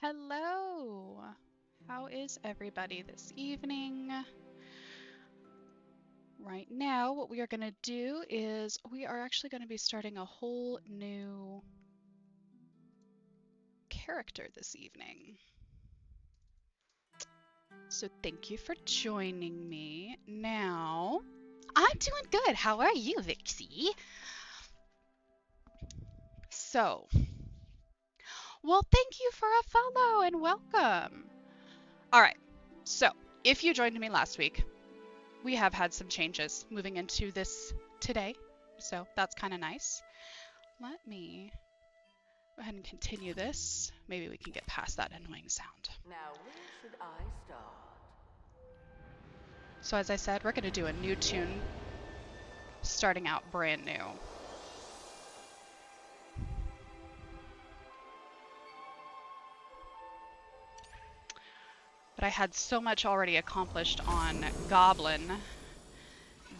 Hello! How is everybody this evening? Right now, what we are going to do is we are actually going to be starting a whole new character this evening. So thank you for joining me. Now, I'm doing good. How are you, Vixie? So, well, thank you for a follow and welcome. All right, so if you joined me last week, we have had some changes moving into this today, so that's kind of nice. Let me go ahead and continue this. Maybe we can get past that annoying sound. Now, where should I start? So as I said, we're going to do a new Toon, starting out brand new. But I had so much already accomplished on Goblin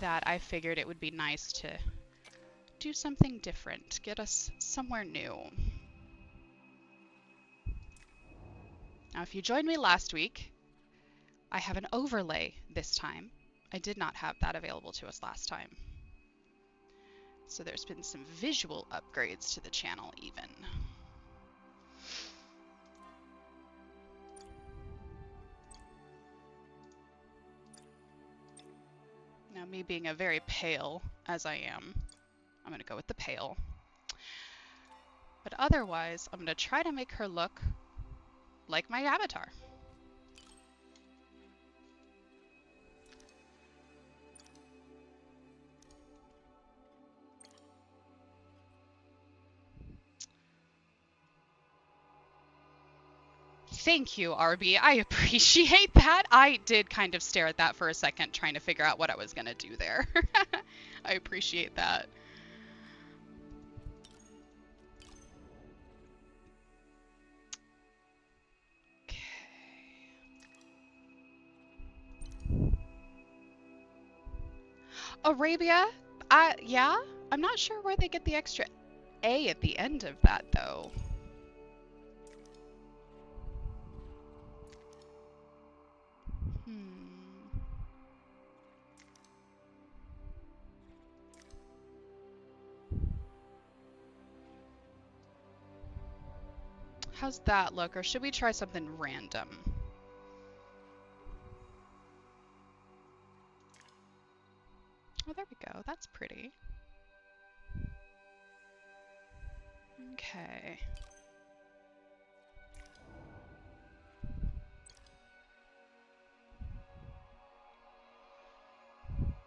that I figured it would be nice to do something different, get us somewhere new. Now, if you joined me last week, I have an overlay this time. I did not have that available to us last time. So there's been some visual upgrades to the channel even. Now, me being a very pale as I am, I'm going to go with the pale. But otherwise, I'm going to try to make her look like my avatar. Thank you, RB. I appreciate that. I did kind of stare at that for a second, trying to figure out what I was going to do there. I appreciate that. Arabia? Yeah? I'm not sure where they get the extra A at the end of that, though. How's that look? Or should we try something random? Oh, there we go. That's pretty. Okay.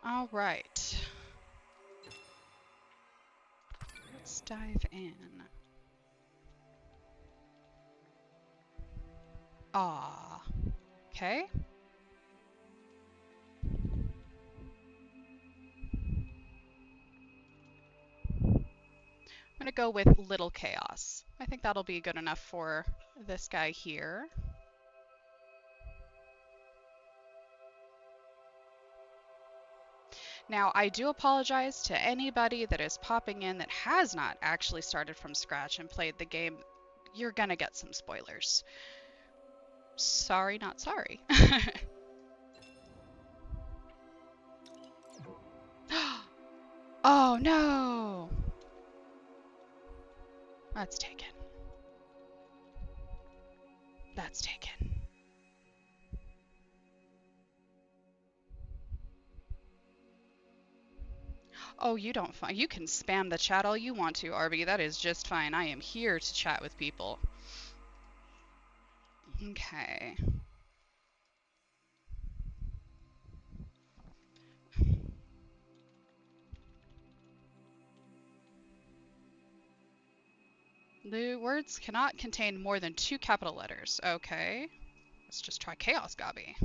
All right. Let's dive in. Ah. Okay. I'm gonna go with Little Chaos. I think that'll be good enough for this guy here. Now, I do apologize to anybody that is popping in that has not actually started from scratch and played the game. You're gonna get some spoilers. Sorry, not sorry. Oh no! That's taken. That's taken. Oh, you don't find. You can spam the chat all you want to, RB. That is just fine. I am here to chat with people. Okay. The words cannot contain more than 2 capital letters. Okay. Let's just try Chaos Gobby.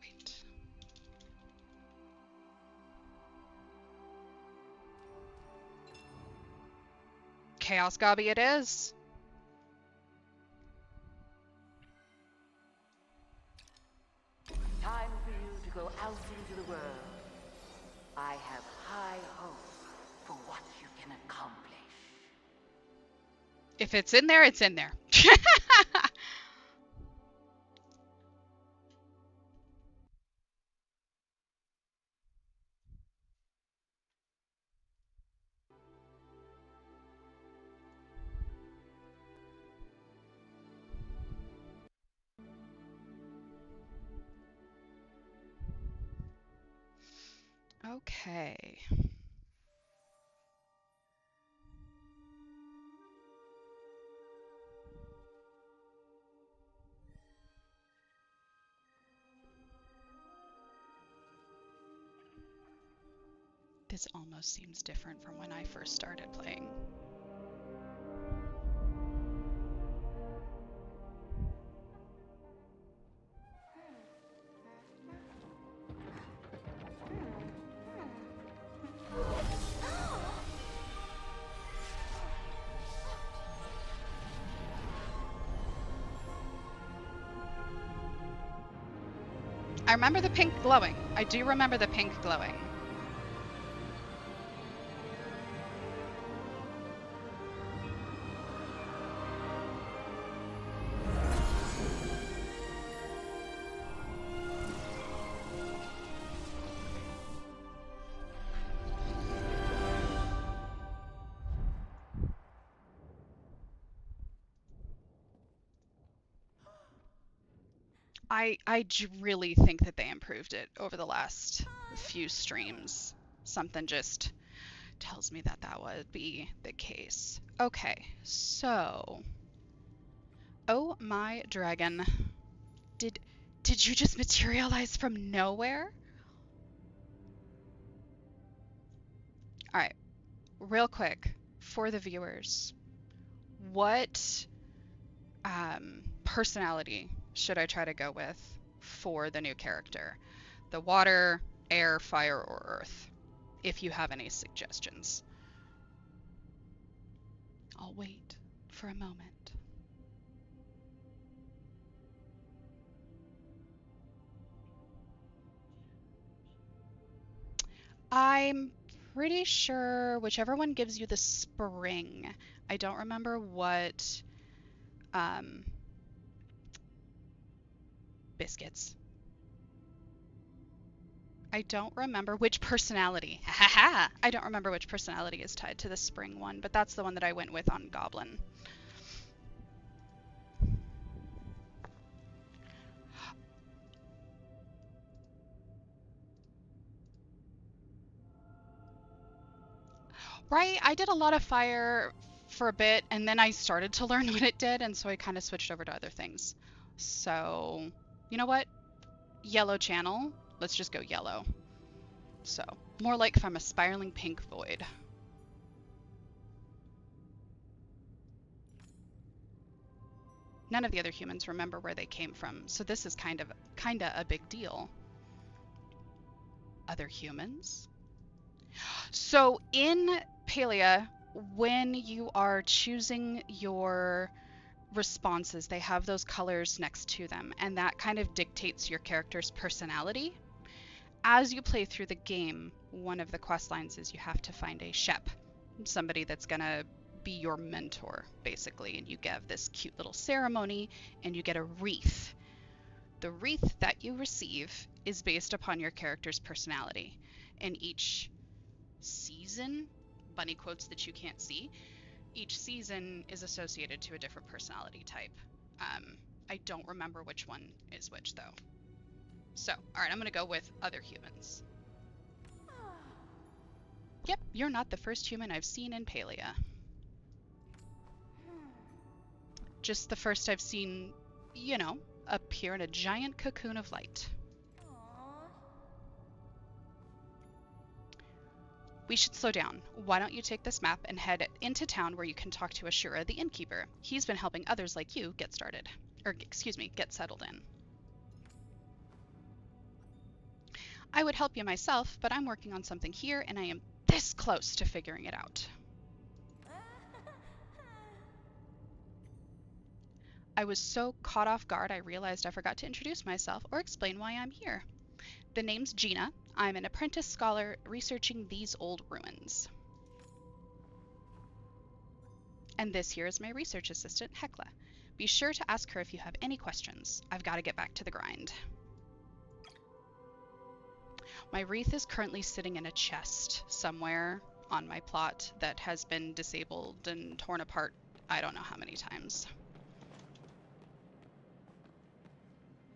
Wait. Chaos Gobby it is. Time for you to go out into the world. I have high hopes for what you can If it's in there, it's in there. Okay. This almost seems different from when I first started playing. I remember the pink glowing. I do remember the pink glowing. I really think that they improved it over the last few streams. Something just tells me that that would be the case. Okay, so, oh my dragon, did did you just materialize from nowhere? All right, real quick for the viewers, what personality should I try to go with for the new character? The water, air, fire, or earth? If you have any suggestions. I'll wait for a moment. I'm pretty sure whichever one gives you the spring. I don't remember what um, biscuits. I don't remember which personality. Ha ha! I don't remember which personality is tied to the spring one, but that's the one that I went with on Goblin. Right, I did a lot of fire for a bit, and then I started to learn what it did, and so I kind of switched over to other things. So, you know what? Yellow channel. Let's just go yellow. So, more like if I'm a spiraling pink void. None of the other humans remember where they came from, so this is kinda a big deal. Other humans? So in Palia, when you are choosing your responses, they have those colors next to them, and that kind of dictates your character's personality. As you play through the game, one of the quest lines is you have to find a Shep, somebody that's gonna be your mentor, basically, and you give this cute little ceremony, and you get a wreath. The wreath that you receive is based upon your character's personality, and each season, bunny quotes that you can't see, each season is associated to a different personality type. I don't remember which one is which though. So, alright, I'm gonna go with other humans. Yep, you're not the first human I've seen in Palia. Just the first I've seen, you know, appear in a giant cocoon of light. We should slow down. Why don't you take this map and head into town where you can talk to Ashura, the innkeeper. He's been helping others like you get started. Or, excuse me, get settled in. I would help you myself, but I'm working on something here and I am this close to figuring it out. I was so caught off guard I realized I forgot to introduce myself or explain why I'm here. The name's Gina. I'm an apprentice scholar researching these old ruins. And this here is my research assistant, Hecla. Be sure to ask her if you have any questions. I've got to get back to the grind. My wreath is currently sitting in a chest somewhere on my plot that has been disabled and torn apart I don't know how many times.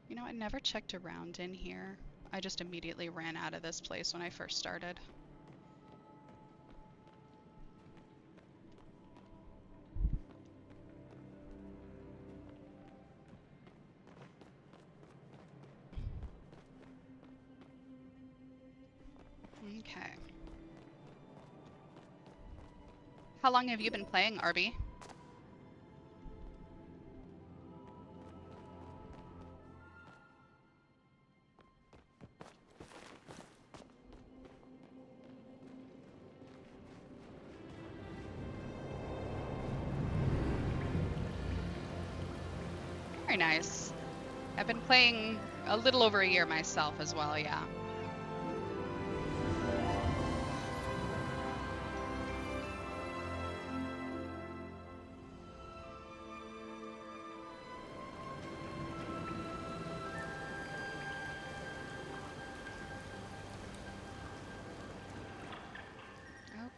You know, I never checked around in here. I just immediately ran out of this place when I first started. Okay. How long have you been playing, Arby? Very nice. I've been playing a little over a year myself as well, yeah.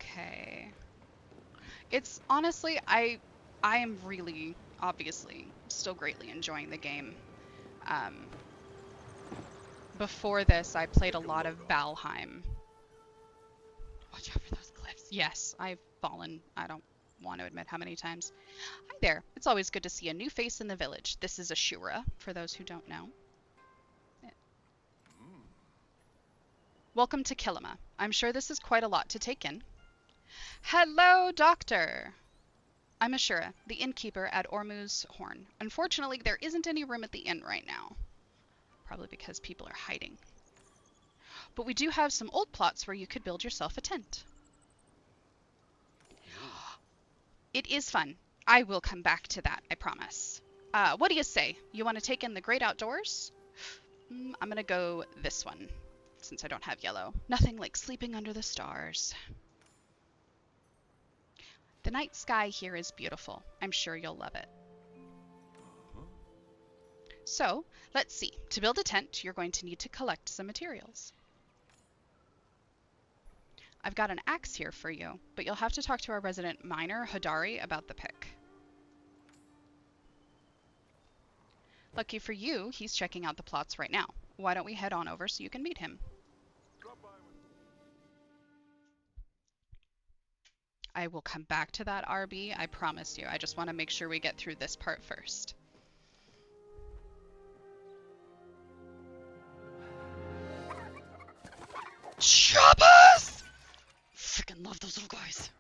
Okay. It's honestly, I am really, obviously, still greatly enjoying the game. Um, Before this, I played a lot of Valheim. Watch out for those cliffs. Yes, I've fallen. I don't want to admit how many times. Hi there. It's always good to see a new face in the village. This is Ashura, for those who don't know. Welcome to Kilima. I'm sure this is quite a lot to take in. Hello, Doctor. I'm Ashura, the innkeeper at Ormuz Horn. Unfortunately, there isn't any room at the inn right now. Probably because people are hiding. But we do have some old plots where you could build yourself a tent. It is fun. I will come back to that, I promise. What do you say? You want to take in the great outdoors? I'm gonna go this one, since I don't have yellow. Nothing like sleeping under the stars. The night sky here is beautiful. I'm sure you'll love it. So, let's see. To build a tent, you're going to need to collect some materials. I've got an axe here for you, but you'll have to talk to our resident miner, Hadari, about the pick. Lucky for you, he's checking out the plots right now. Why don't we head on over so you can meet him? I will come back to that, RB, I promise you. I just want to make sure we get through this part first. Choppers! Freaking love those little guys.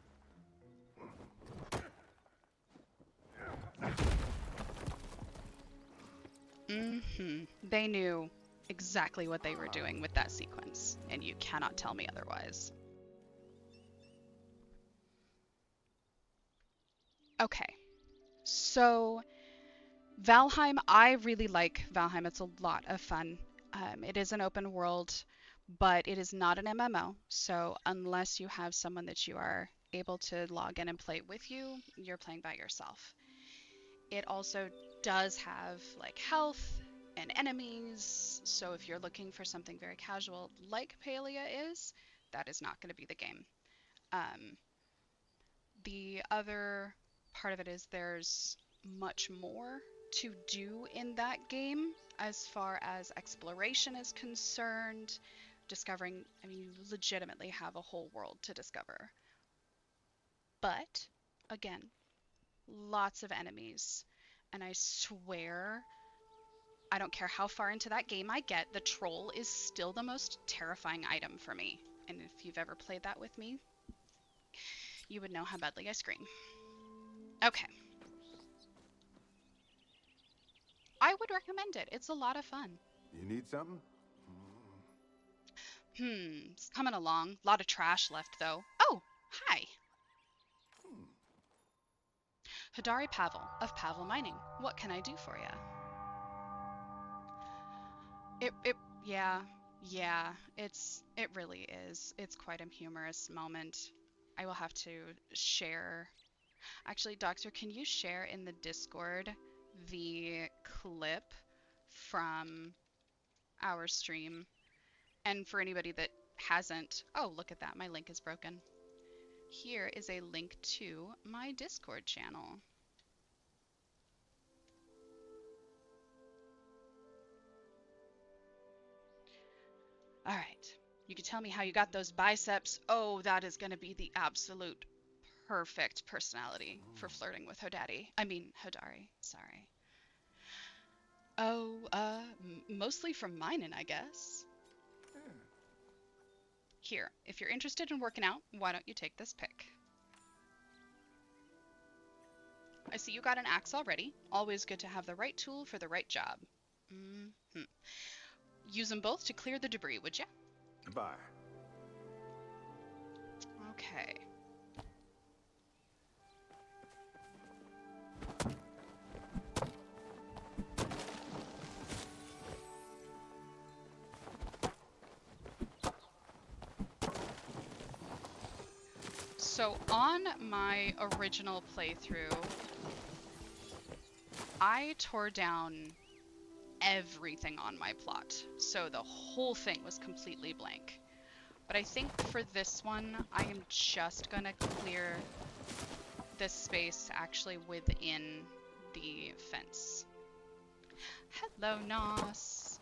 They knew exactly what they were doing with that sequence, and you cannot tell me otherwise. Okay, so Valheim, I really like Valheim. It's a lot of fun. It is an open world, but it is not an MMO. So unless you have someone that you are able to log in and play with you, you're playing by yourself. It also does have like health and enemies. So if you're looking for something very casual like Palia is, that is not going to be the game. Um, the other part of it is there's much more to do in that game as far as exploration is concerned. Discovering, I mean, you legitimately have a whole world to discover. But again, lots of enemies. And I swear, I don't care how far into that game I get, the troll is still the most terrifying item for me. And if you've ever played that with me, you would know how badly I scream. Okay. I would recommend it. It's a lot of fun. You need something? It's coming along. A lot of trash left, though. Oh, hi. Hadari Pavel of Pavel Mining. What can I do for you? Yeah, yeah, it really is. It's quite a humorous moment. I will have to share. Actually, Doctor, can you share in the Discord the clip from our stream? And for anybody that hasn't, oh, look at that, my link is broken. Here is a link to my Discord channel. All right, you can tell me how you got those biceps. Oh, that is going to be the absolute perfect personality for flirting with Hodari. I mean, Hodari, sorry. Oh, mostly from Minen, I guess. Here, if you're interested in working out, why don't you take this pick? I see you got an axe already. Always good to have the right tool for the right job. Mm-hmm. Use them both to clear the debris, would you? Bye. Okay. So on my original playthrough, I tore down everything on my plot. So the whole thing was completely blank. But I think for this one, I am just gonna clear this space actually within the fence. Hello, Nos.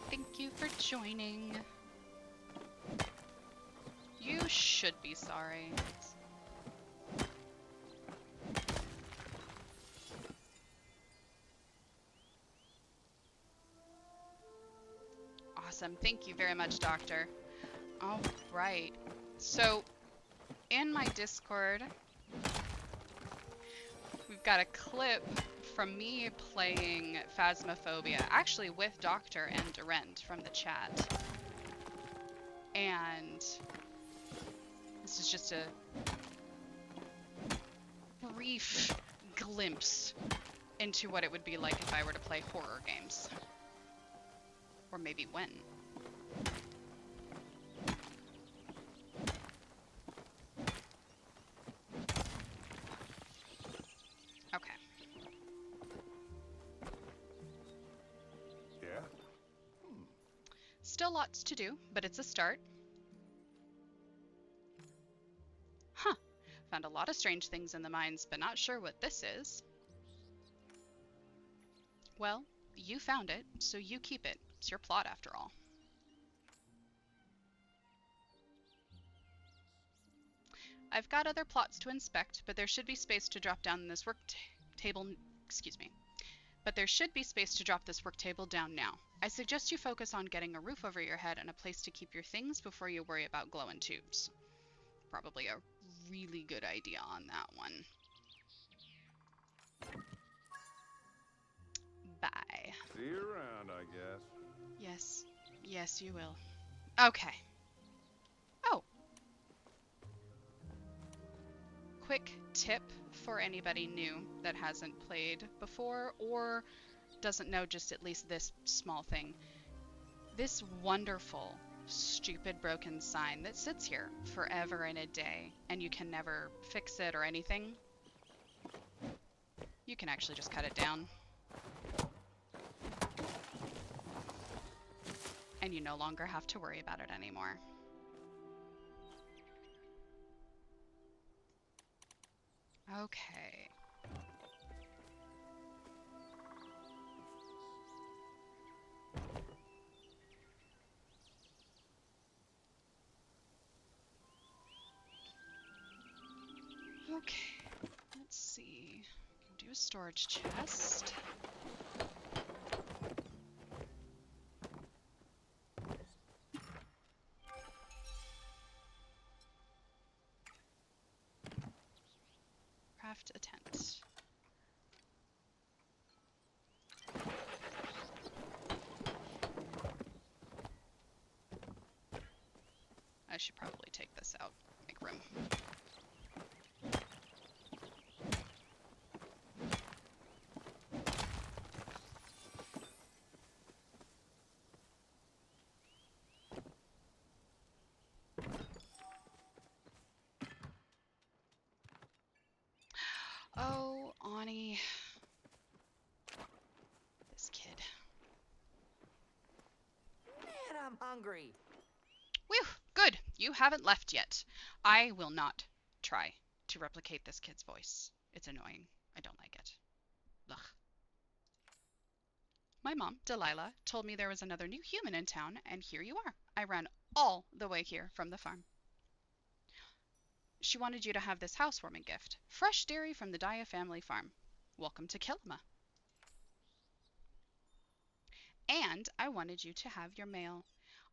Thank you for joining. You should be sorry. Awesome. Thank you very much, Doctor. All right. So, in my Discord, we've got a clip from me playing Phasmophobia, actually with Doctor and Durend from the chat. And this is just a brief glimpse into what it would be like if I were to play horror games. Or maybe when. Okay. Yeah? Still lots to do, but it's a start. Huh. Found a lot of strange things in the mines, but not sure what this is. Well, you found it, so you keep it. It's your plot after all. I've got other plots to inspect, but there should be space to drop down this work table. Excuse me. But there should be space to drop this work table down now. I suggest you focus on getting a roof over your head and a place to keep your things before you worry about glowing tubes. Probably a really good idea on that one. Bye. See you around, I guess. Yes. Yes, you will. Okay. Oh. Quick tip for anybody new that hasn't played before or doesn't know just at least this small thing. This wonderful, stupid broken sign that sits here forever and a day and you can never fix it or anything, you can actually just cut it down. And you no longer have to worry about it anymore. Okay. Okay, let's see. Can do a storage chest. Craft a tent. I should probably take this out, make room. Oh, Ani. This kid. Man, I'm hungry. Whew, good. You haven't left yet. I will not try to replicate this kid's voice. It's annoying. I don't like it. Ugh. My mom, Delilah, told me there was another new human in town, and here you are. I ran all the way here from the farm. She wanted you to have this housewarming gift. Fresh dairy from the Daya family farm. Welcome to Kilima. And I wanted you to have your mail.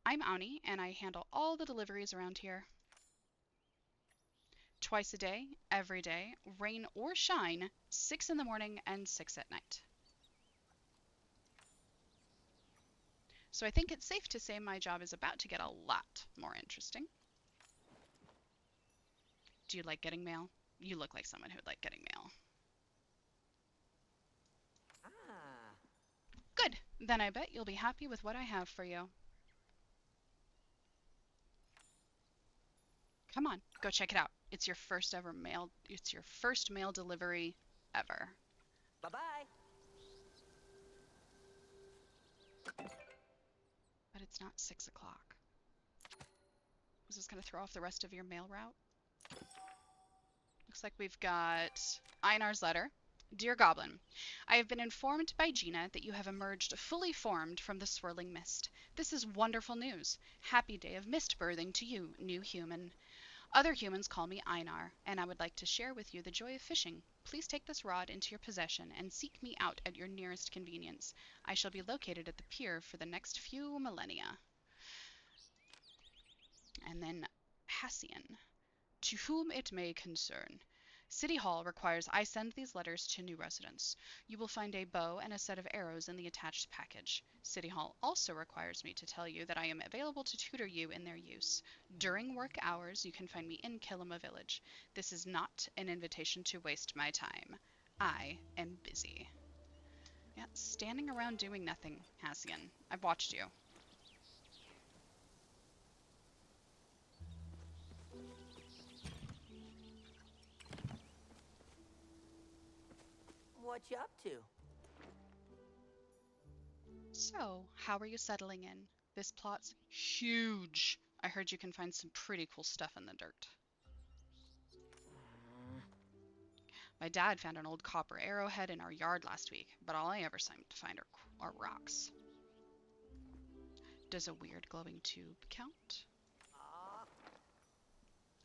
I'm Ani, and I handle all the deliveries around here. Twice a day, every day, rain or shine, 6 in the morning and 6 at night. So I think it's safe to say my job is about to get a lot more interesting. Do you like getting mail? You look like someone who would like getting mail. Ah. Good. Then I bet you'll be happy with what I have for you. Come on, go check it out. It's your first mail delivery ever. Bye-bye. But it's not 6 o'clock. Was this going to throw off the rest of your mail route? Looks like we've got Einar's letter. Dear Goblin, I have been informed by Gina that you have emerged fully formed from the swirling mist. This is wonderful news. Happy day of mist birthing to you, new human. Other humans call me Einar, and I would like to share with you the joy of fishing. Please take this rod into your possession and seek me out at your nearest convenience. I shall be located at the pier for the next few millennia. And then Hassian. To whom it may concern. City Hall requires I send these letters to new residents. You will find a bow and a set of arrows in the attached package. City Hall also requires me to tell you that I am available to tutor you in their use. During work hours, you can find me in Kilima Village. This is not an invitation to waste my time. I am busy. Yeah, standing around doing nothing, Hassian. I've watched you. What you up to? So, how are you settling in? This plot's huge. I heard you can find some pretty cool stuff in the dirt. My dad found an old copper arrowhead in our yard last week, but all I ever seem to find are rocks. Does a weird glowing tube count? Ah.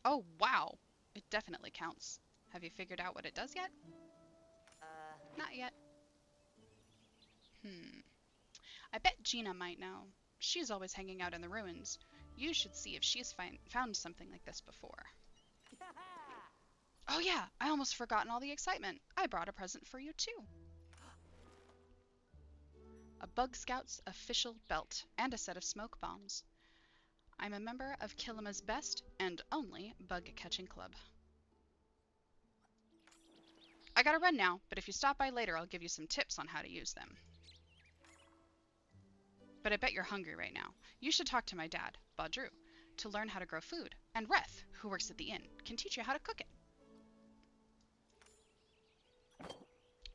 Oh, wow! It definitely counts. Have you figured out what it does yet? Not yet. I bet Gina might know. She's always hanging out in the ruins. You should see if she's found something like this before. Oh yeah, I almost forgotten all the excitement. I brought a present for you too. A Bug Scout's official belt and a set of smoke bombs. I'm a member of Kilima's best and only bug catching club. I gotta run now, but if you stop by later, I'll give you some tips on how to use them. But I bet you're hungry right now. You should talk to my dad, Badru, to learn how to grow food, and Reth, who works at the inn, can teach you how to cook it.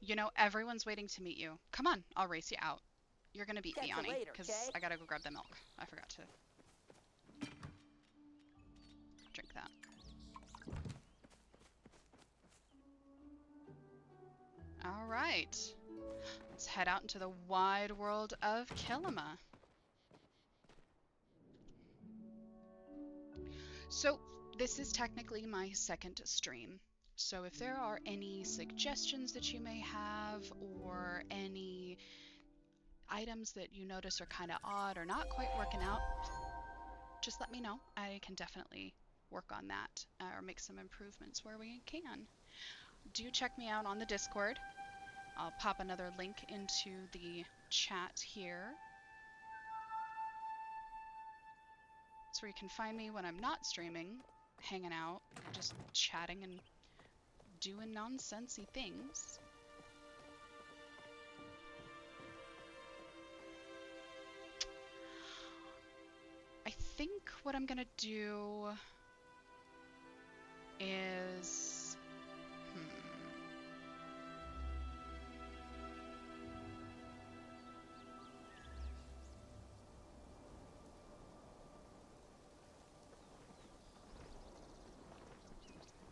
You know, everyone's waiting to meet you. Come on, I'll race you out. You're gonna beat me, Catch you Ani, later, because okay? I gotta go grab the milk. I forgot to drink that. All right. Let's head out into the wide world of Kilima. So, this is technically my second stream. So if there are any suggestions that you may have, or any items that you notice are kind of odd or not quite working out, just let me know. I can definitely work on that or make some improvements where we can. Do check me out on the Discord. I'll pop another link into the chat here. It's where you can find me when I'm not streaming, hanging out, just chatting and doing nonsensey things. I think what I'm gonna do is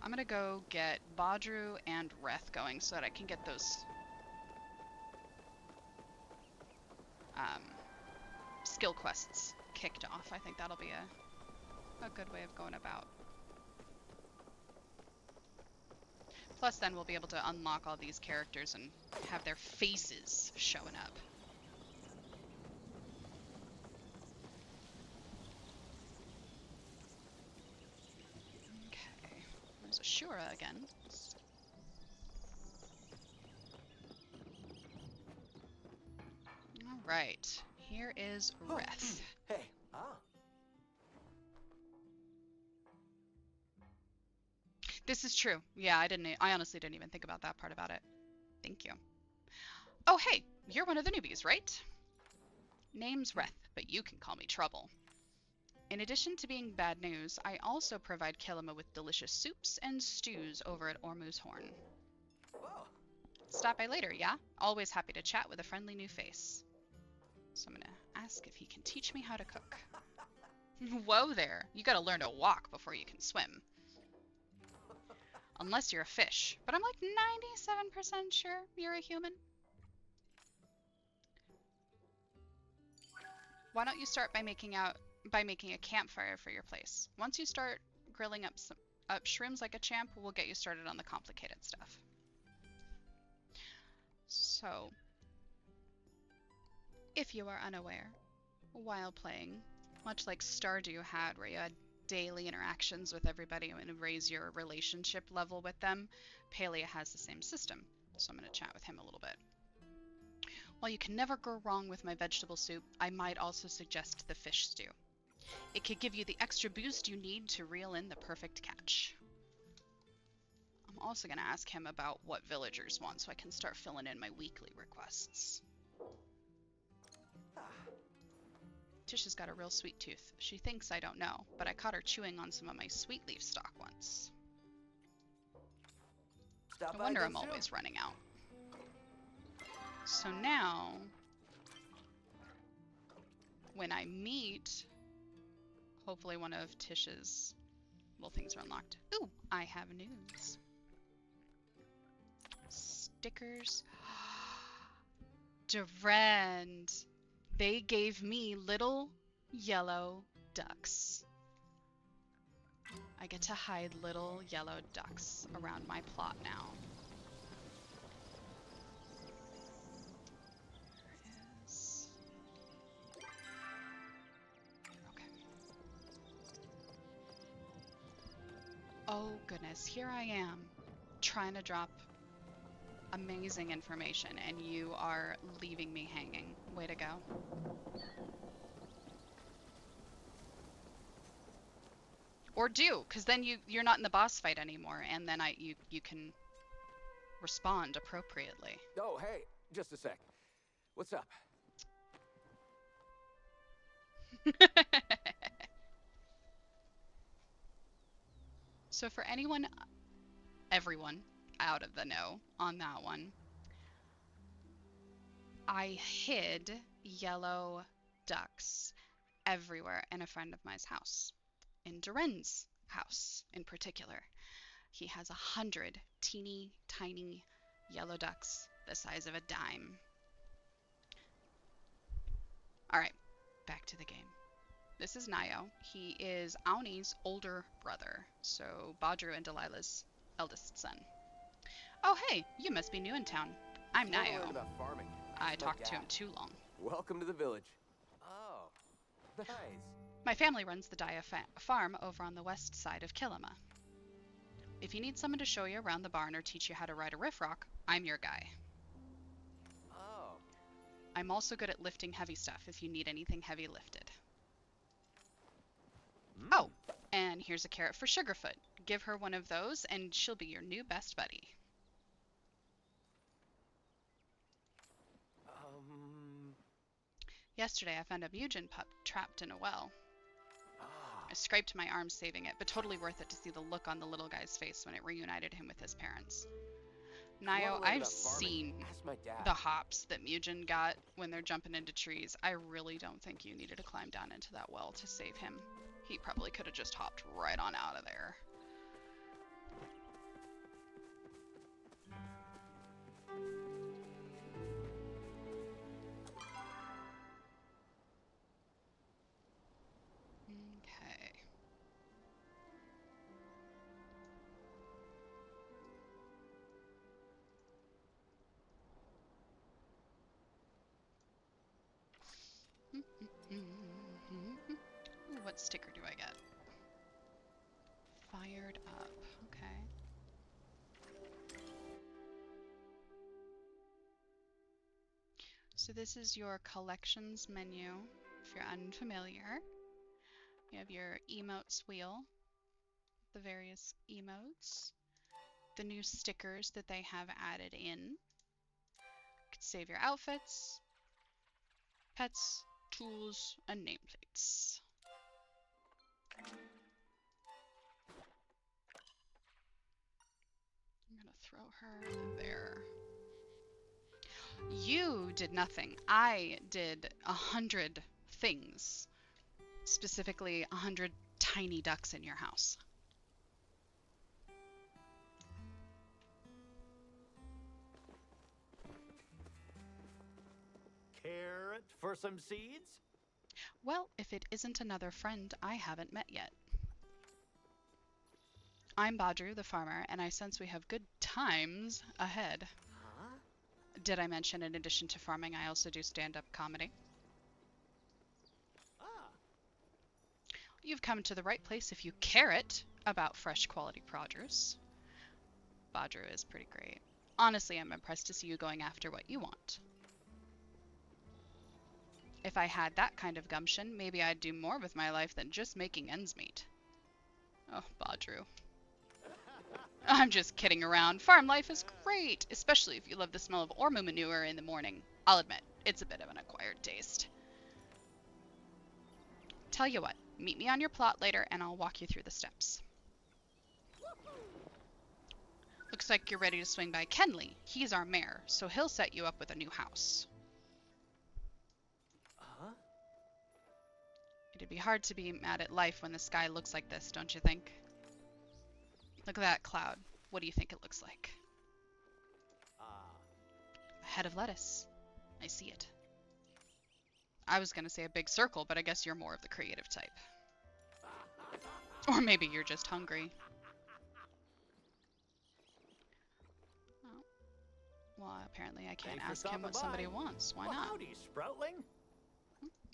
I'm gonna go get Badru and Reth going so that I can get those skill quests kicked off. I think that'll be a good way of going about. Plus then we'll be able to unlock all these characters and have their faces showing up. Okay, there's Ashura again. Alright, here is Reth. Hey. This is true. Yeah, I honestly didn't even think about that part about it. Thank you. Oh, hey, you're one of the newbies, right? Name's Reth, but you can call me Trouble. In addition to being bad news, I also provide Kilima with delicious soups and stews over at Ormu's Horn. Whoa. Stop by later, yeah? Always happy to chat with a friendly new face. So I'm gonna ask if he can teach me how to cook. Whoa there, you gotta learn to walk before you can swim. Unless you're a fish, but I'm like 97% sure you're a human. Why don't you start by making a campfire for your place? Once you start grilling up shrooms like a champ, we'll get you started on the complicated stuff. So, if you are unaware, while playing, much like Stardew had, where you had daily interactions with everybody and raise your relationship level with them, Palia has the same system. So I'm going to chat with him a little bit. While you can never go wrong with my vegetable soup, I might also suggest the fish stew. It could give you the extra boost you need to reel in the perfect catch. I'm also going to ask him about what villagers want so I can start filling in my weekly requests. Tisha's got a real sweet tooth. She thinks I don't know, but I caught her chewing on some of my sweet leaf stock once. Stop No by wonder again I'm soon. always running out. So now, when I meet, hopefully one of Tish's little things are unlocked. Ooh, I have news. Stickers. Durand. They gave me little yellow ducks. I get to hide little yellow ducks around my plot now. There it is. Okay. Oh goodness, here I am, trying to drop amazing information, and you are leaving me hanging. Way to go. Or do, because then you're not in the boss fight anymore, and then you can respond appropriately. Oh, hey, just a sec. What's up? So for everyone out of the know on that one, I hid yellow ducks everywhere in a friend of mine's house. In Duren's house in particular. He has 100 teeny tiny yellow ducks the size of a dime. Alright, back to the game. This is Nayo. He is Auni's older brother, so Badru and Delilah's eldest son. Oh hey, you must be new in town. I'm Wanna learn Nayo. about farming? I Ask my talked to dad. him too long. Welcome to the village. Oh, nice. My family runs the Daya farm over on the west side of Kilima. If you need someone to show you around the barn or teach you how to ride a riffrock, I'm your guy. Oh, I'm also good at lifting heavy stuff if you need anything heavy lifted. Oh, and here's a carrot for Sugarfoot. Give her one of those and she'll be your new best buddy. Yesterday I found a Mugen pup trapped in a well. I scraped my arm saving it, but totally worth it to see the look on the little guy's face when it reunited him with his parents. Nayo, I've seen Ask my dad. the hops that Mugen got when they're jumping into trees. I really don't think you needed to climb down into that well to save him. He probably could have just hopped right on out of there. What sticker do I get? Fired up. Okay. So this is your collections menu. If you're unfamiliar, you have your emotes wheel, the various emotes, the new stickers that they have added in. You can save your outfits, pets, tools, and nameplates. I'm gonna throw her there. You did nothing. I did 100 things. Specifically, 100 tiny ducks in your house. Carrot for some seeds? Well, if it isn't another friend I haven't met yet. I'm Badru, the farmer, and I sense we have good times ahead. Huh? Did I mention in addition to farming, I also do stand-up comedy? Ah. You've come to the right place if you care it about fresh quality produce. Badru is pretty great. Honestly, I'm impressed to see you going after what you want. If I had that kind of gumption, maybe I'd do more with my life than just making ends meet. Oh, Badru. I'm just kidding around. Farm life is great, especially if you love the smell of Ormu manure in the morning. I'll admit, it's a bit of an acquired taste. Tell you what, meet me on your plot later and I'll walk you through the steps. Looks like you're ready to swing by Kenley. He's our mayor, so he'll set you up with a new house. Huh? It'd be hard to be mad at life when the sky looks like this, don't you think? Look at that cloud. What do you think it looks like? Ah. A head of lettuce. I see it. I was gonna say a big circle, but I guess you're more of the creative type. Or maybe you're just hungry. Oh. Well, apparently I can't Thanks for ask him what stopping somebody by. wants. Why Well, not? howdy, Sproutling.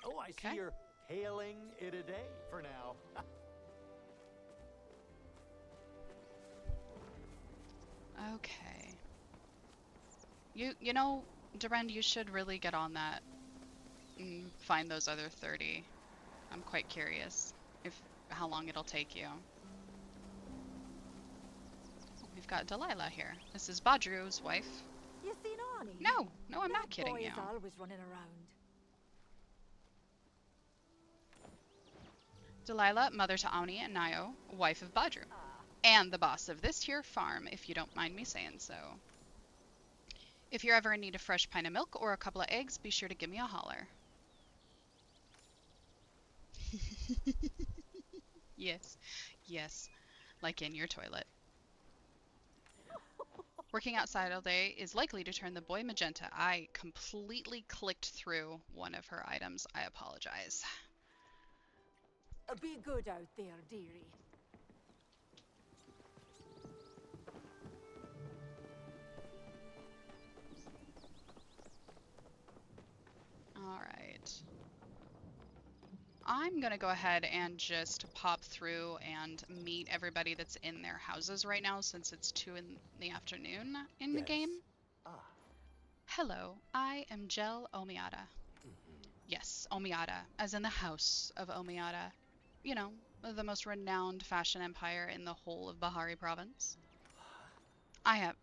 Oh, I Okay. see you're hailing it a day for now. Okay. You know, Durand, you should really get on that and find those other 30. I'm quite curious if how long it'll take you. We've got Delilah here. This is Badru's wife. You seen Arnie? No, I'm not That kidding boy you. is always running around. Delilah, mother to Auni and Nayo, wife of Badru. And the boss of this here farm, if you don't mind me saying so. If you're ever in need of fresh pint of milk or a couple of eggs, be sure to give me a holler. Yes, yes, like in your toilet. Working outside all day is likely to turn the boy magenta. I completely clicked through one of her items. I apologize. Be good out there, dearie. All right. I'm gonna go ahead and just pop through and meet everybody that's in their houses right now since it's 2 in the afternoon in the Yes. game. Ah. Hello, I am Jel Omiata. Yes, Omiata, as in the house of Omiata. You know, the most renowned fashion empire in the whole of Bahari province.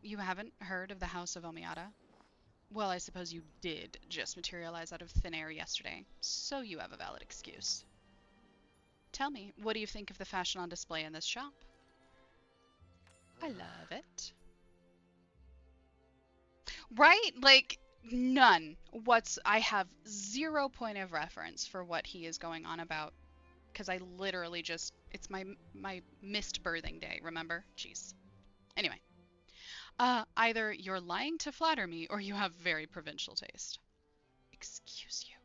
You haven't heard of the house of Omiata? Well, I suppose you did just materialize out of thin air yesterday, so you have a valid excuse. Tell me, what do you think of the fashion on display in this shop? I love it. Right? Like, none. I have 0 point of reference for what he is going on about. Because I literally just, it's my missed birthing day, remember? Jeez. Anyway. Either you're lying to flatter me or you have very provincial taste. Excuse you.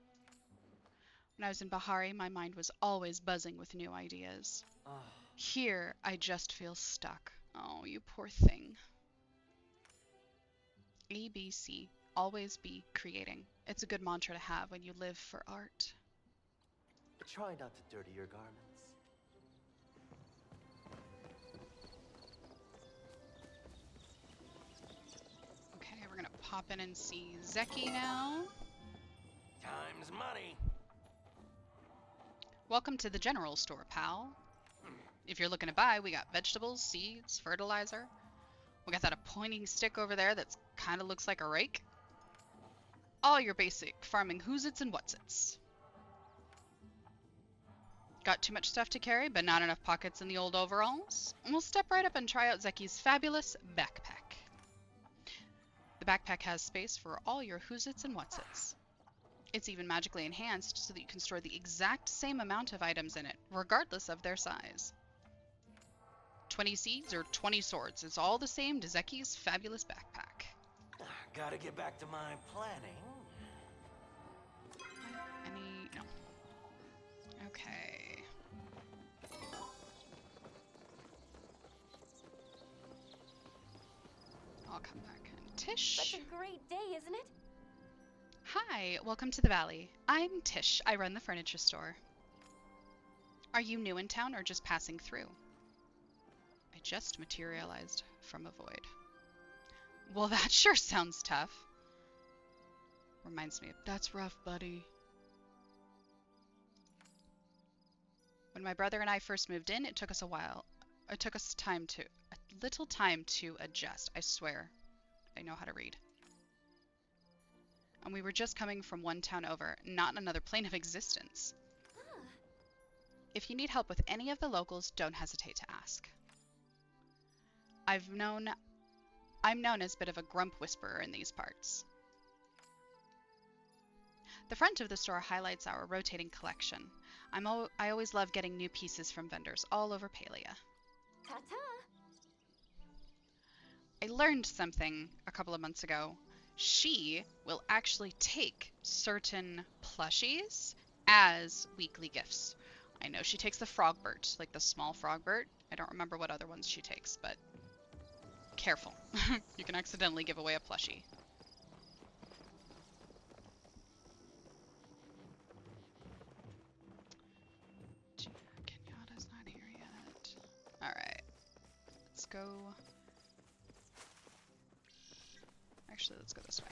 When I was in Bahari, my mind was always buzzing with new ideas. Ah. Here, I just feel stuck. Oh, you poor thing. ABC. Always be creating. It's a good mantra to have when you live for art. Try not to dirty your garments. Okay, we're gonna pop in and see Zeki now. Time's money. Welcome to the general store, pal. If you're looking to buy, we got vegetables, seeds, fertilizer. We got that pointing stick over there that kind of looks like a rake. All your basic farming who's-its and what's-its. Got too much stuff to carry, but not enough pockets in the old overalls? And we'll step right up and try out Zeki's fabulous backpack. The backpack has space for all your who's-its and what's-its. It's even magically enhanced so that you can store the exact same amount of items in it, regardless of their size. 20 seeds or 20 swords, it's all the same to Zeki's fabulous backpack. Gotta get back to my planning. No. Okay. I'll come back and Tish. Such a great day, isn't it? Hi, welcome to the Valley. I'm Tish. I run the furniture store. Are you new in town or just passing through? I just materialized from a void. Well, that sure sounds tough. Reminds me of, that's rough, buddy. When my brother and I first moved in, it took us a while. It took us a little time to adjust. I swear, I know how to read. And we were just coming from one town over, not another plane of existence. Ah, If you need help with any of the locals, don't hesitate to ask. I'm known as a bit of a grump whisperer in these parts. The front of the store highlights our rotating collection. I always love getting new pieces from vendors all over Palia. ta-ta. I learned something a couple of months ago. She will actually take certain plushies as weekly gifts. I know she takes the Frogbert, like the small Frogbert. I don't remember what other ones she takes, but careful. You can accidentally give away a plushie. Kenyatta's not here yet. Alright. Let's go. Actually, let's go this way.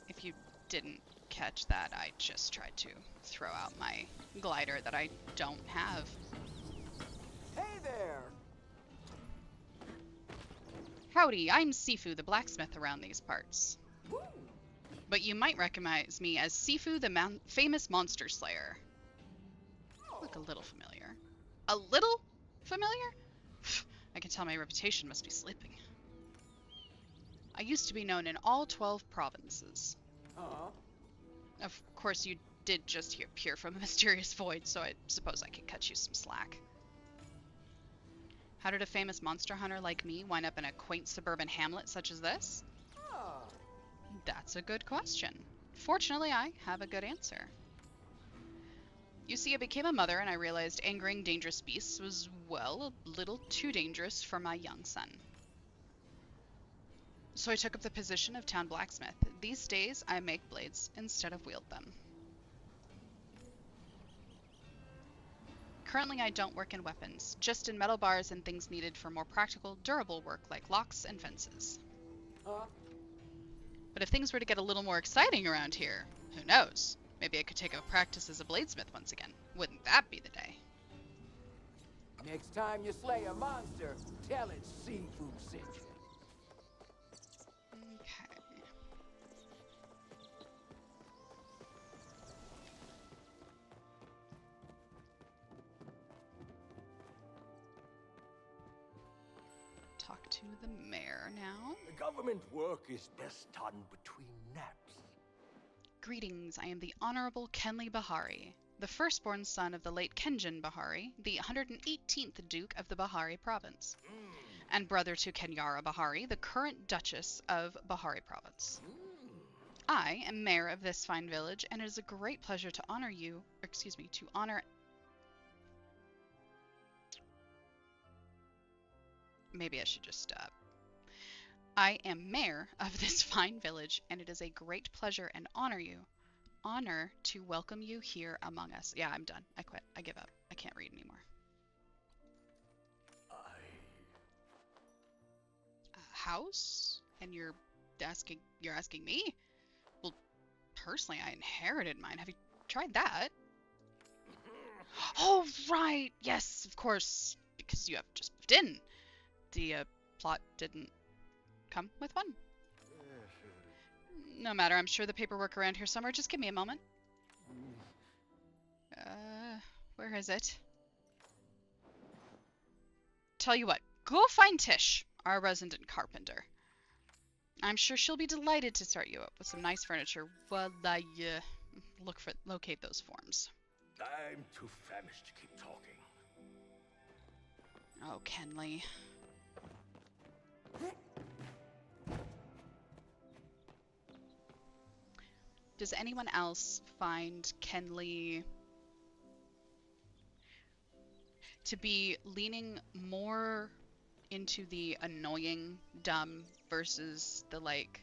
If you didn't catch that, I just tried to throw out my glider that I don't have. Hey there! Howdy, I'm Sifu, the blacksmith around these parts. Woo! But you might recognize me as Sifu, the famous monster slayer. Look a little familiar. A little familiar? I can tell my reputation must be slipping. I used to be known in all 12 provinces. Huh? Of course, you did just appear from a mysterious void, so I suppose I could cut you some slack. How did a famous monster hunter like me wind up in a quaint suburban hamlet such as this? Ah. That's a good question. Fortunately, I have a good answer. You see, I became a mother and I realized angering dangerous beasts was, well, a little too dangerous for my young son. So I took up the position of town blacksmith. These days, I make blades instead of wield them. Currently, I don't work in weapons, just in metal bars and things needed for more practical, durable work like locks and fences. Huh? But if things were to get a little more exciting around here, who knows? Maybe I could take up practice as a bladesmith once again. Wouldn't that be the day? Next time you slay a monster, tell it seafood sent you. Okay. Talk to the mayor now. The government work is best done between naps. Greetings, I am the Honorable Kenley Bahari, the firstborn son of the late Kenjin Bahari, the 118th Duke of the Bahari Province, and brother to Kenyara Bahari, the current Duchess of Bahari Province. I am mayor of this fine village, and it is a great pleasure to honor you, to honor... Maybe I should just stop. I am mayor of this fine village, and it is a great pleasure and honor to welcome you here among us. Yeah, I'm done. I quit. I give up. I can't read anymore. House? And you're asking me? Well, personally, I inherited mine. Have you tried that? Oh, right. Yes, of course. Because you have just moved in. The plot didn't come with one. No matter. I'm sure the paperwork around here somewhere. Just give me a moment. Where is it? Tell you what. Go find Tish, our resident carpenter. I'm sure she'll be delighted to start you up with some nice furniture while I locate those forms. I'm too famished to keep talking. Oh, Kenley. Does anyone else find Kenley to be leaning more into the annoying dumb versus the like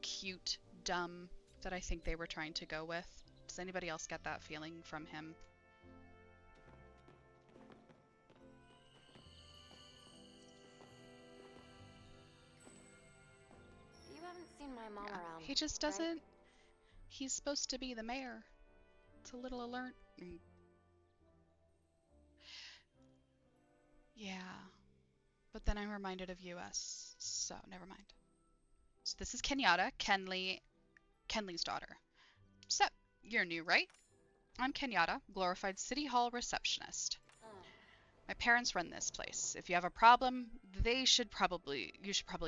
cute dumb that I think they were trying to go with? Does anybody else get that feeling from him? You haven't seen my mom around. He just right? doesn't. He's supposed to be the mayor. It's a little alert. Yeah. But then I'm reminded of US, so never mind. So this is Kenyatta, Kenley's daughter. So, you're new, right? I'm Kenyatta, glorified City Hall receptionist. My parents run this place. If you have a problem, you should probably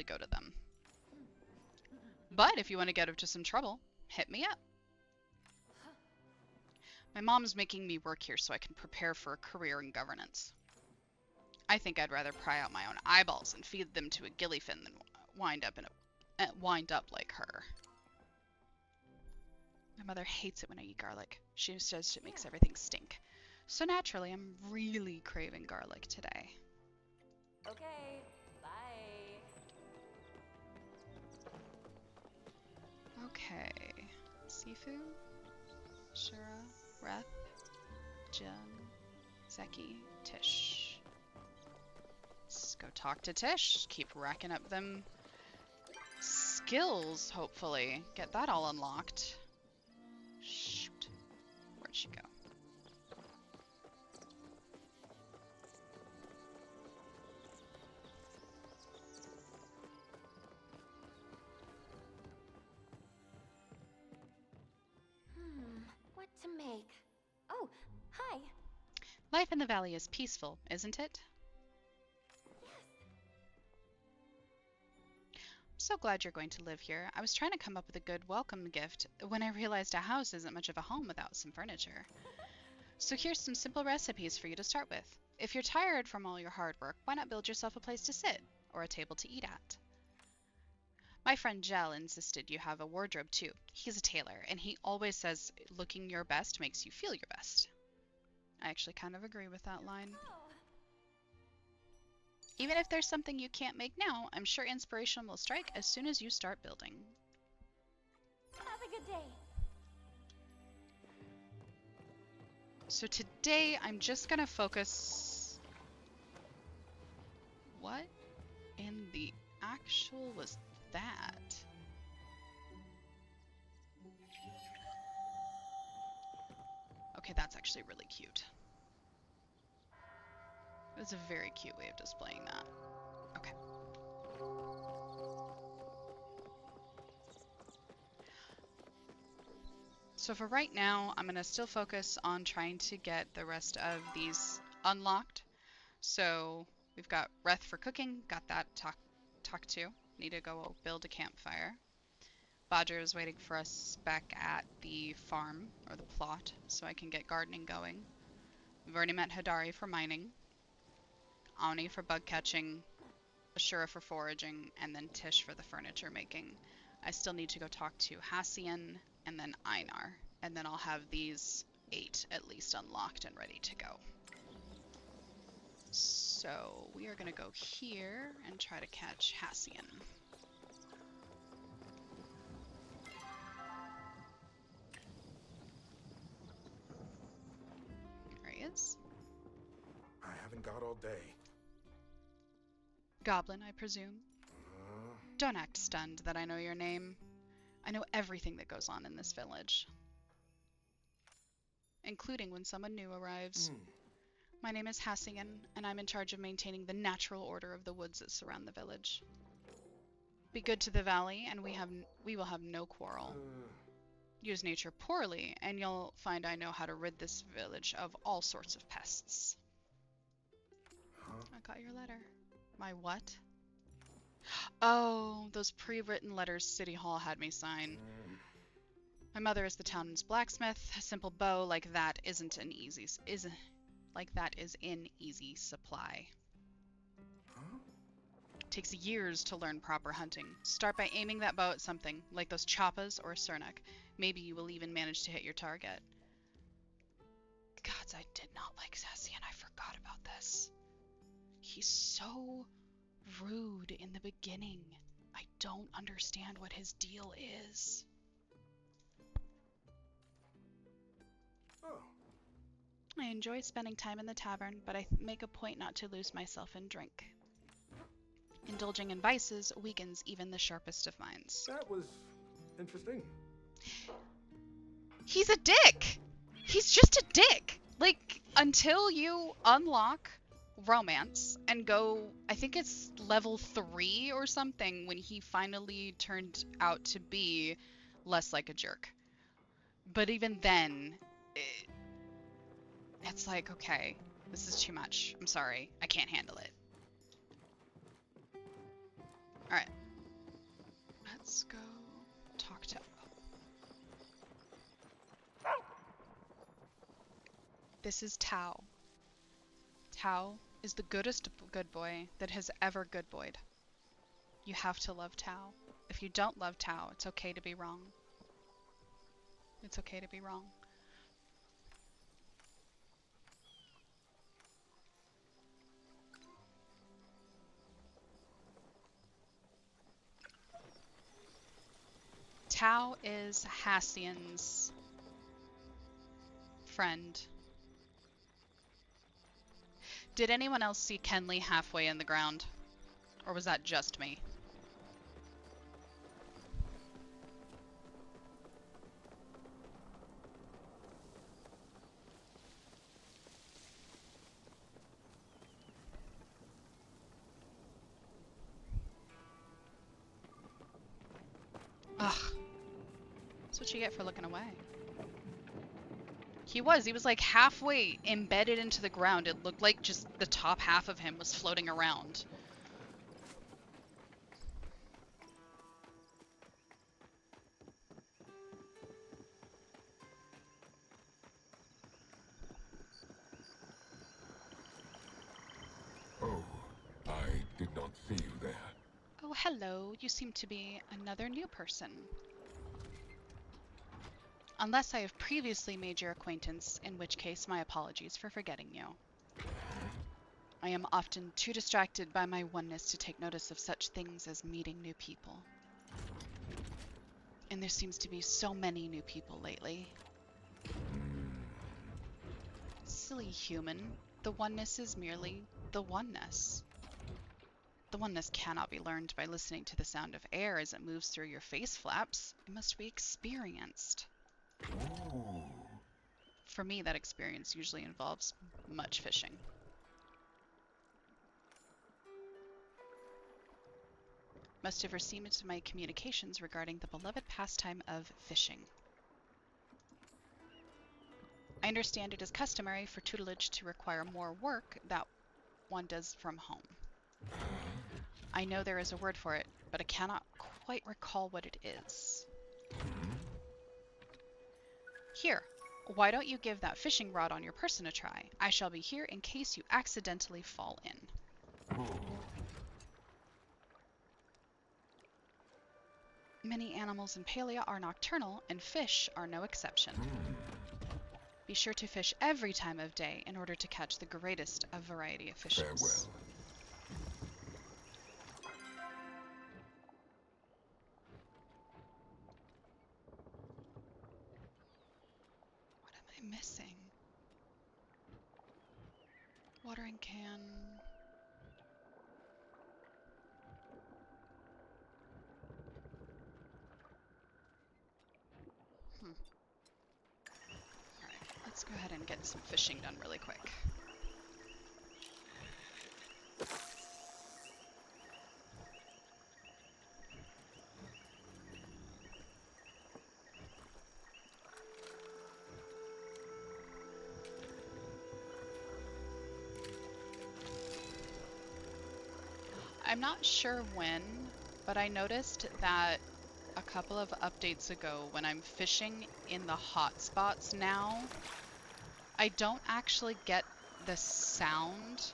go to them. But if you want to get into some trouble, hit me up. My mom's making me work here so I can prepare for a career in governance. I think I'd rather pry out my own eyeballs and feed them to a gillyfin than wind up like her. My mother hates it when I eat garlic. She says it makes everything stink. So naturally, I'm really craving garlic today. Okay, bye. Okay. Sifu, Shura, Reth, Jin, Zeki, Tish. Let's go talk to Tish. Keep racking up them skills, hopefully. Get that all unlocked. Shoot. Where'd she go? What to make? Oh, hi. Life in the valley is peaceful, isn't it? I'm so glad you're going to live here. I was trying to come up with a good welcome gift when I realized a house isn't much of a home without some furniture. So here's some simple recipes for you to start with. If you're tired from all your hard work, why not build yourself a place to sit or a table to eat at? My friend Jell insisted you have a wardrobe too. He's a tailor, and he always says looking your best makes you feel your best. I actually kind of agree with that line. Even if there's something you can't make now, I'm sure inspiration will strike as soon as you start building. Have a good day. So today I'm just gonna focus... What in the actual was that? Okay, that's actually really cute. It was a very cute way of displaying that. Okay. So for right now, I'm going to still focus on trying to get the rest of these unlocked. So we've got Reth for cooking, got that talk to. Need to go build a campfire. Badger is waiting for us back at the farm, or the plot, so I can get gardening going. We've already met Hadari for mining, Ani for bug catching, Ashura for foraging, and then Tish for the furniture making. I still need to go talk to Hassian and then Einar, and then I'll have these 8 at least unlocked and ready to go. So we are going to go here and try to catch Hassian. is? I haven't got all day. Goblin, I presume. Don't act stunned that I know your name. I know everything that goes on in this village, including when someone new arrives. My name is Hassian, and I'm in charge of maintaining the natural order of the woods that surround the village. Be good to the valley, and we will have no quarrel. Use nature poorly, and you'll find I know how to rid this village of all sorts of pests. I got your letter. My what? Oh, those pre-written letters City Hall had me sign. My mother is the town's blacksmith. A simple bow like that is in easy supply. Takes years to learn proper hunting. Start by aiming that bow at something, like those choppas or a cernak. Maybe you will even manage to hit your target. Gods, I did not like Sassian. I forgot about this. He's so rude in the beginning. I don't understand what his deal is. Oh. I enjoy spending time in the tavern, but I make a point not to lose myself in drink. Indulging in vices weakens even the sharpest of minds. That was interesting. He's a dick! He's just a dick! Like, until you unlock romance and go, I think it's level 3 or something, when he finally turned out to be less like a jerk. But even then, it's like, okay, this is too much. I'm sorry. I can't handle it. Alright. Let's go talk to... This is Tao. Tao is the goodest good boy that has ever good boyed. You have to love Tao. If you don't love Tao, it's okay to be wrong. It's okay to be wrong. Tao is Hassian's friend. Did anyone else see Kenley halfway in the ground? Or was that just me? Ugh. That's what you get for looking away. He was like halfway embedded into the ground. It looked like just the top half of him was floating around. Oh, I did not see you there. Oh, hello. You seem to be another new person. Unless I have previously made your acquaintance, in which case my apologies for forgetting you. I am often too distracted by my oneness to take notice of such things as meeting new people. And there seems to be so many new people lately. Silly human, the oneness is merely the oneness. The oneness cannot be learned by listening to the sound of air as it moves through your face flaps. It must be experienced. Ooh. For me, that experience usually involves much fishing. Must have received my communications regarding the beloved pastime of fishing. I understand it is customary for tutelage to require more work that one does from home. I know there is a word for it, but I cannot quite recall what it is. Here, why don't you give that fishing rod on your person a try? I shall be here in case you accidentally fall in. Many animals in Palia are nocturnal, and fish are no exception. Be sure to fish every time of day in order to catch the greatest of variety of fishes. Farewell. What am I missing? Watering can. Alright, let's go ahead and get some fishing done really quick. I'm not sure when, but I noticed that a couple of updates ago when I'm fishing in the hotspots now, I don't actually get the sound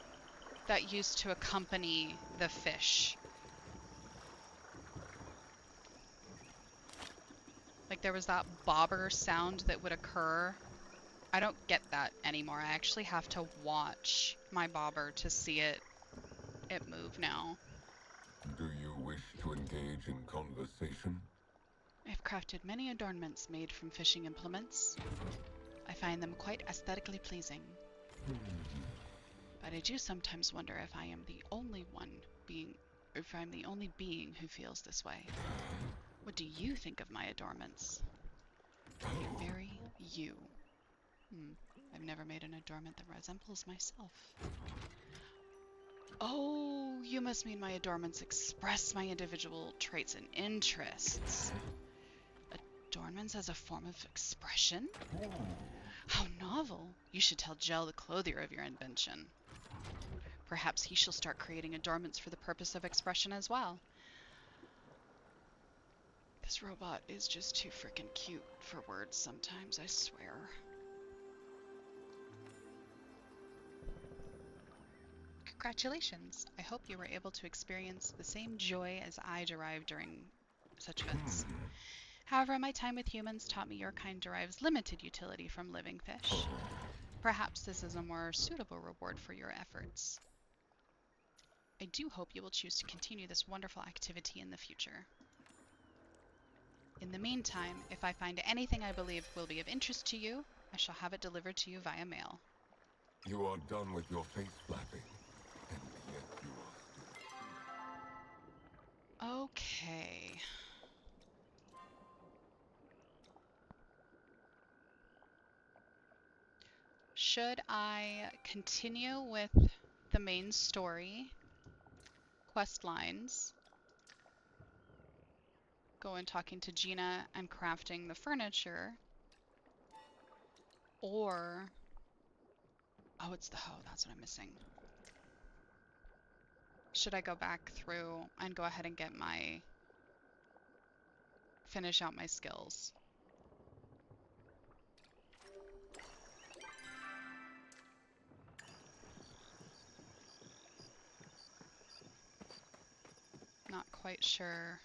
that used to accompany the fish. Like there was that bobber sound that would occur. I don't get that anymore. I actually have to watch my bobber to see it move now. Do you wish to engage in conversation? I've crafted many adornments made from fishing implements. I find them quite aesthetically pleasing. But I do sometimes wonder if I am the only if I'm the only being who feels this way. What do you think of my adornments? Very you. I've never made an adornment that resembles myself. Oh, you must mean my adornments express my individual traits and interests. Adornments as a form of expression? How novel. You should tell Gel, the clothier, of your invention. Perhaps he shall start creating adornments for the purpose of expression as well. This robot is just too frickin' cute for words sometimes, I swear. Congratulations! I hope you were able to experience the same joy as I derived during such events. However, my time with humans taught me your kind derives limited utility from living fish. Perhaps this is a more suitable reward for your efforts. I do hope you will choose to continue this wonderful activity in the future. In the meantime, if I find anything I believe will be of interest to you, I shall have it delivered to you via mail. You are done with your face flapping, and yet you are still... Okay. Should I continue with the main story, quest lines, go and talking to Gina and crafting the furniture, or... Oh, it's the hoe. That's what I'm missing. Should I go back through and go ahead and get finish out my skills? Not quite sure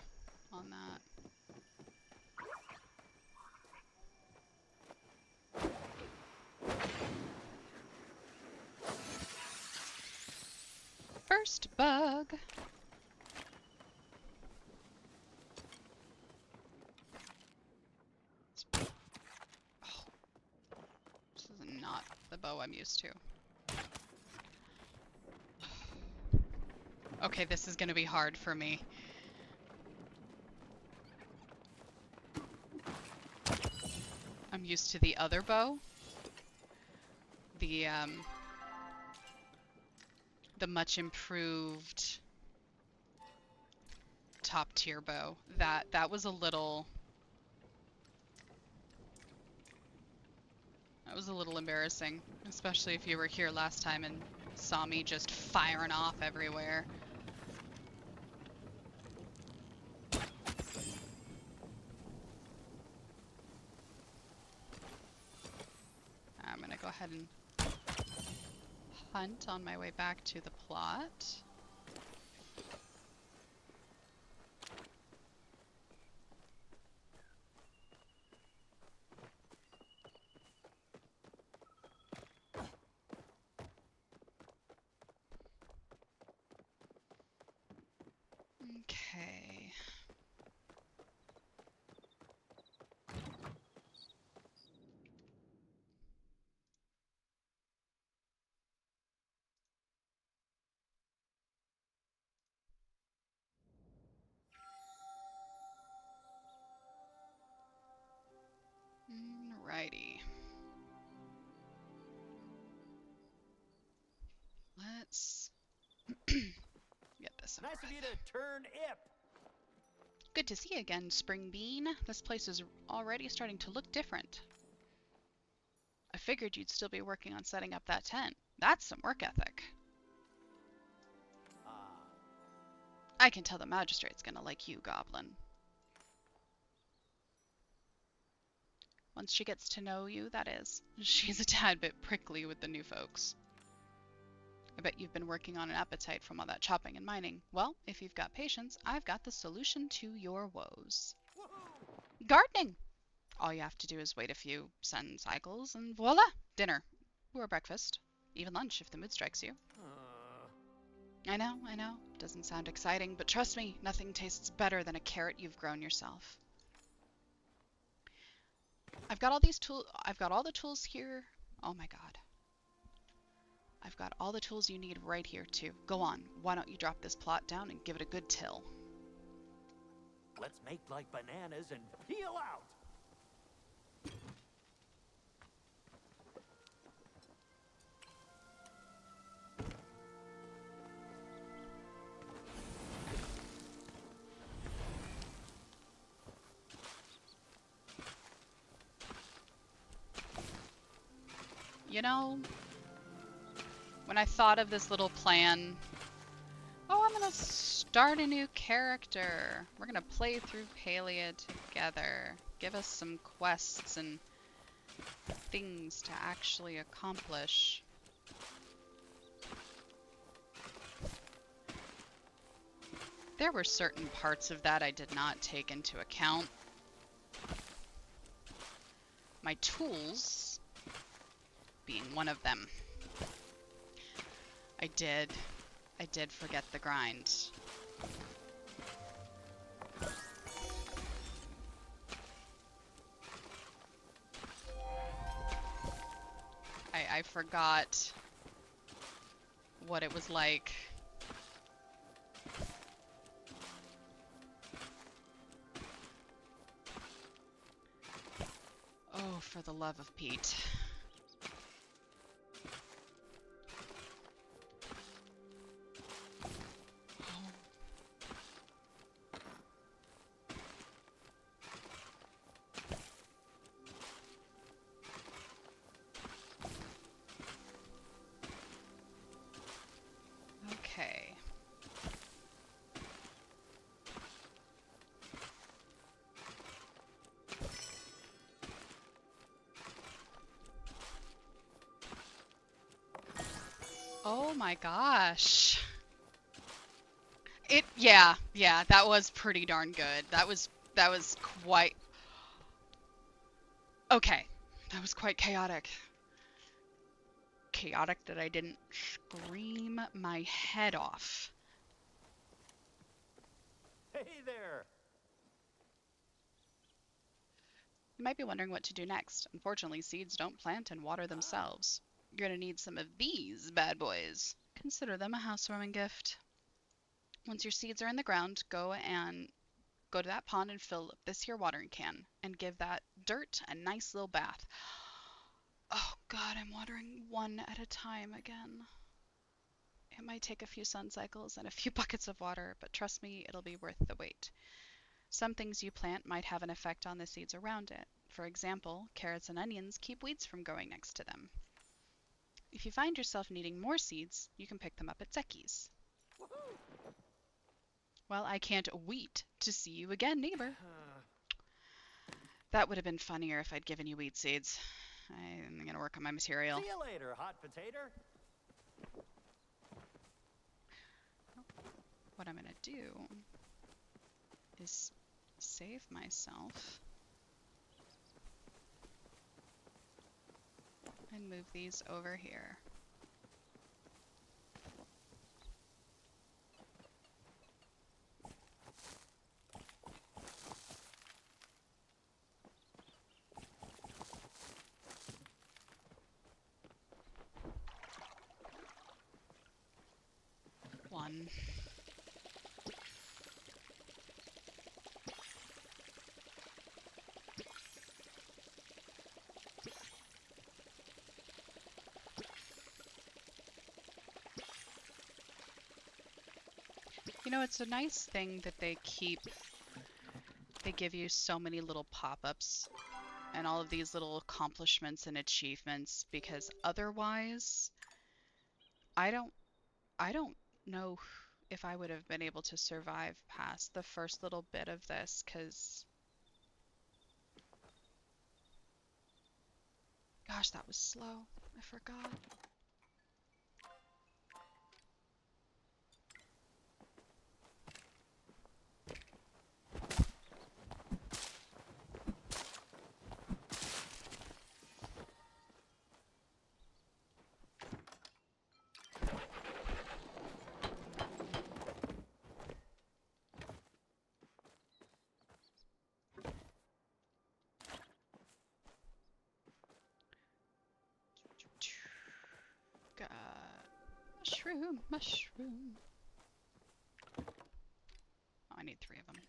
on that. First bug. Oh, this is not the bow I'm used to. Okay, this is gonna be hard for me. I'm used to the other bow. The much improved top tier bow. That was a little embarrassing, especially if you were here last time and saw me just firing off everywhere. I'm gonna go ahead and hunt on my way back to the plot. Okay. some Nice of breath. you to turn Ep. Good to see you again, Spring Bean. This place is already starting to look different. I figured you'd still be working on setting up that tent. That's some work ethic. I can tell the magistrate's gonna like you, Goblin. Once she gets to know you, that is. She's a tad bit prickly with the new folks. I bet you've been working on an appetite from all that chopping and mining. Well, if you've got patience, I've got the solution to your woes. Gardening! All you have to do is wait a few sun cycles and voila! Dinner. Or breakfast. Even lunch if the mood strikes you. I know. Doesn't sound exciting, but trust me, nothing tastes better than a carrot you've grown yourself. I've got all the tools here. Oh my god. I've got all the tools you need right here too. Go on. Why don't you drop this plot down and give it a good till? Let's make like bananas and peel out. You know, when I thought of this little plan, oh, I'm gonna start a new character. We're gonna play through Palia together. Give us some quests and things to actually accomplish. There were certain parts of that I did not take into account. My tools being one of them. I did forget the grind. I forgot what it was like. Oh, for the love of Pete. Okay. Oh my gosh. Yeah, that was pretty darn good. That was quite okay. That was quite chaotic. Chaotic that I didn't scream my head off. Hey there. You might be wondering what to do next. Unfortunately, seeds don't plant and water themselves. You're gonna need some of these bad boys. Consider them a housewarming gift. Once your seeds are in the ground, go to that pond and fill up this here watering can and give that dirt a nice little bath. Oh god, I'm watering one at a time again. It might take a few sun cycles and a few buckets of water, but trust me, it'll be worth the wait. Some things you plant might have an effect on the seeds around it. For example, carrots and onions keep weeds from growing next to them. If you find yourself needing more seeds, you can pick them up at Zeki's. Well, I can't wait to see you again, neighbor. That would have been funnier if I'd given you weed seeds. I'm gonna work on my material. See you later, hot potato. What I'm gonna do is save myself and move these over here. One. You know, it's a nice thing that they give you so many little pop-ups and all of these little accomplishments and achievements, because otherwise, I don't I don't know if I would have been able to survive past the first little bit of this, because gosh, that was slow. I forgot. Got mushroom, mushroom. Oh, I need 3 of them.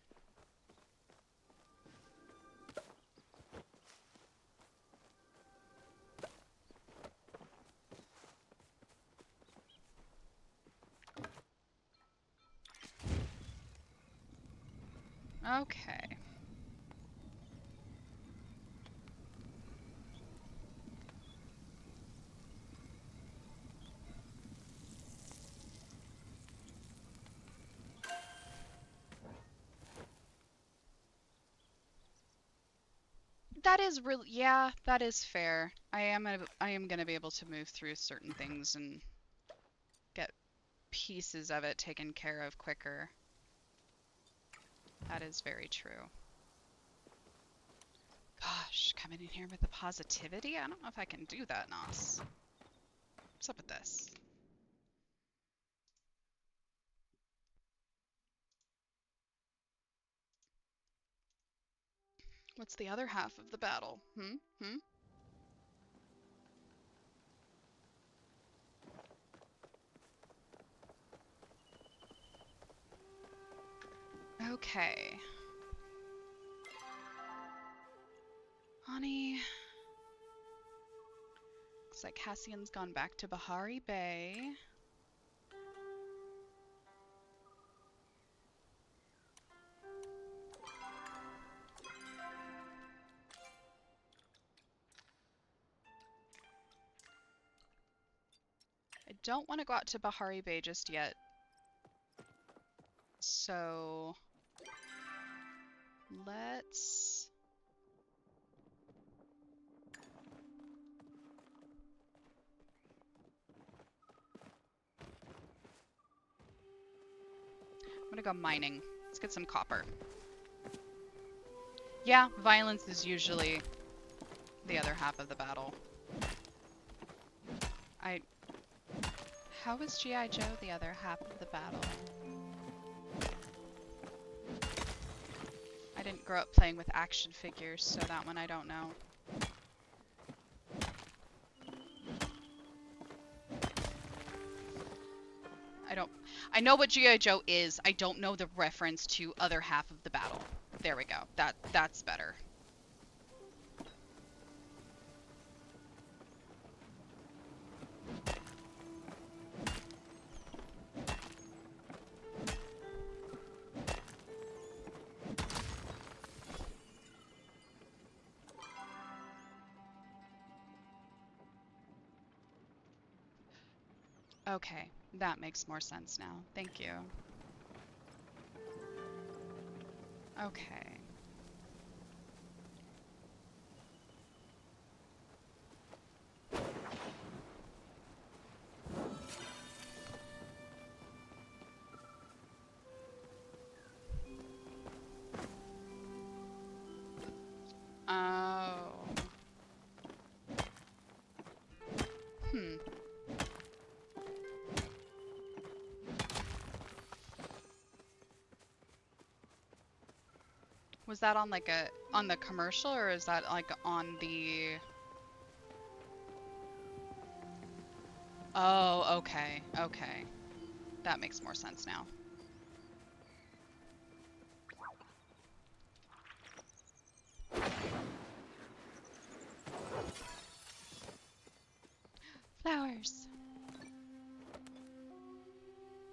Okay. That is really, yeah, that is fair. I am gonna be able to move through certain things and get pieces of it taken care of quicker. That is very true. Gosh, coming in here with the positivity? I don't know if I can do that, Nos. What's up with this? What's the other half of the battle? Hmm? Okay. Honey. Looks like Cassian's gone back to Bahari Bay. I don't want to go out to Bahari Bay just yet. So let's... I'm gonna go mining. Let's get some copper. Yeah, violence is usually the other half of the battle. How is G.I. Joe the other half of the battle? I didn't grow up playing with action figures, so that one I don't know. I know what G.I. Joe is. I don't know the reference to other half of the battle. There we go. That's better. Okay, that makes more sense now. Thank you. Okay. Oh. Hmm. Was that on like on the commercial, or is that like on the... Oh, okay. Okay. That makes more sense now. Flowers.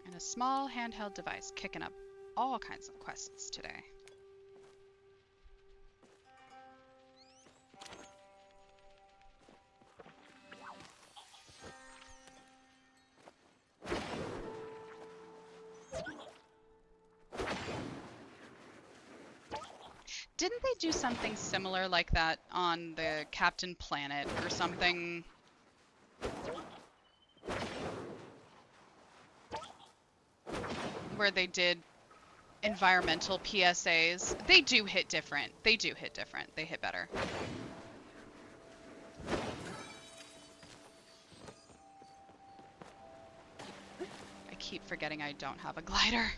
And a small handheld device, kicking up all kinds of quests today. Didn't they do something similar like that on the Captain Planet or something? Where they did environmental PSAs. They do hit different. They do hit different. They hit better. I keep forgetting I don't have a glider.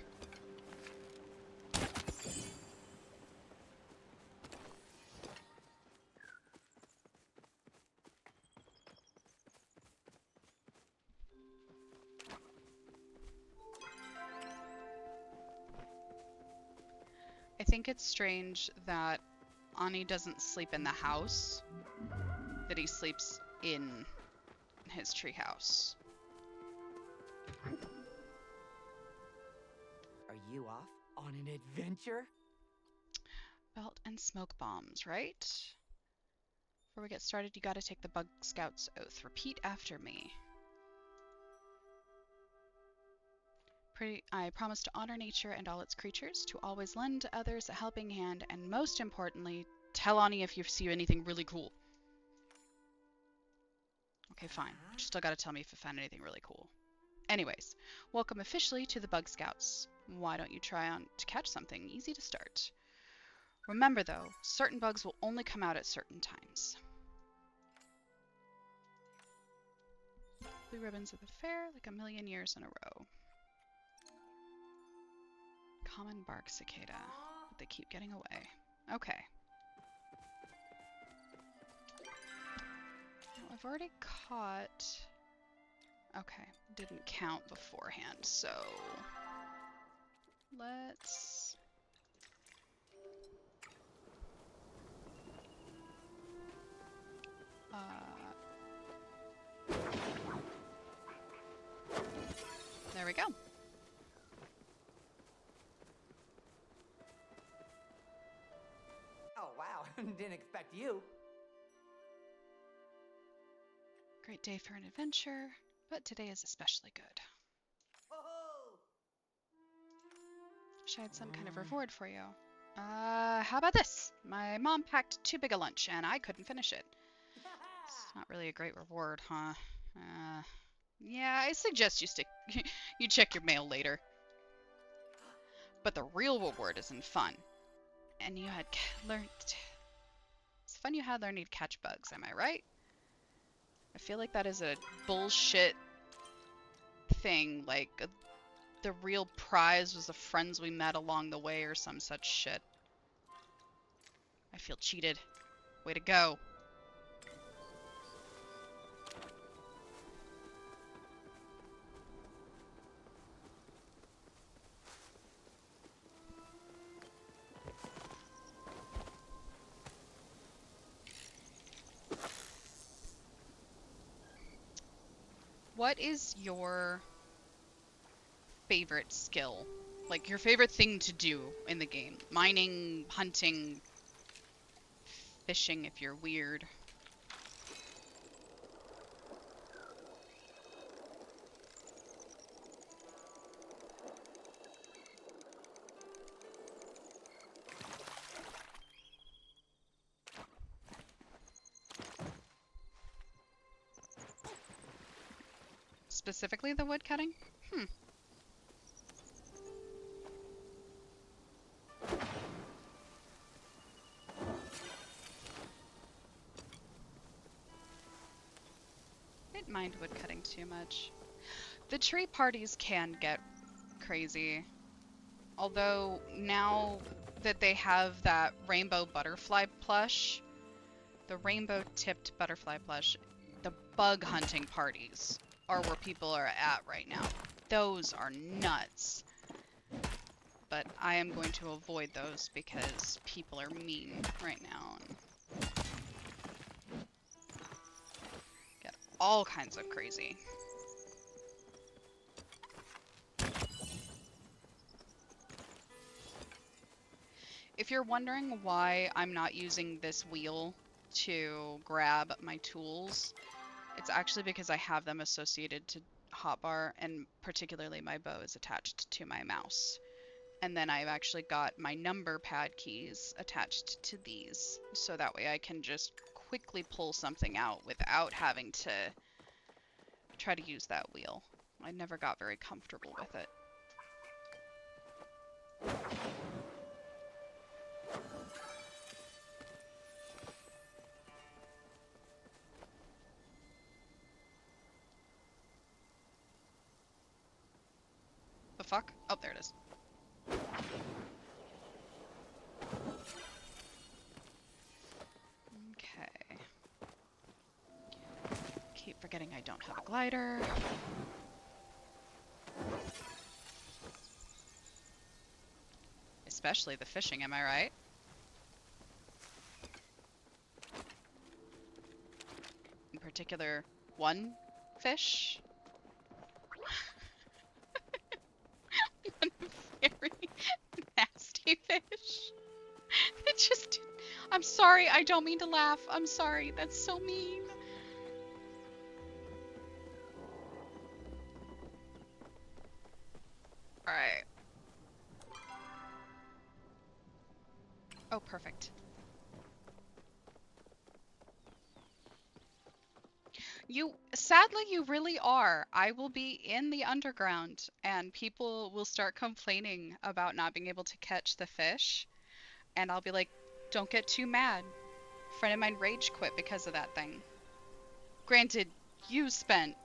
I think it's strange that Ani doesn't sleep in the house, that he sleeps in his treehouse. Are you off on an adventure? Belt and smoke bombs, right? Before we get started, you gotta take the Bug Scout's oath. Repeat after me. I promise to honor nature and all its creatures, to always lend others a helping hand, and most importantly, tell Ani if you see anything really cool. Okay, fine. But you still gotta tell me if you found anything really cool. Anyways, welcome officially to the Bug Scouts. Why don't you try on to catch something easy to start? Remember though, certain bugs will only come out at certain times. Blue ribbons at the fair, like a million years in a row. Common bark cicada, but they keep getting away. Okay. Now I've already caught... Okay, didn't count beforehand, so... Let's... There we go. Oh, wow. Didn't expect you. Great day for an adventure, but today is especially good. Oh! Wish I had some kind of reward for you. How about this? My mom packed too big a lunch, and I couldn't finish it. It's not really a great reward, huh? Yeah, I suggest you check your mail later. But the real reward is in fun. And you had learned... It's fun you had learning to catch bugs, am I right? I feel like that is a bullshit thing, like the real prize was the friends we met along the way or some such shit. I feel cheated. Way to go. What is your favorite skill? Like your favorite thing to do in the game? Mining, hunting, fishing if you're weird. Specifically the wood cutting? I didn't mind wood cutting too much. The tree parties can get crazy. Although now that they have that rainbow butterfly plush, the rainbow tipped butterfly plush, the bug hunting parties are where people are at right now. Those are nuts. But I am going to avoid those because people are mean right now. And get all kinds of crazy. if you're wondering why I'm not using this wheel to grab my tools, it's actually because I have them associated to hotbar, and particularly my bow is attached to my mouse. And then I've actually got my number pad keys attached to these, so that way I can just quickly pull something out without having to try to use that wheel. I never got very comfortable with it. The fuck? Oh, there it is. Okay. Keep forgetting I don't have a glider. Especially the fishing, am I right? In particular, one fish. One very nasty fish. It just... I'm sorry, I don't mean to laugh. I'm sorry, that's so mean. Alright. Oh, perfect. Sadly, you really are. I will be in the underground and people will start complaining about not being able to catch the fish. And I'll be like, don't get too mad. A friend of mine rage quit because of that thing. Granted, you spent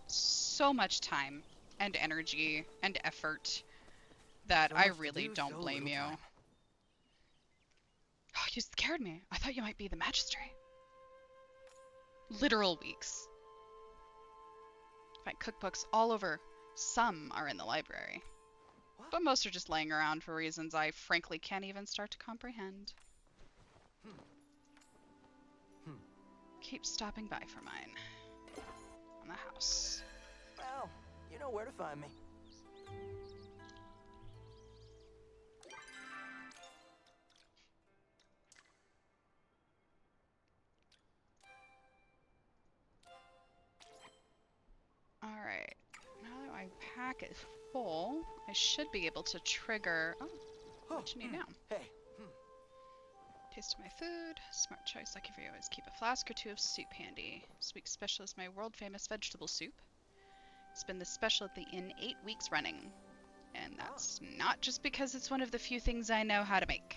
so much time and energy and effort that So I much to really do, don't so blame little you. time. Oh, you scared me. I thought you might be the magistrate. Literal weeks. Find cookbooks all over. Some are in the library. What? But most are just laying around for reasons I frankly can't even start to comprehend. Keep stopping by for mine. On the house. Well, you know where to find me. Alright. Now that my pack is full, I should be able to trigger... Oh, what you need now? Hey. Taste of my food. Smart choice. Lucky for you. Always keep a flask or two of soup handy. This week's special is my world-famous vegetable soup. It's been the special at the inn 8 weeks running. And that's not just because it's one of the few things I know how to make.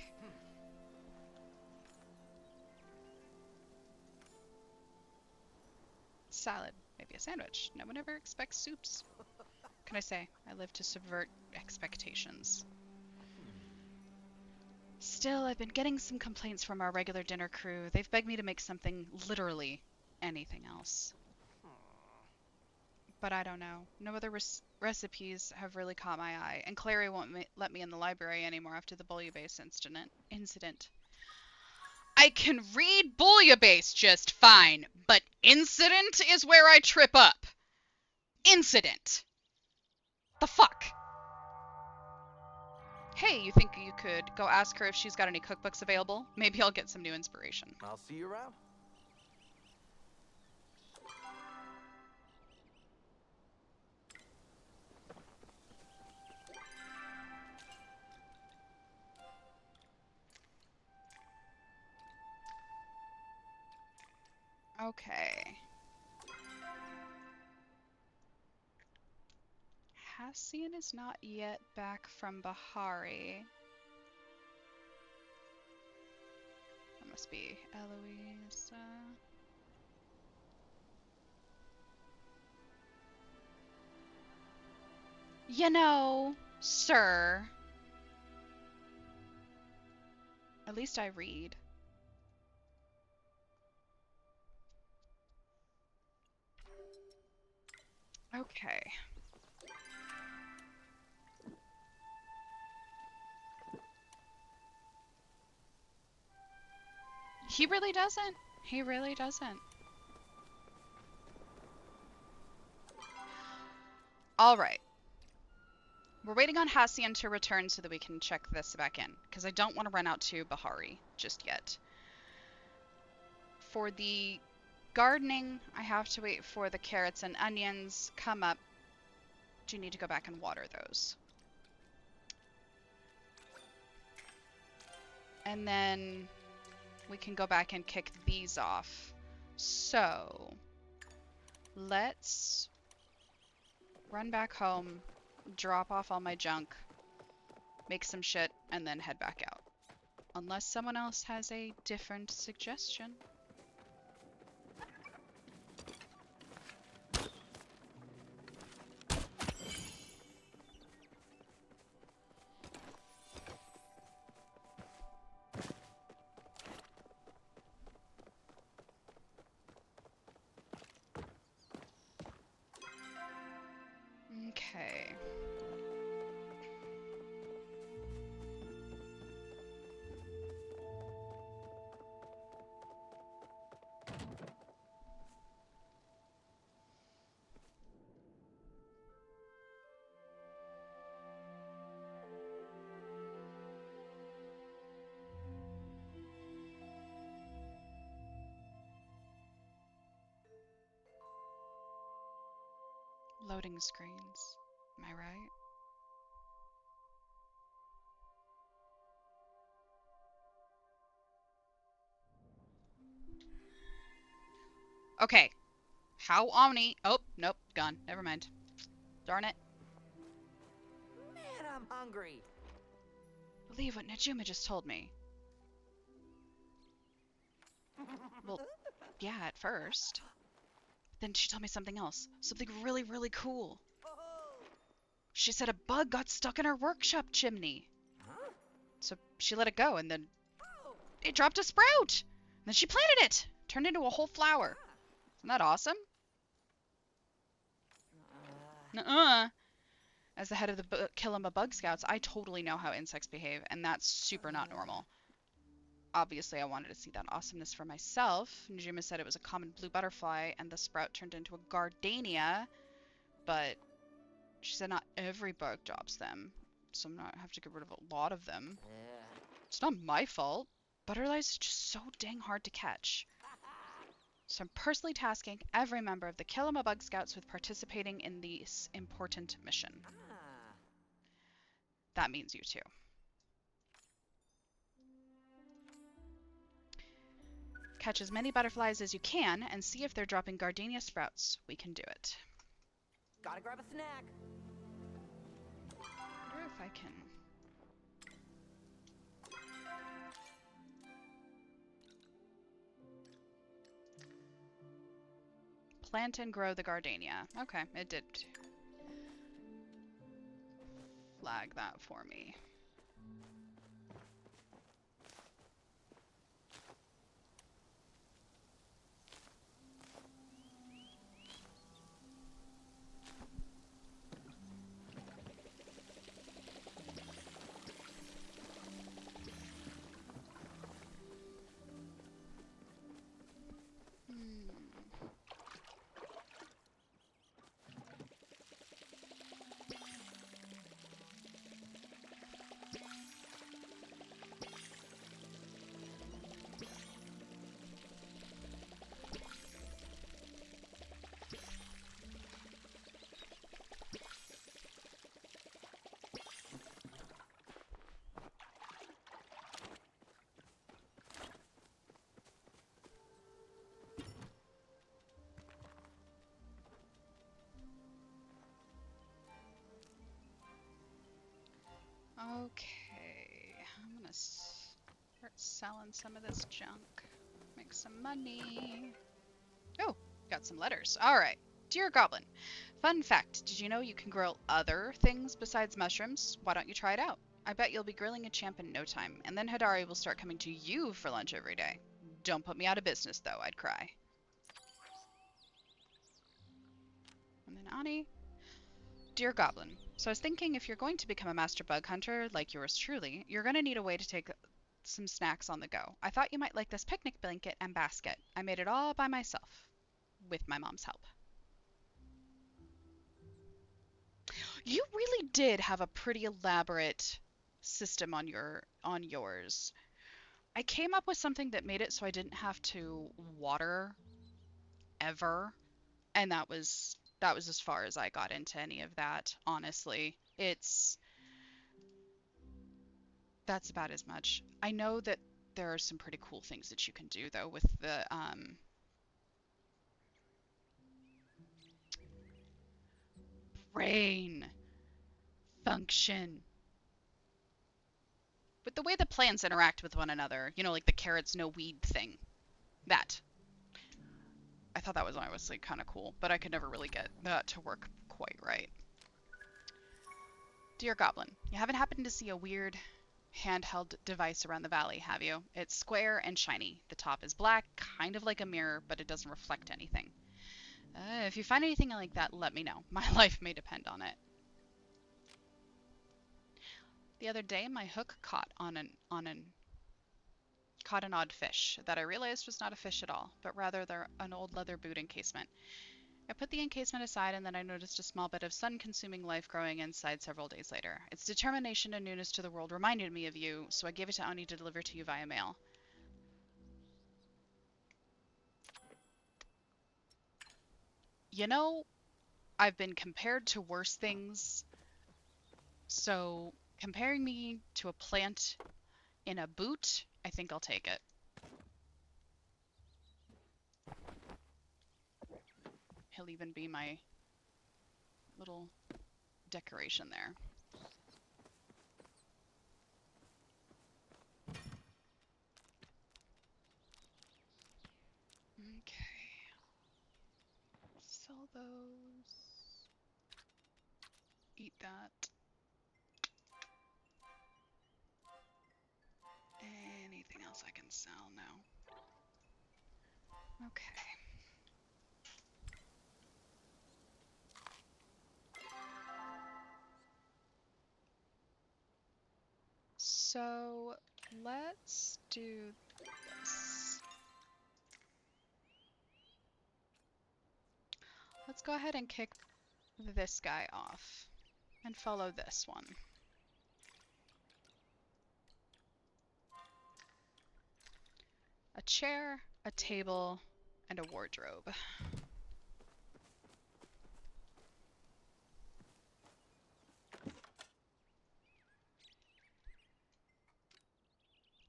Salad. Maybe a sandwich. No one ever expects soups. What can I say? I live to subvert expectations. Still, I've been getting some complaints from our regular dinner crew. They've begged me to make something, literally anything else. But I don't know. No other recipes have really caught my eye, and Clary won't let me in the library anymore after the bouillabaisse incident. I can read bouillabaisse just fine, but incident is where I trip up. Incident. The fuck? Hey, you think you could go ask her if she's got any cookbooks available? Maybe I'll get some new inspiration. I'll see you around. Okay. Hassian is not yet back from Bahari. That must be Eloise. You know, sir. At least I read. Okay. He really doesn't. He really doesn't. All right. We're waiting on Hassian to return so that we can check this back in, because I don't want to run out to Bahari just yet. For the gardening, I have to wait for the carrots and onions come up. Do need to go back and water those. And then we can go back and kick these off. So let's run back home, drop off all my junk, make some shit, and then head back out. Unless someone else has a different suggestion. Okay. Loading screens. Am I right? Okay. How Omni? Oh, nope, gone. Never mind. Darn it. Man, I'm hungry. Believe what Najuma just told me. Well, yeah, at first. Then she told me something else. Something really, really cool. She said a bug got stuck in her workshop chimney. Huh? So she let it go, and then it dropped a sprout. And then she planted it. Turned into a whole flower. Isn't that awesome? Nuh-uh. As the head of the Kilima Bug Scouts, I totally know how insects behave, and that's super not normal. Obviously, I wanted to see that awesomeness for myself. Najima said it was a common blue butterfly, and the sprout turned into a gardenia, but she said not every bug drops them, so I'm not have to get rid of a lot of them. It's not my fault. Butterflies are just so dang hard to catch. So I'm personally tasking every member of the Kilima Bug Scouts with participating in this important mission. That means you too. Catch as many butterflies as you can and see if they're dropping gardenia sprouts. We can do it. Gotta grab a snack. I wonder if I can... Plant and grow the gardenia. Okay, it did flag that for me. Okay, I'm gonna start selling some of this junk. Make some money. Oh, got some letters. Alright. Dear Goblin, fun fact, did you know you can grill other things besides mushrooms? Why don't you try it out? I bet you'll be grilling a champ in no time, and then Hadari will start coming to you for lunch every day. Don't put me out of business, though, I'd cry. And then Ani. Dear Goblin, so I was thinking if you're going to become a master bug hunter like yours truly, you're going to need a way to take some snacks on the go. I thought you might like this picnic blanket and basket. I made it all by myself, with my mom's help. You really did have a pretty elaborate system on yours. I came up with something that made it so I didn't have to water ever, and that was as far as I got into any of that, honestly. That's about as much. I know that there are some pretty cool things that you can do though with the brain function. With the way the plants interact with one another, like the carrots no weed thing. That. I thought that was honestly kind of cool, but I could never really get that to work quite right. Dear Goblin, you haven't happened to see a weird handheld device around the valley, have you? It's square and shiny. The top is black, kind of like a mirror, but it doesn't reflect anything. If you find anything like that, let me know. My life may depend on it. The other day, my hook caught an odd fish that I realized was not a fish at all, but rather an old leather boot encasement. I put the encasement aside and then I noticed a small bit of sun-consuming life growing inside several days later. Its determination and newness to the world reminded me of you, so I gave it to Oni to deliver to you via mail. You know, I've been compared to worse things, so comparing me to a plant in a boot, I think I'll take it. He'll even be my little decoration there. Okay. Sell those. Eat that. Anything else I can sell? No. Okay. So let's do this. Let's go ahead and kick this guy off and follow this one. A chair, a table, and a wardrobe.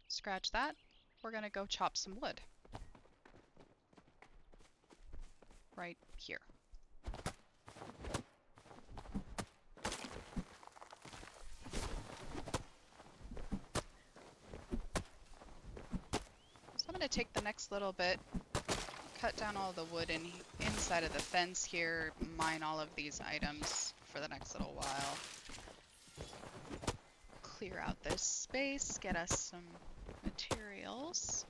Scratch that. We're gonna go chop some wood. Right here. So I'm gonna take the next little bit, cut down all the wood inside of the fence here, mine all of these items for the next little while. Clear out this space, get us some materials.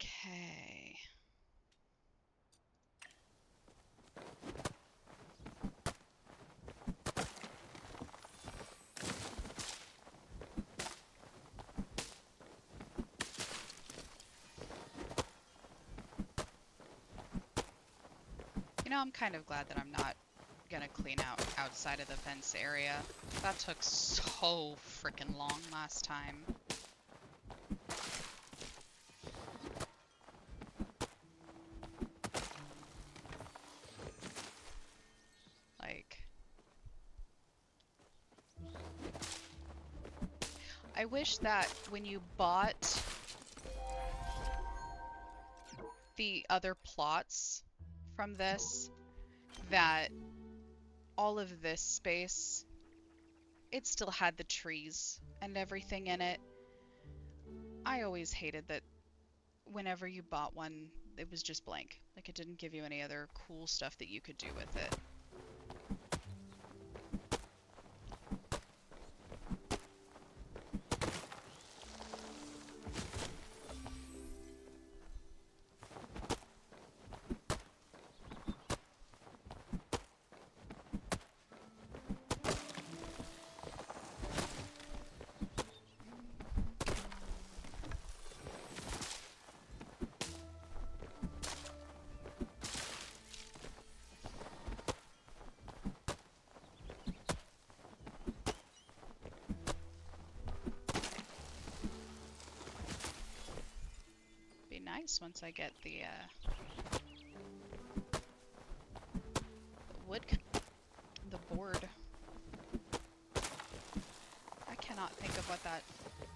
Okay. I'm kind of glad that I'm not gonna clean out outside of the fence area. That took so freaking long last time. Like, I wish that when you bought the other plots from this, that all of this space, it still had the trees and everything in it. I always hated that whenever you bought one, it was just blank. Like, it didn't give you any other cool stuff that you could do with it. space once I get the wood, the board. I cannot think of what that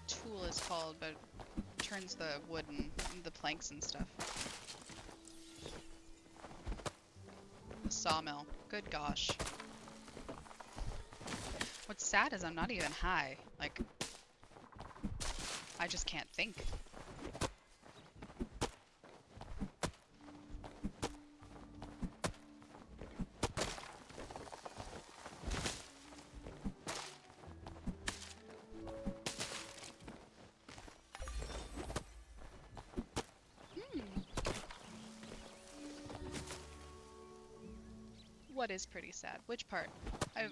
tool is called, but it turns the wood and the planks and stuff. The sawmill. Good gosh. What's sad is I'm not even high. Like, I just can't think. What is pretty sad? Which part?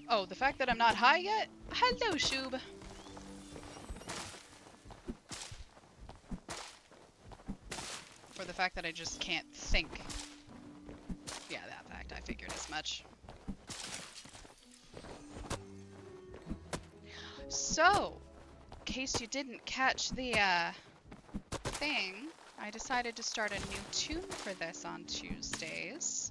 Oh, the fact that I'm not high yet? Hello, Shoob. Or the fact that I just can't think. Yeah, that fact. I figured as much. So, in case you didn't catch the thing, I decided to start a new tune for this on Tuesdays.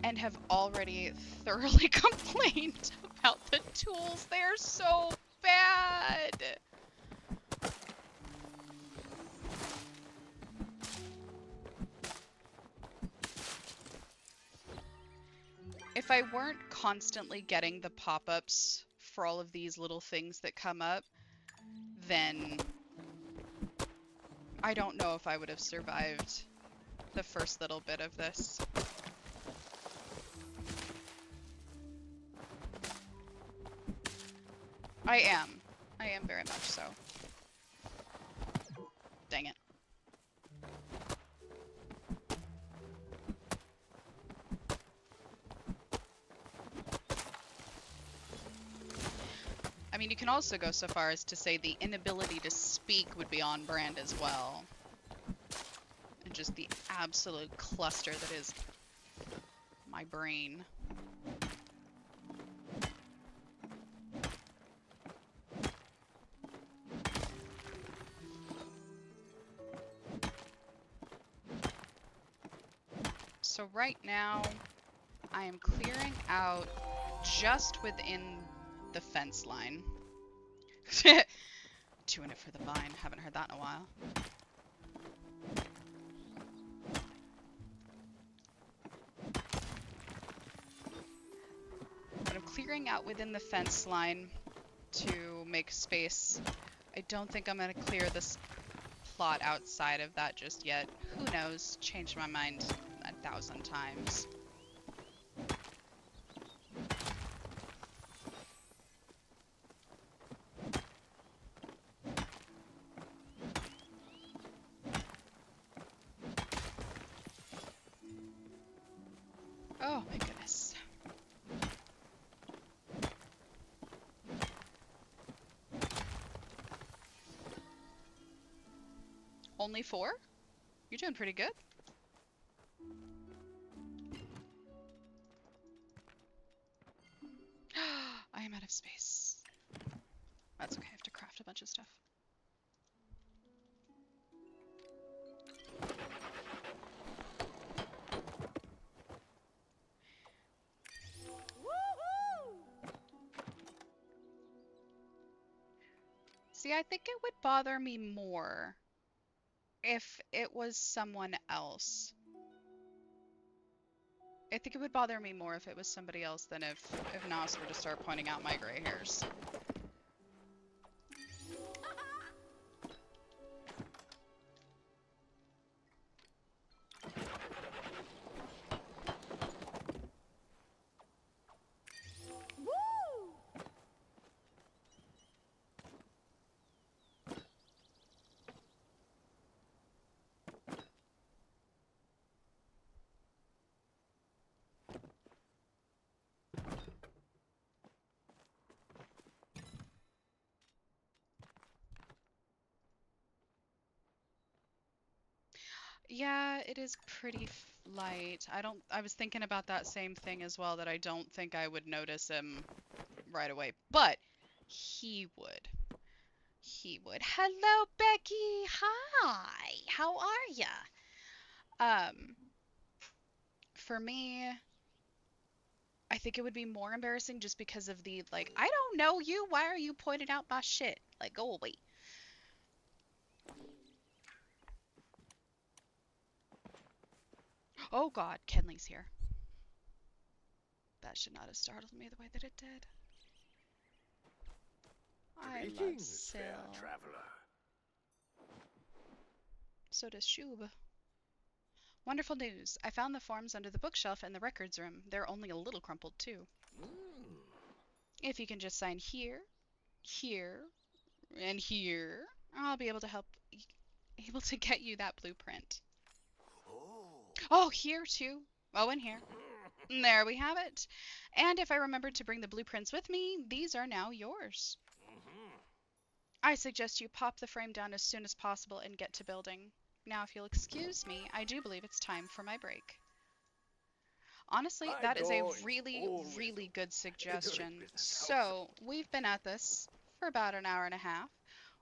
And have already thoroughly complained about the tools. They're so bad. If I weren't constantly getting the pop-ups for all of these little things that come up, then I don't know if I would have survived the first little bit of this. I am very much so. Dang it. I mean, you can also go so far as to say the inability to speak would be on brand as well. And just the absolute cluster that is my brain. So right now, I am clearing out just within the fence line. Doing it for the vine. Haven't heard that in a while. But I'm clearing out within the fence line to make space. I don't think I'm going to clear this plot outside of that just yet. Who knows? Changed my mind 1,000 times. Oh my goodness. Only 4? You're doing pretty good. I am out of space. That's okay, I have to craft a bunch of stuff. See, I think it would bother me more if it was someone else. I think it would bother me more if it was somebody else than if Nas were to start pointing out my gray hairs. Yeah, it is pretty light. I was thinking about that same thing as well, that I don't think I would notice him right away, but he would. he would. Hello, Becky. Hi. How are ya? Um, for me, I think it would be more embarrassing just because of the like, I don't know you. Why are you pointing out my shit? Like, go away. Oh God, Kenley's here. That should not have startled me the way that it did. I love Greetings, fair Syl. traveler. So does Shub. Wonderful news. I found the forms under the bookshelf in the records room. They're only a little crumpled, too. If you can just sign here, here, and here, I'll be able to able to get you that blueprint. Oh, here too. Oh, and here. There we have it. And if I remembered to bring the blueprints with me, these are now yours. I suggest you pop the frame down as soon as possible and get to building. Now, if you'll excuse me, I do believe it's time for my break. Honestly, My that is a door is really, always really good open during suggestion. business hours. So, we've been at this for about an hour and a half.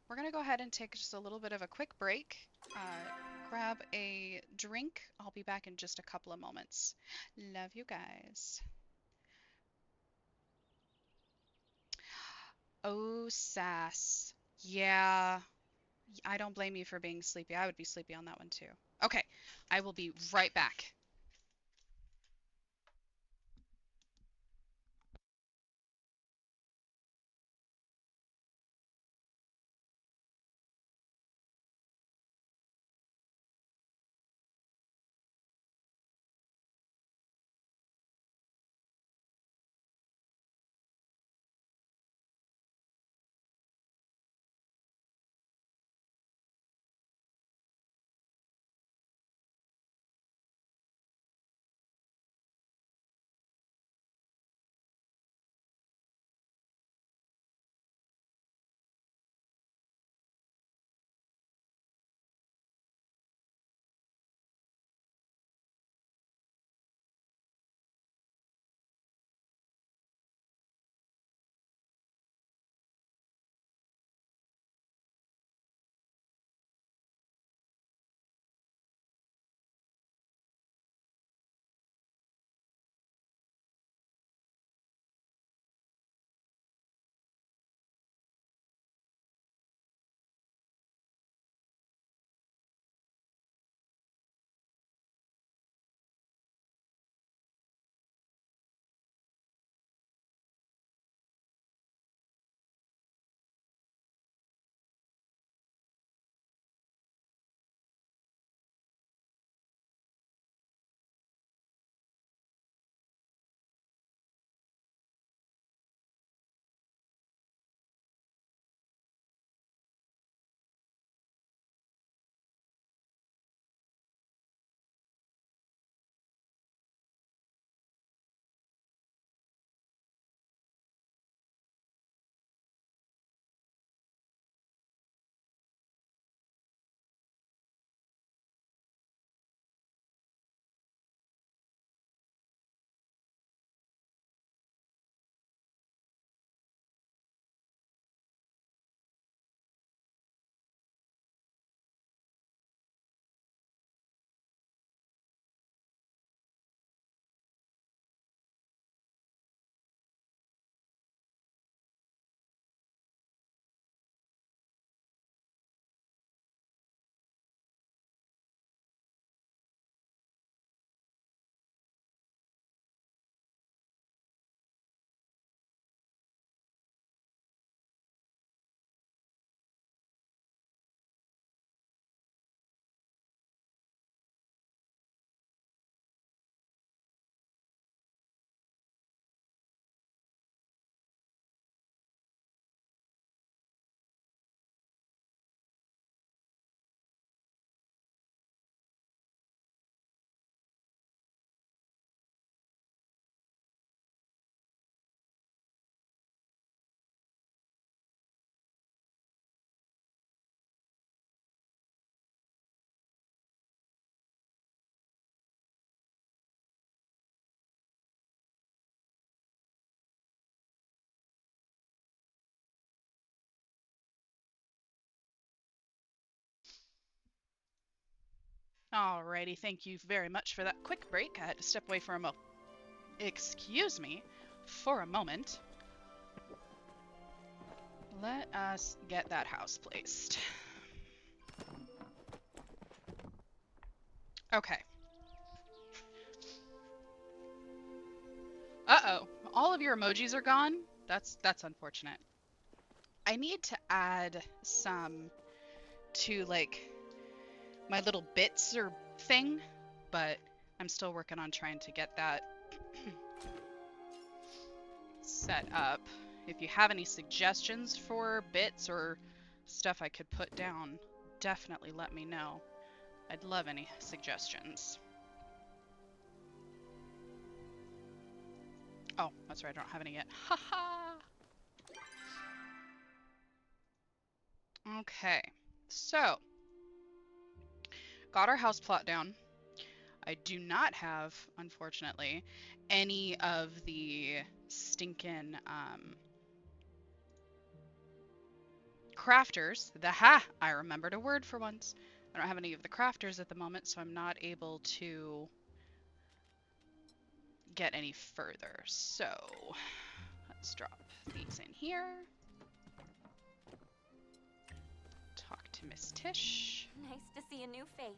We're going to go ahead and take just a little bit of a quick break. Grab a drink. I'll be back in just a couple of moments. Love you guys. Oh, sass. Yeah, I don't blame you for being sleepy. I would be sleepy on that one too. Okay, I will be right back. Alrighty, thank you very much for that quick break. I had to step away for a moment. Excuse me for a moment. Let us get that house placed. Okay. Uh-oh. All of your emojis are gone? That's unfortunate. I need to add some to like my little bits or thing, but I'm still working on trying to get that set up. If you have any suggestions for bits or stuff I could put down, definitely let me know. I'd love any suggestions. Oh, that's right, I don't have any yet. Haha! Okay, so got our house plot down. I do not have, unfortunately, any of the stinking crafters. I remembered a word for once. I don't have any of the crafters at the moment, so I'm not able to get any further. So let's drop these in here. Talk to Miss Tish. Nice to see a new face.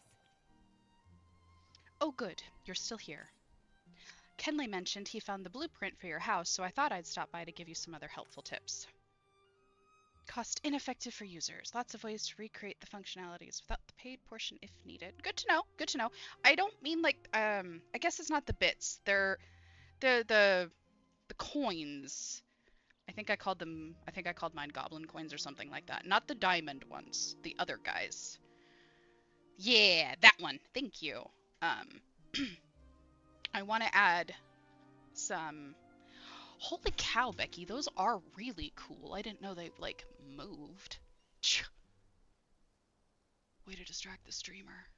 Oh, good. You're still here. Kenley mentioned he found the blueprint for your house, so I thought I'd stop by to give you some other helpful tips. Cost ineffective for users. Lots of ways to recreate the functionalities without the paid portion if needed. Good to know. Good to know. I don't mean like I guess it's not the bits. They're the coins. I think I called mine goblin coins or something like that. Not the diamond ones. The other guys. Yeah, that one. Thank you. Um I want to add some. Holy cow, Becky, those are really cool. I didn't know they, like, moved. Way to distract the streamer.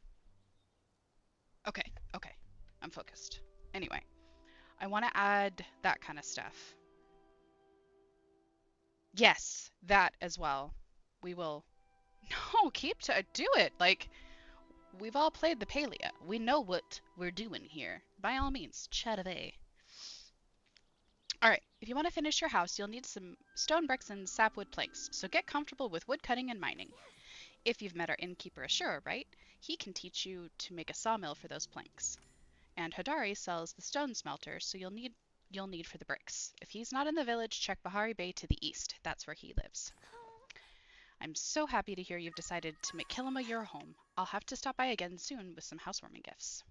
Okay, okay. I'm focused. Anyway, I want to add that kind of stuff. Yes, that as well. We will. No, do it. Like, we've all played the Palia. We know what we're doing here. By all means, chat away. Alright, if you want to finish your house, you'll need some stone bricks and sapwood planks, so get comfortable with wood cutting and mining. If you've met our innkeeper Ashura, right? He can teach you to make a sawmill for those planks. And Hadari sells the stone smelter, so you'll need for the bricks. If he's not in the village, check Bahari Bay to the east. That's where he lives. I'm so happy to hear you've decided to make Kilima your home. I'll have to stop by again soon with some housewarming gifts.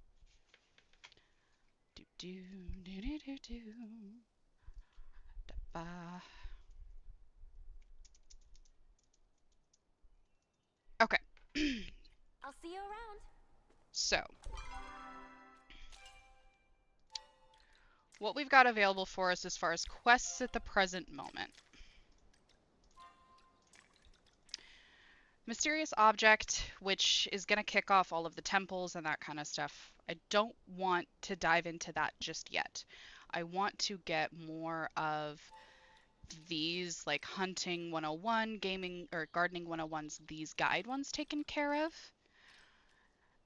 Do do do do do do. Da, ba. Okay. I'll see you around. So, what we've got available for us as far as quests at the present moment. Mysterious object, which is going to kick off all of the temples and that kind of stuff. I don't want to dive into that just yet. I want to get more of these, like hunting 101, gaming or gardening 101s, these guide ones taken care of.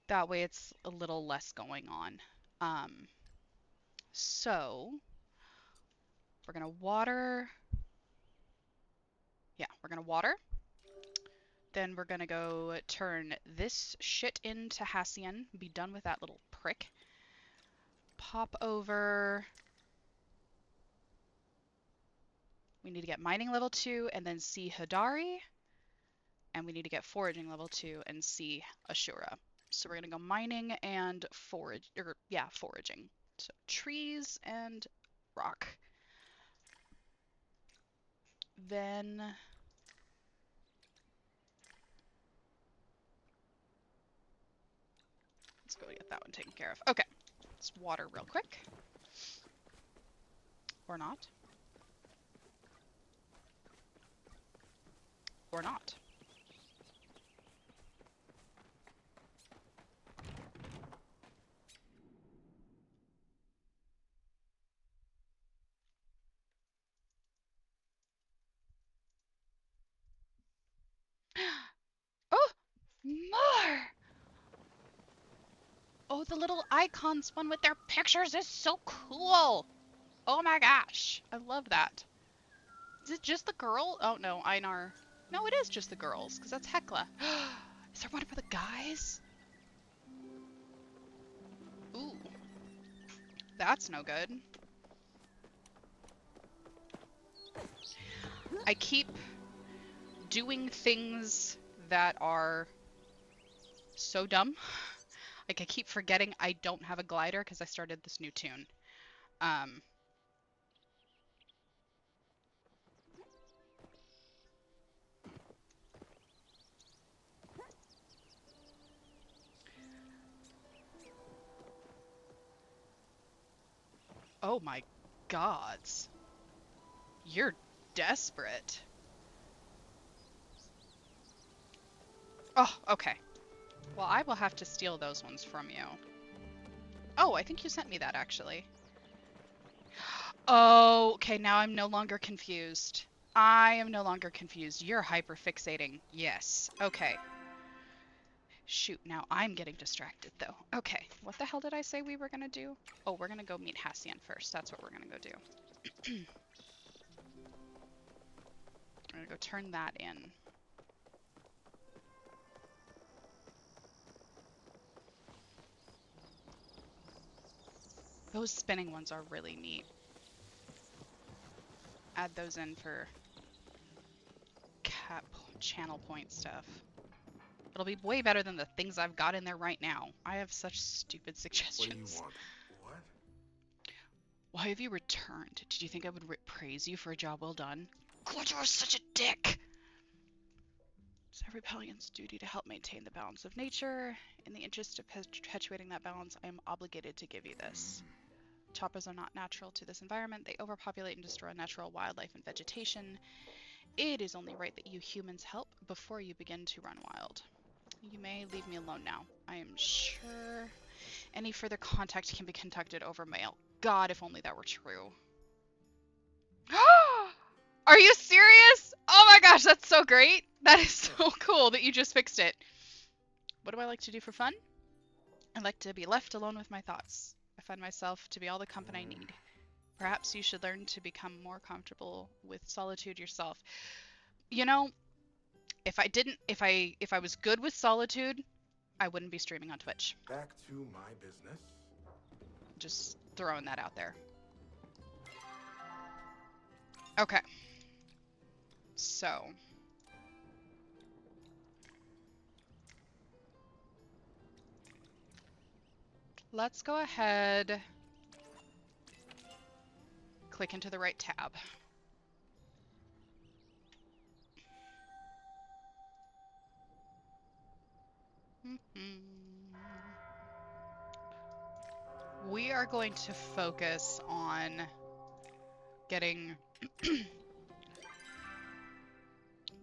That way it's a little less going on. So we're going to water. Yeah, we're going to water. Then we're gonna go turn this shit into Hassian. Be done with that little prick. Pop over. We need to get mining level 2 and then see Hadari. And we need to get foraging level 2 and see Ashura. So we're gonna go mining and foraging. So trees and rock. Then let's go get that one taken care of. Okay, let's water real quick. Or not. Or not. Oh! More! Oh, the little icons one with their pictures is so cool. Oh my gosh. I love that. Is it just the girl? Oh no, Einar. No, it is just the girls, because that's Hecla. Is there one for the guys? Ooh. That's no good. I keep doing things that are so dumb. Like I keep forgetting I don't have a glider because I started this new Toon. Um, oh my gods. You're desperate. Oh, okay. Well, I will have to steal those ones from you. Oh, I think you sent me that actually. Oh, okay, now I'm no longer confused. I am no longer confused. You're hyperfixating. Yes. Okay. Shoot, now I'm getting distracted though. Okay, what the hell did I say we were gonna do? Oh, we're gonna go meet Hassian first. That's what we're gonna go do. I'm gonna go turn that in. Those spinning ones are really neat. Add those in for cap channel point stuff. It'll be way better than the things I've got in there right now. I have such stupid What do you suggestions. want? What? Why have you returned? Did you think I would praise you for a job well done? God, you are such a dick! It's every Palian's duty to help maintain the balance of nature. In the interest of perpetuating that balance, I am obligated to give you this. Choppers are not natural to this environment. They overpopulate and destroy natural wildlife and vegetation. It is only right that you humans help before you begin to run wild. You may leave me alone now. I am sure any further contact can be conducted over mail. God, if only that were true. Are you serious? Oh my gosh, that's so great. That is so cool that you just fixed it. What do I like to do for fun? I like to be left alone with my thoughts. I find myself to be all the company I need. Perhaps you should learn to become more comfortable with solitude yourself. You know, if I was good with solitude, I wouldn't be streaming on Twitch. Back to my business. Just throwing that out there. Okay. So, let's go ahead, click into the right tab. We are going to focus on getting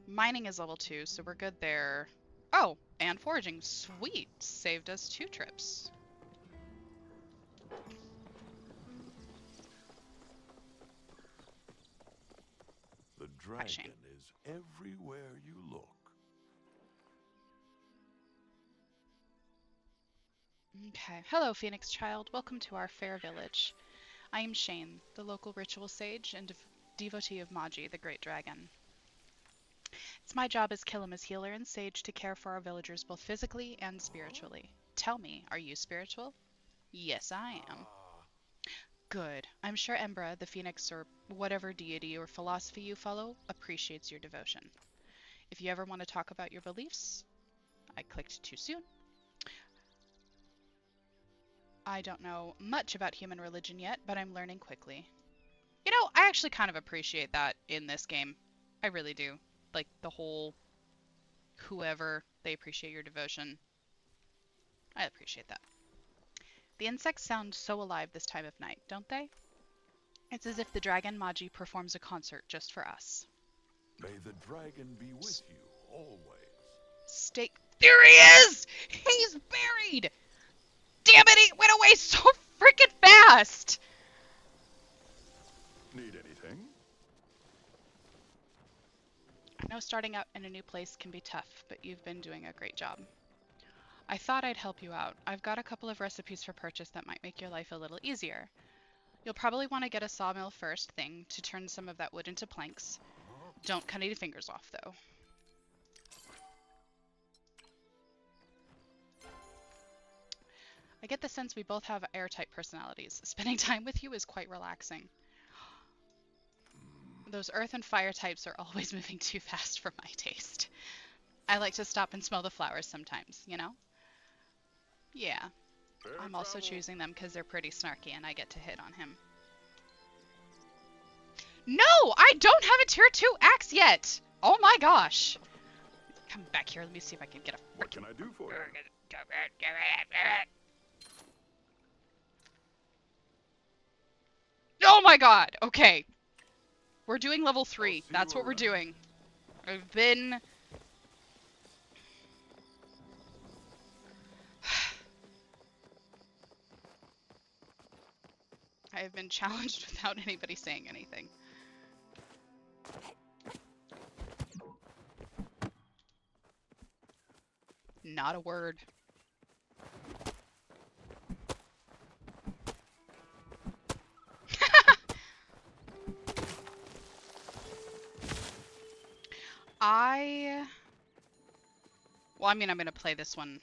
mining is level 2, so we're good there. Oh, and foraging. Sweet. Saved us 2 trips. The Hi, Shane. dragon is everywhere you look. Okay. Hello, Phoenix child. Welcome to our fair village. I am Shane, the local ritual sage and devotee of Magi, the great dragon. It's my job as Killima's healer and sage to care for our villagers both physically and spiritually. Tell me, are you spiritual? Yes, I am. Good. I'm sure Embra, the phoenix or whatever deity or philosophy you follow, appreciates your devotion. If you ever want to talk about your beliefs, I clicked too soon. I don't know much about human religion yet, but I'm learning quickly. You know, I actually kind of appreciate that in this game. I really do. Like, the whole whoever, they appreciate your devotion. I appreciate that. The insects sound so alive this time of night, don't they? It's as if the dragon Magi performs a concert just for us. May the dragon be with you always. Stake. There he is! He's buried! Damn it, he went away so freaking fast! Need anything? I know starting out in a new place can be tough, but you've been doing a great job. I thought I'd help you out. I've got a couple of recipes for purchase that might make your life a little easier. You'll probably want to get a sawmill first thing to turn some of that wood into planks. Don't cut any fingers off, though. I get the sense we both have airtight personalities. Spending time with you is quite relaxing. Those earth and fire types are always moving too fast for my taste. I like to stop and smell the flowers sometimes, you know? Yeah. I'm also choosing them because they're pretty snarky and I get to hit on him. No! I don't have a tier 2 axe yet! Oh my gosh! Come back here, let me see if I can get a freaking... What can I do for you? Oh my god! Okay. We're doing level 3. see That's you what we're around. doing. I've been... I have been challenged without anybody saying anything. Not a word. Well, I mean, I'm going to play this one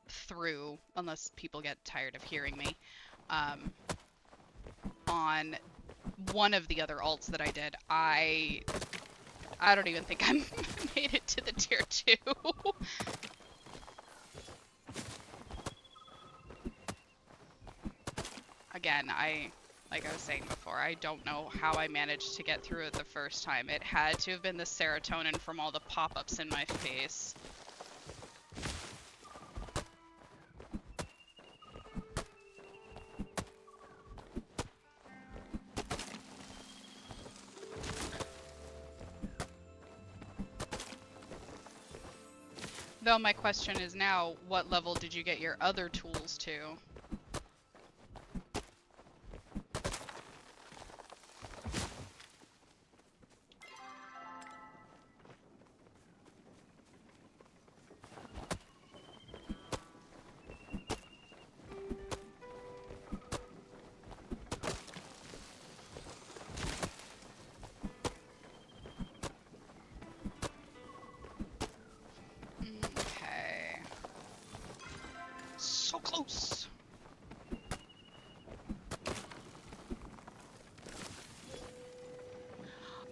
through, unless people get tired of hearing me, on one of the other alts that I did. I don't even think I made it to the tier 2. Again, like I was saying before, I don't know how I managed to get through it the first time. It had to have been the serotonin from all the pop-ups in my face. Though my question is now, what level did you get your other tools to? Okay. So close.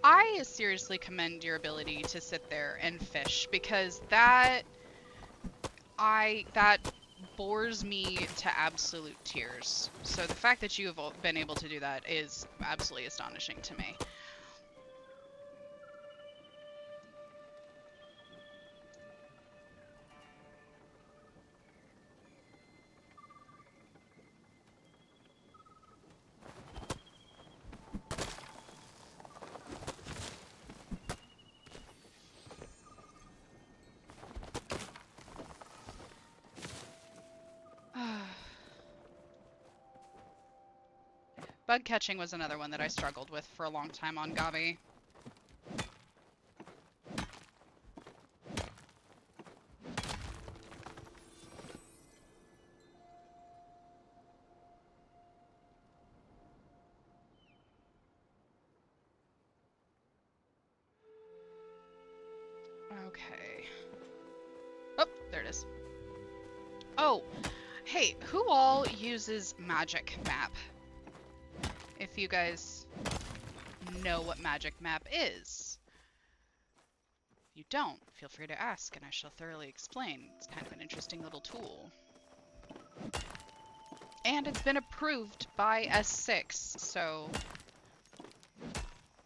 I seriously commend your ability to sit there and fish because that bores me to absolute tears. So the fact that you have been able to do that is absolutely astonishing to me. Bug catching was another one that I struggled with for a long time on Gabi. Okay. Oh, there it is. Oh, hey, who all uses Magic Map? If you guys know what Magic Map is. If you don't, feel free to ask and I shall thoroughly explain. It's kind of an interesting little tool. And it's been approved by S6, so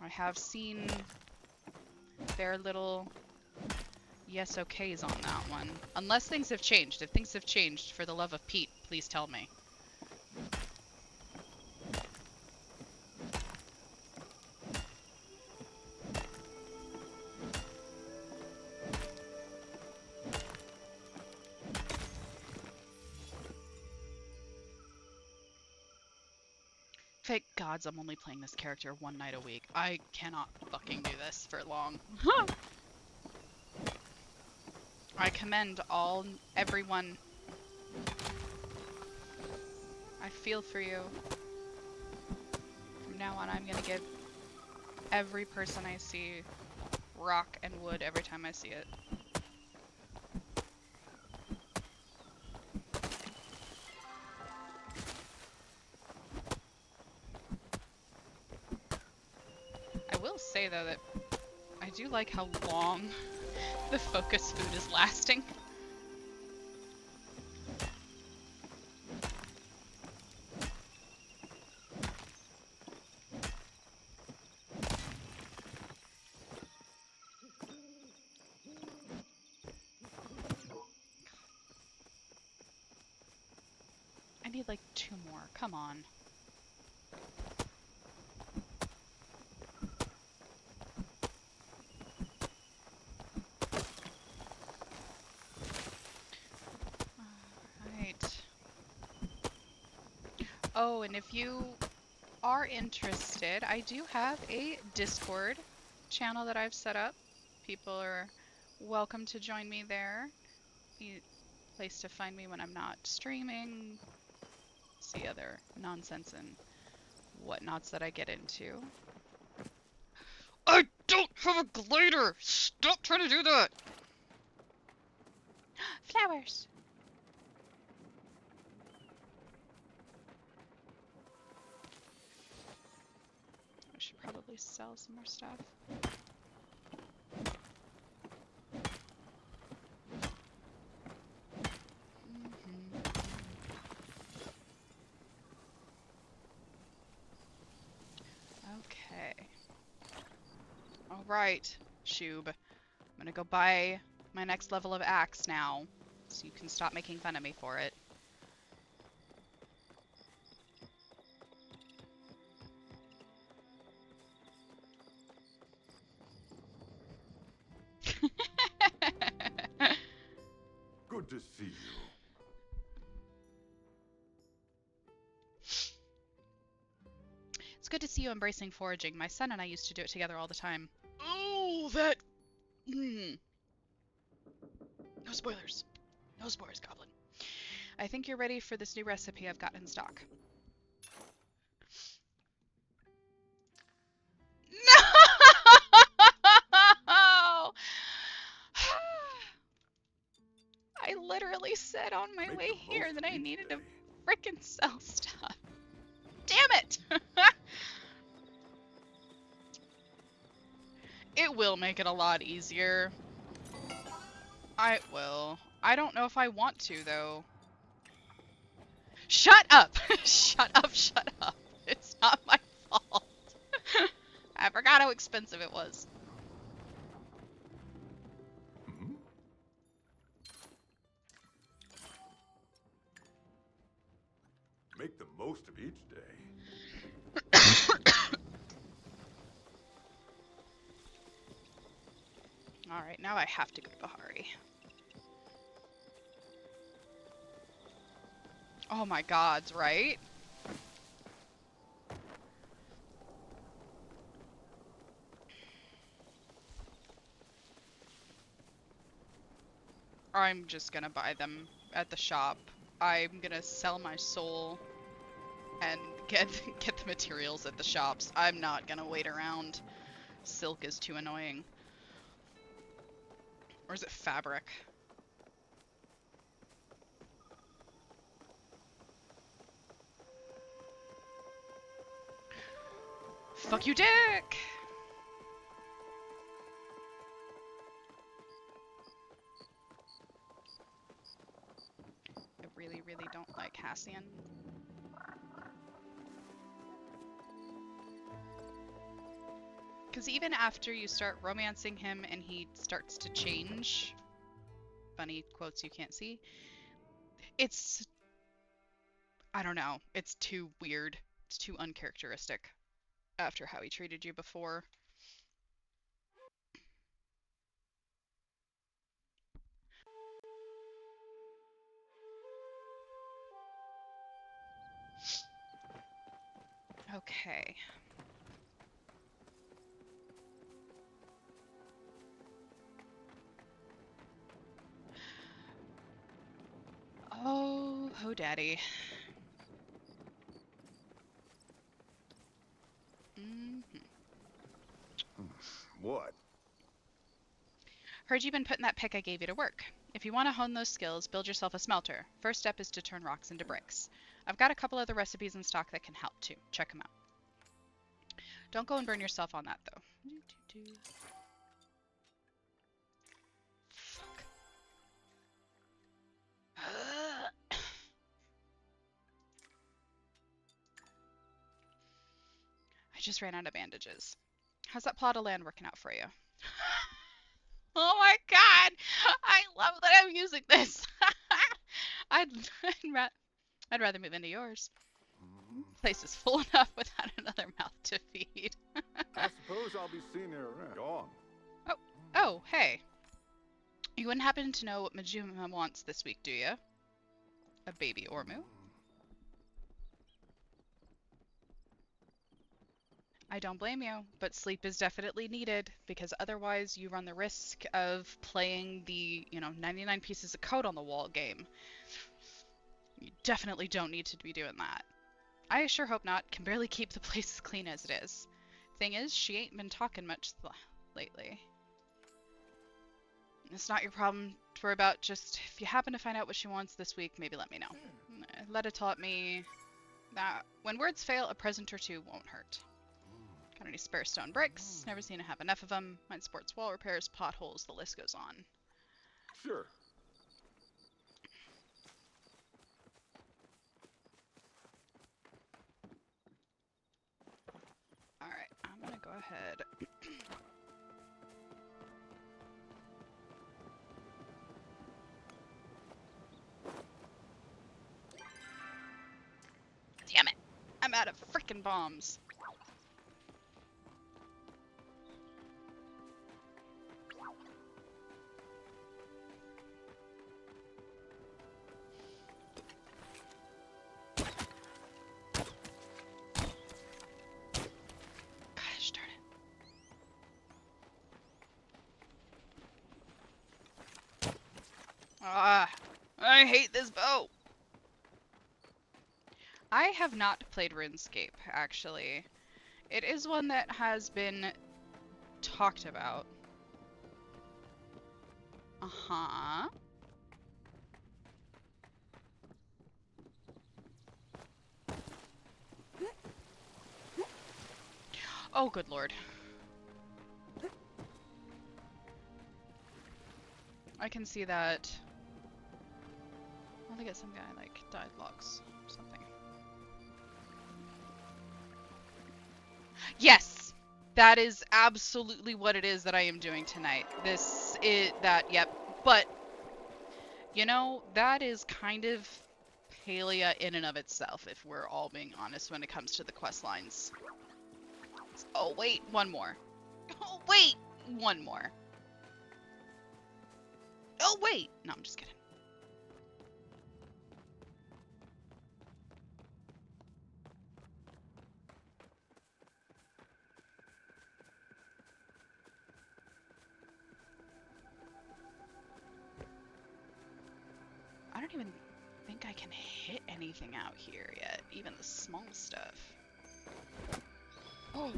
I have seen their little yes okays on that one. Unless things have changed. If things have changed, for the love of Pete, please tell me. Thank gods I'm only playing this character one night a week. I cannot fucking do this for long. I commend everyone. I feel for you. From now on, I'm gonna give every person I see rock and wood every time I see it. I will say though that I do like how long the focus food is lasting. I need like 2 more. Come on. Alright. Oh, and if you are interested, I do have a Discord channel that I've set up. People are welcome to join me there. Place to find me when I'm not streaming, see other nonsense and whatnots that I get into. I don't have a glider! Stop trying to do that! Flowers! I should probably sell some more stuff. Okay. Alright, Shoob. I'm gonna go buy my next level of axe now, so you can stop making fun of me for it. Good to see you. It's good to see you embracing foraging. My son and I used to do it together all the time. Oh, that... No spoilers. No spoilers, Goblin. I think you're ready for this new recipe I've got in stock. No! I literally said on my Make way the here most that of I each needed to day. frickin' sell stuff. Damn it! It will make it a lot easier. I will. I don't know if I want to, though. Shut up! Shut up, shut up. It's not my fault. I forgot how expensive it was. Hmm? Make the most of each day. Alright, now I have to go to Bahari. Oh my gods, right? I'm just gonna buy them at the shop. I'm gonna sell my soul and get the materials at the shops. I'm not gonna wait around. Silk is too annoying. Or is it fabric? Fuck you, dick! I really, really don't like Hassian. Because even after you start romancing him and he starts to change, funny quotes you can't see, it's... I don't know. It's too weird. It's too uncharacteristic after how he treated you before. Okay. Oh, daddy. What? Heard you've been putting that pick I gave you to work. If you want to hone those skills, build yourself a smelter. First step is to turn rocks into bricks. I've got a couple other recipes in stock that can help too. Check them out. Don't go and burn yourself on that though. Fuck. I just ran out of bandages. How's that plot of land working out for you? Oh my god! I love that I'm using this. I'd, I'd rather move into yours. Place is full enough without another mouth to feed. I suppose I'll be seeing you around. Go on. Oh, hey. You wouldn't happen to know what Majima wants this week, do you? A baby Ormu? I don't blame you, but sleep is definitely needed because otherwise you run the risk of playing the, 99 pieces of code on the wall game. You definitely don't need to be doing that. I sure hope not. Can barely keep the place as clean as it is. Thing is, she ain't been talking much lately. It's not your problem to worry about. Just if you happen to find out what she wants this week, maybe let me know. Letta taught me that when words fail, a present or two won't hurt. Got any spare stone bricks? Never seen to have enough of them. Mine sports wall repairs, potholes, the list goes on. Sure. Alright, I'm gonna go ahead. Damn it! I'm out of frickin' bombs. Gosh darn it. Ah, I hate this bow. I have not played RuneScape, actually. It is one that has been talked about. Uh-huh. Oh, good lord. I can see that. I think it's some guy, like, died logs or something. Yes! That is absolutely what it is that I am doing tonight. Yep. But, that is kind of Palia in and of itself, if we're all being honest when it comes to the quest lines. Oh, wait, one more. Oh, wait, one more. Oh, wait! No, I'm just kidding. I don't even think I can hit anything out here yet, even the small stuff. Oh!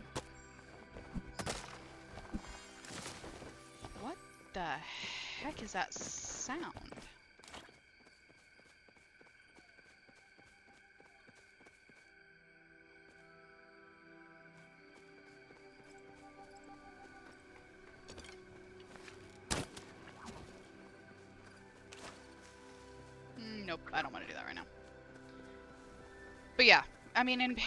What the heck is that sound? Nope, I don't want to do that right now. But yeah, I mean,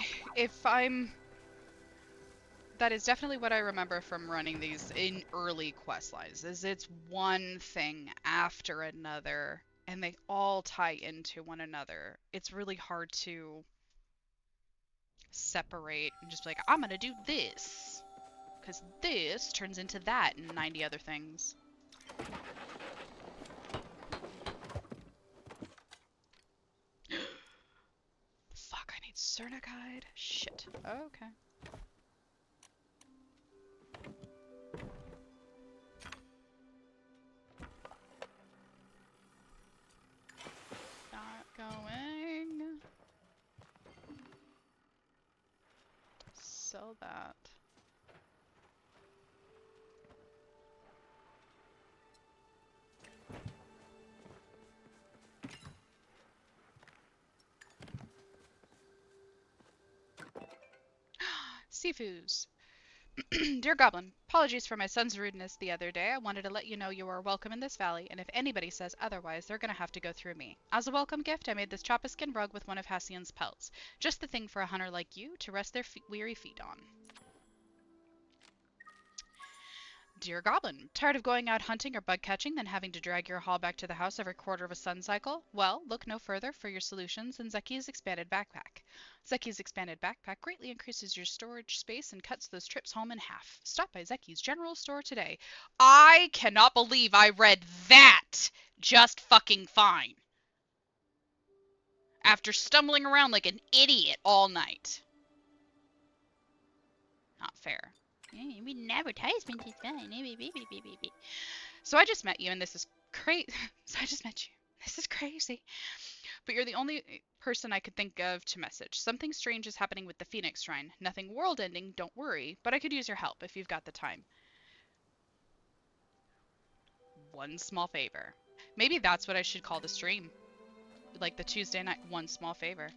that is definitely what I remember from running these in early quest lines, is it's one thing after another, and they all tie into one another. It's really hard to separate and just be like, I'm gonna do this, because this turns into that and 90 other things. Fuck, I need Cernicide. Shit. Okay. Not going sell that. Sifus. Dear Goblin, apologies for my son's rudeness the other day. I wanted to let you know you are welcome in this valley, and if anybody says otherwise, they're gonna have to go through me. As a welcome gift, I made this choppa-skin rug with one of Hassian's pelts. Just the thing for a hunter like you to rest their weary feet on. Dear Goblin, tired of going out hunting or bug catching, then having to drag your haul back to the house every quarter of a sun cycle? Well, look no further for your solutions than Zeki's Expanded Backpack. Zeki's Expanded Backpack greatly increases your storage space and cuts those trips home in half. Stop by Zeki's General Store today. I cannot believe I read that just fucking fine. After stumbling around like an idiot all night. Not fair. You read an advertisement, it's fine. So I just met you, and this is crazy. So I just met you. This is crazy. But you're the only person I could think of to message. Something strange is happening with the Phoenix Shrine. Nothing world-ending, don't worry, but I could use your help if you've got the time. One small favor. Maybe that's what I should call the stream. Like the Tuesday night, one small favor.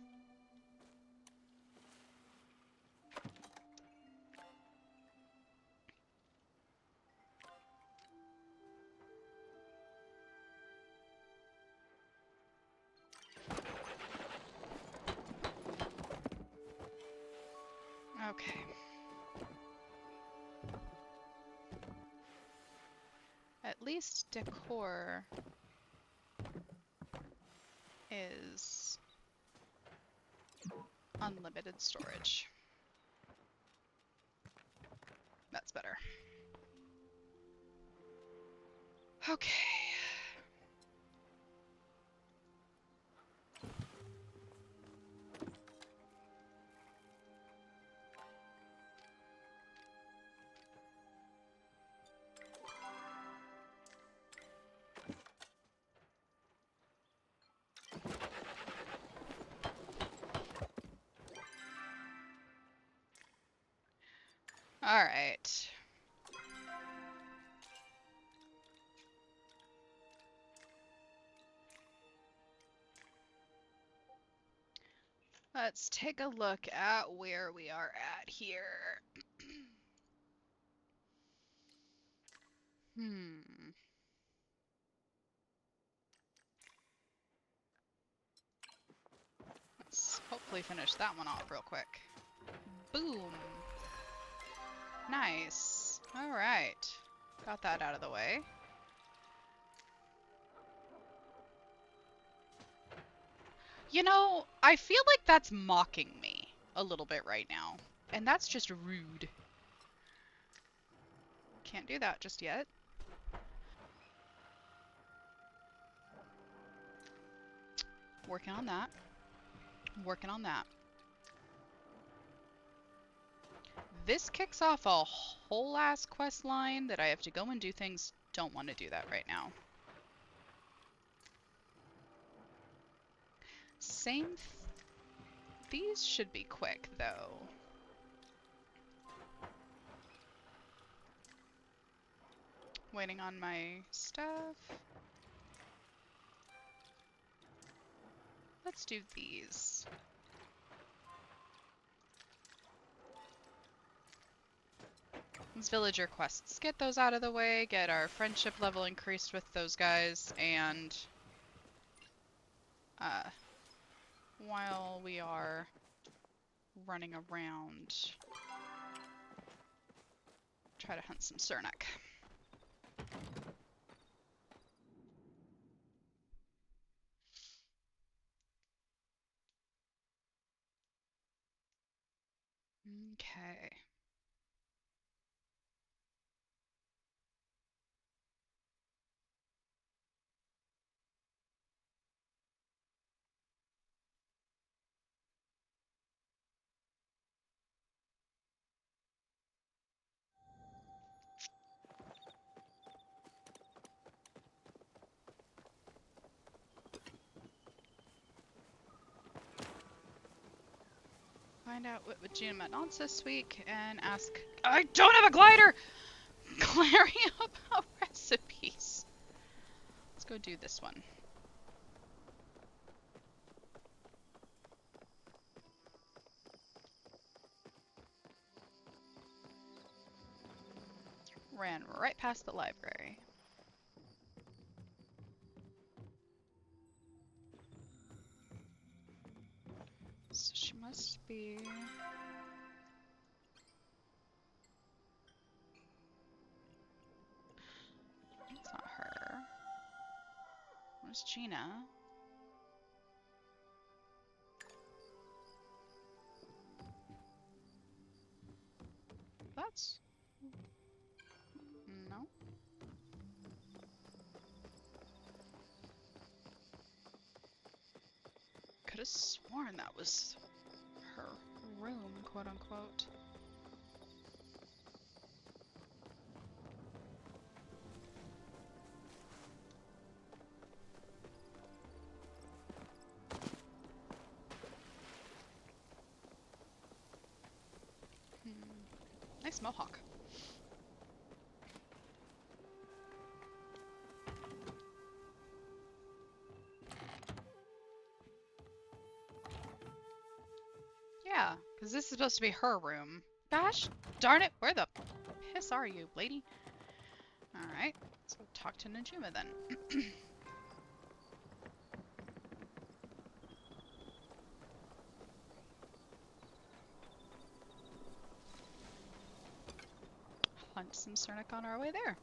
Okay. At least decor is unlimited storage. That's better. Okay. All right. Let's take a look at where we are at here. Let's hopefully finish that one off real quick. Boom. Nice. All right. Got that out of the way. You know, I feel like that's mocking me a little bit right now. And that's just rude. Can't do that just yet. Working on that. Working on that. This kicks off a whole ass quest line that I have to go and do things. Don't want to do that right now. These should be quick though. Waiting on my stuff. Let's do these. These villager quests. Get those out of the way, get our friendship level increased with those guys, and while we are running around, try to hunt some Cernak. Okay. Find out what Gina met on this week and ask. I don't have a glider! Clary about recipes. Let's go do this one. Ran right past the library. So she must be... It's not her. Where's Gina? That's... No. Could have sworn that was her room, quote unquote. Nice mohawk. Yeah, because this is supposed to be her room. Gosh darn it, where the piss are you, lady? Alright, let's go talk to Najuma then. Hunt some Cernic on our way there.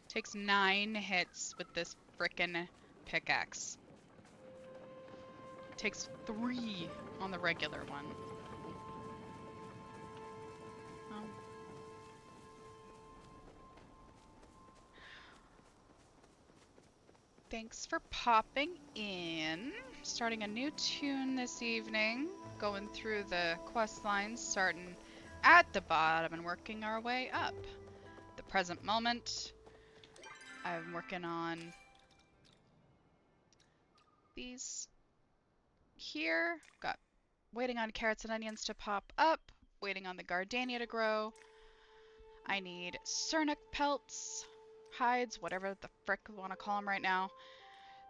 Takes 9 hits with this frickin' pickaxe. Takes 3 on the regular one. Oh. Thanks for popping in. Starting a new Toon this evening. Going through the quest lines, starting at the bottom and working our way up. The present moment, I'm working on these here. Got waiting on carrots and onions to pop up. Waiting on the gardenia to grow. I need Cernic pelts, hides, whatever the frick we want to call them right now,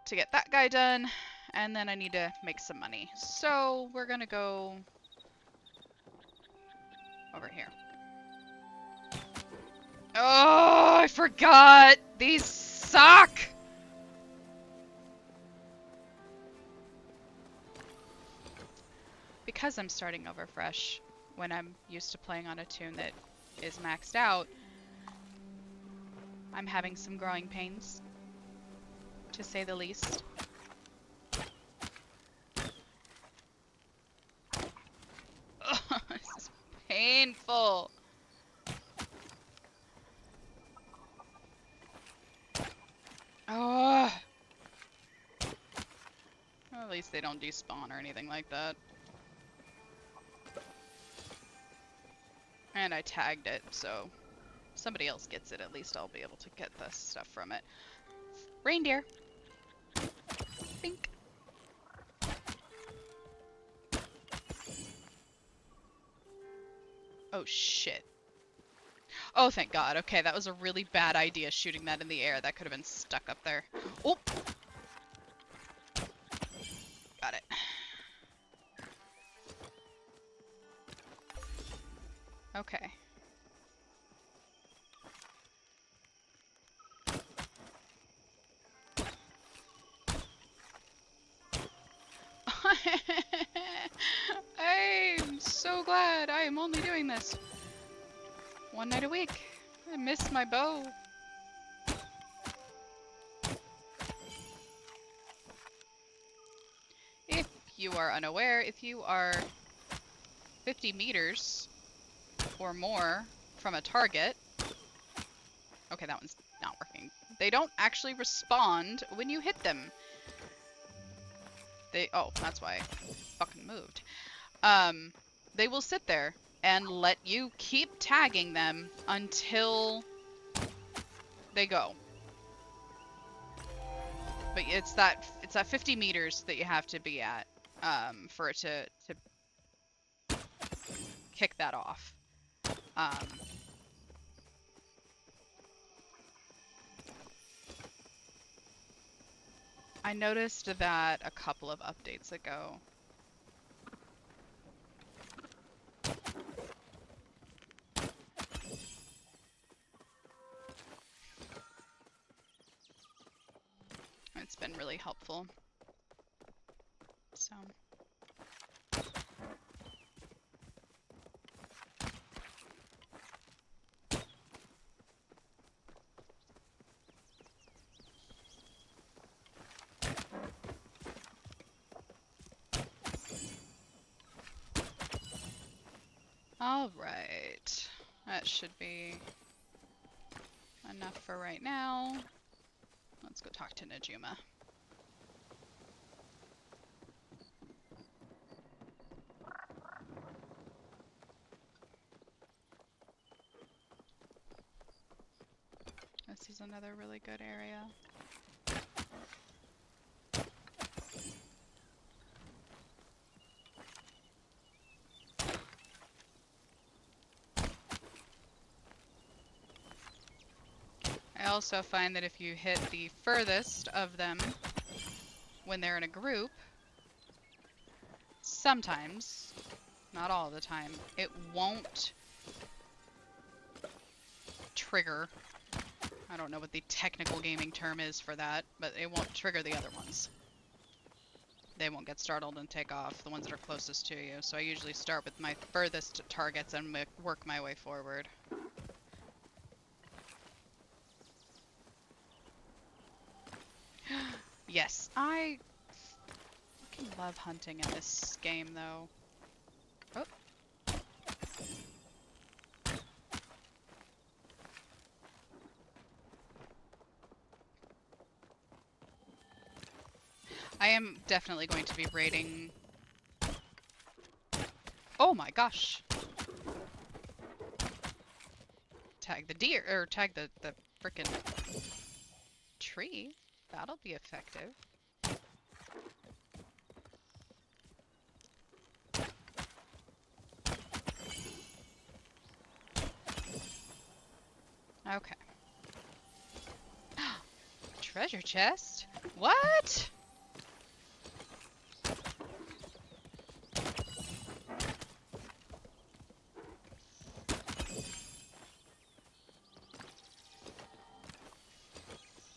to get that guy done. And then I need to make some money. So we're gonna go over here. Oh, I forgot! These suck! Because I'm starting over fresh, when I'm used to playing on a Toon that is maxed out, I'm having some growing pains, to say the least. Oh, this is painful! Oh. Well, at least they don't despawn or anything like that. And I tagged it, so if somebody else gets it, at least I'll be able to get the stuff from it. Reindeer. Bink. Oh shit. Oh, thank God. Okay, that was a really bad idea, shooting that in the air. That could have been stuck up there. Oh! Got it. Okay. I'm so glad I am only doing this one night a week. I miss my bow. If you are unaware, if you are 50 meters or more from a target... Okay, that one's not working. They don't actually respond when you hit them. Oh, that's why I fucking moved. They will sit there and let you keep tagging them until they go. But it's that 50 meters that you have to be at for it to kick that off. I noticed that a couple of updates ago. It's been really helpful. So. All right. That should be enough for right now. Let's go talk to Najuma. This is another really good area. I also find that if you hit the furthest of them when they're in a group, sometimes, not all the time, it won't trigger. I don't know what the technical gaming term is for that, but it won't trigger the other ones. They won't get startled and take off, the ones that are closest to you. So I usually start with my furthest targets and work my way forward. Yes, I fucking love hunting in this game, though. Oh. I am definitely going to be raiding... Oh my gosh! Tag the deer, or tag the frickin' tree. That'll be effective. Okay. Treasure chest? What?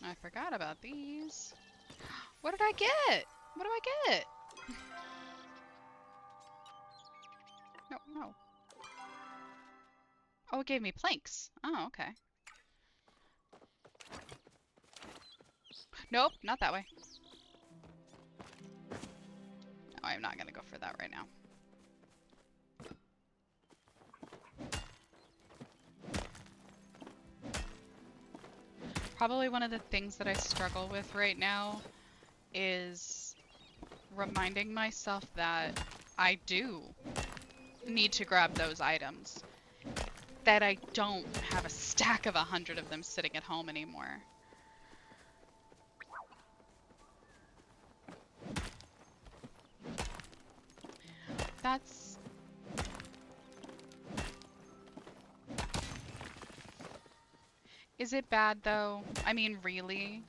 I forgot about these. What did I get? What do I get? No, no. Oh, it gave me planks. Oh, okay. Nope, not that way. No, I'm not gonna go for that right now. Probably one of the things that I struggle with right now is reminding myself that I do need to grab those items. That I don't have a stack of 100 of them sitting at home anymore. That's... Is it bad though? I mean, really?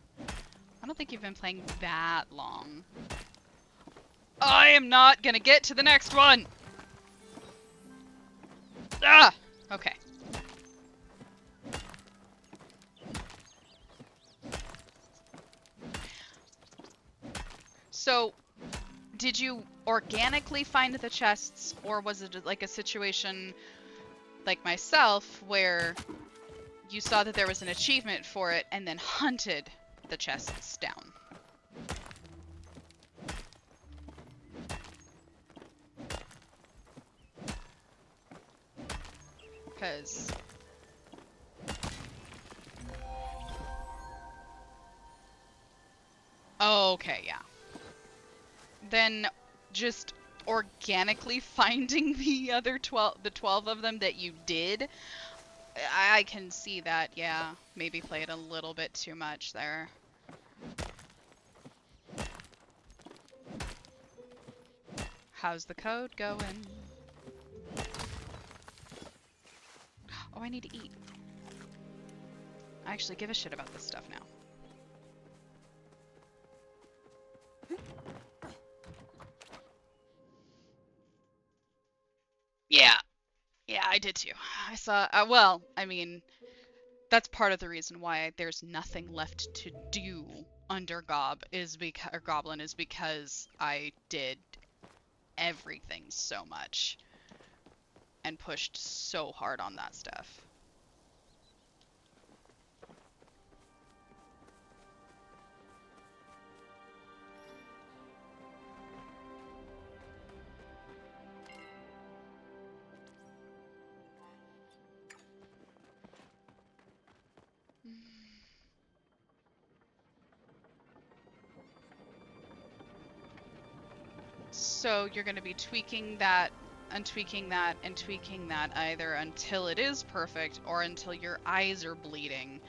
I don't think you've been playing that long. I am not gonna get to the next one! Ah! Okay. So, did you organically find the chests, or was it like a situation like myself where you saw that there was an achievement for it and then hunted the chests down? Because... Oh, okay, yeah. than just organically finding the other 12 of them that you did. I can see that, yeah. Maybe played a little bit too much there. How's the code going? Oh, I need to eat. I actually give a shit about this stuff now. Yeah. Yeah, I did too. I saw, well, I mean, that's part of the reason why there's nothing left to do under Goblin is because I did everything so much and pushed so hard on that stuff. So you're going to be tweaking that and tweaking that and tweaking that either until it is perfect or until your eyes are bleeding.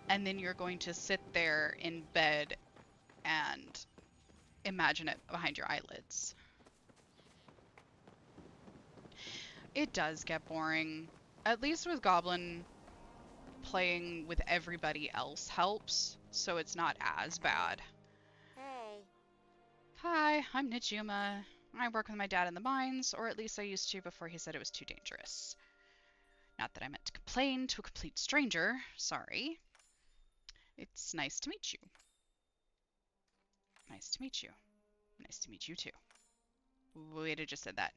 And then you're going to sit there in bed and imagine it behind your eyelids. It does get boring. At least with Goblin, playing with everybody else helps, so it's not as bad. Hey. Hi, I'm Nijuma. I work with my dad in the mines, or at least I used to before he said it was too dangerous. Not that I meant to complain to a complete stranger. Sorry. It's nice to meet you. Nice to meet you. Nice to meet you too. Wait, I just said that.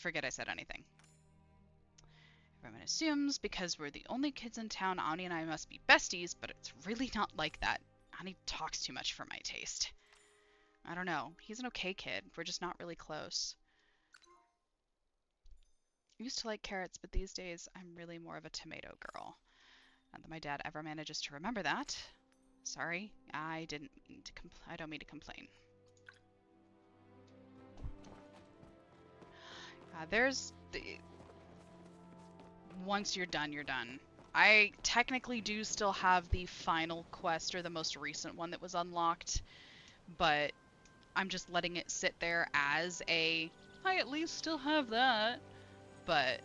Forget I said anything. Everyone assumes because we're the only kids in town, Ani and I must be besties, but it's really not like that. Ani talks too much for my taste. I don't know. He's an okay kid. We're just not really close. I used to like carrots, but these days I'm really more of a tomato girl. Not that my dad ever manages to remember that. Sorry, I didn't mean to I don't mean to complain. There's the... Once you're done, you're done. I technically do still have the final quest, or the most recent one that was unlocked, but I'm just letting it sit there as a, I at least still have that, but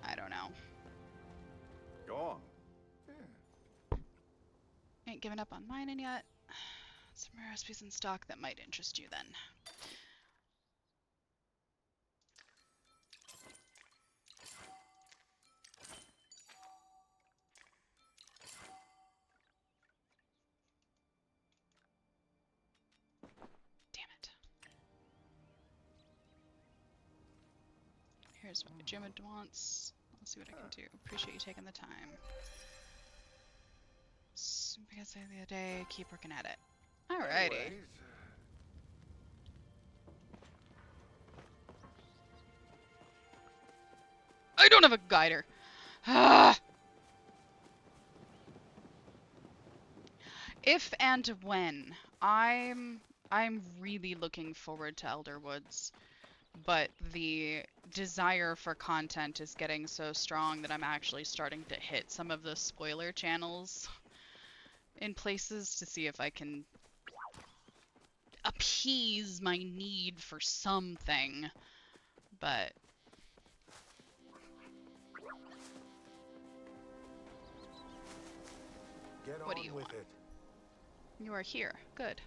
I don't know. Go on. Ain't given up on mining yet. Some recipes in stock that might interest you then. Damn it. Here's what Jim wants. Let's see what I can do. Appreciate you taking the time. Because the other day, keep working at it. Alrighty. Anyways, I don't have a guider. Ah! If and when. I'm really looking forward to Elder Woods, but the desire for content is getting so strong that I'm actually starting to hit some of the spoiler channels in places to see if I can appease my need for something. But get what do on you with want? it. You are here. Good.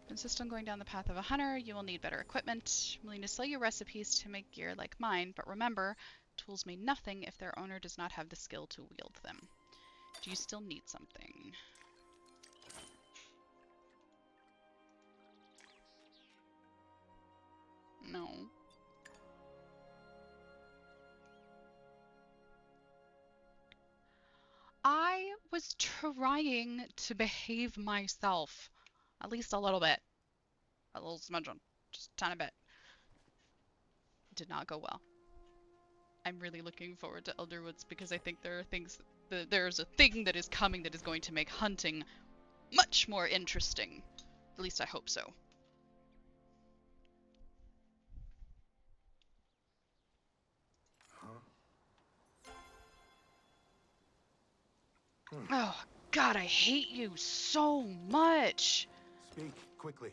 Insist on going down the path of a hunter, you will need better equipment. I'm willing to sell you recipes to make gear like mine, but remember, tools mean nothing if their owner does not have the skill to wield them. Do you still need something? No. I was trying to behave myself. At least a little bit. A little smudge, just a tiny bit. Did not go well. I'm really looking forward to Elderwoods because I think there are things, there's a thing that is coming that is going to make hunting much more interesting At least I hope so. Oh, God, I hate you so much. Speak quickly.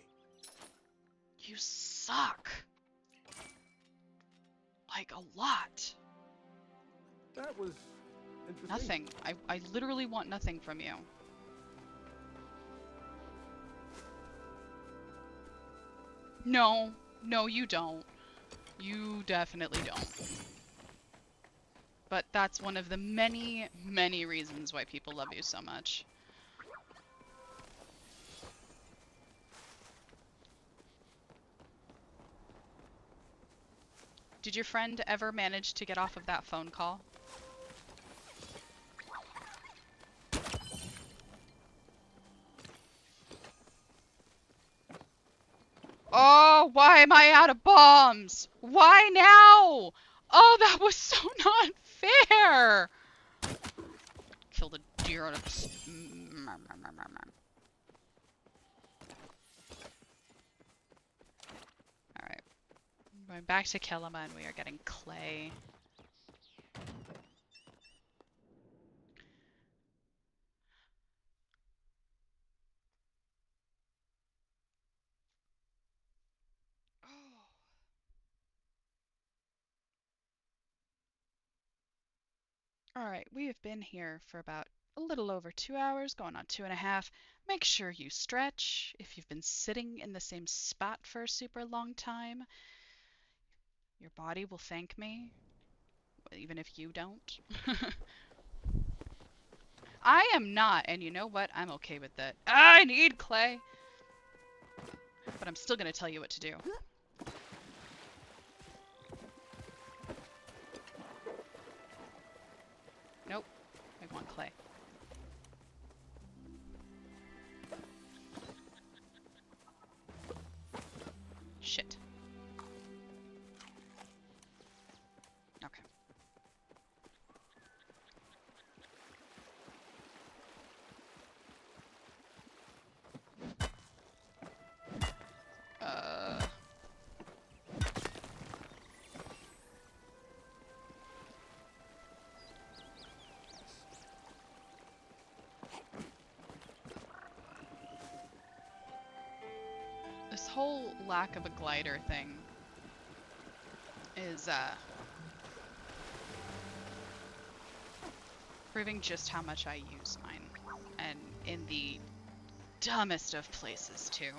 You suck. Like, a lot. That was interesting. Nothing. I literally want nothing from you. No. No, you don't. You definitely don't. But that's one of the many, many reasons why people love you so much. Did your friend ever manage to get off of that phone call? Oh, why am I out of bombs? Why now? Oh, that was so not fair! Killed a deer out of... Alright. Going back to Kelima and we are getting clay. Alright, we have been here for about a little over 2 hours, going on 2.5. Make sure you stretch. If you've been sitting in the same spot for a super long time, your body will thank me, even if you don't. I am not, and you know what? I'm okay with that. I need clay! But I'm still gonna tell you what to do. Nope. I want clay. Shit. Okay. This whole lack of a glider thing is, proving just how much I use mine. And in the dumbest of places, too.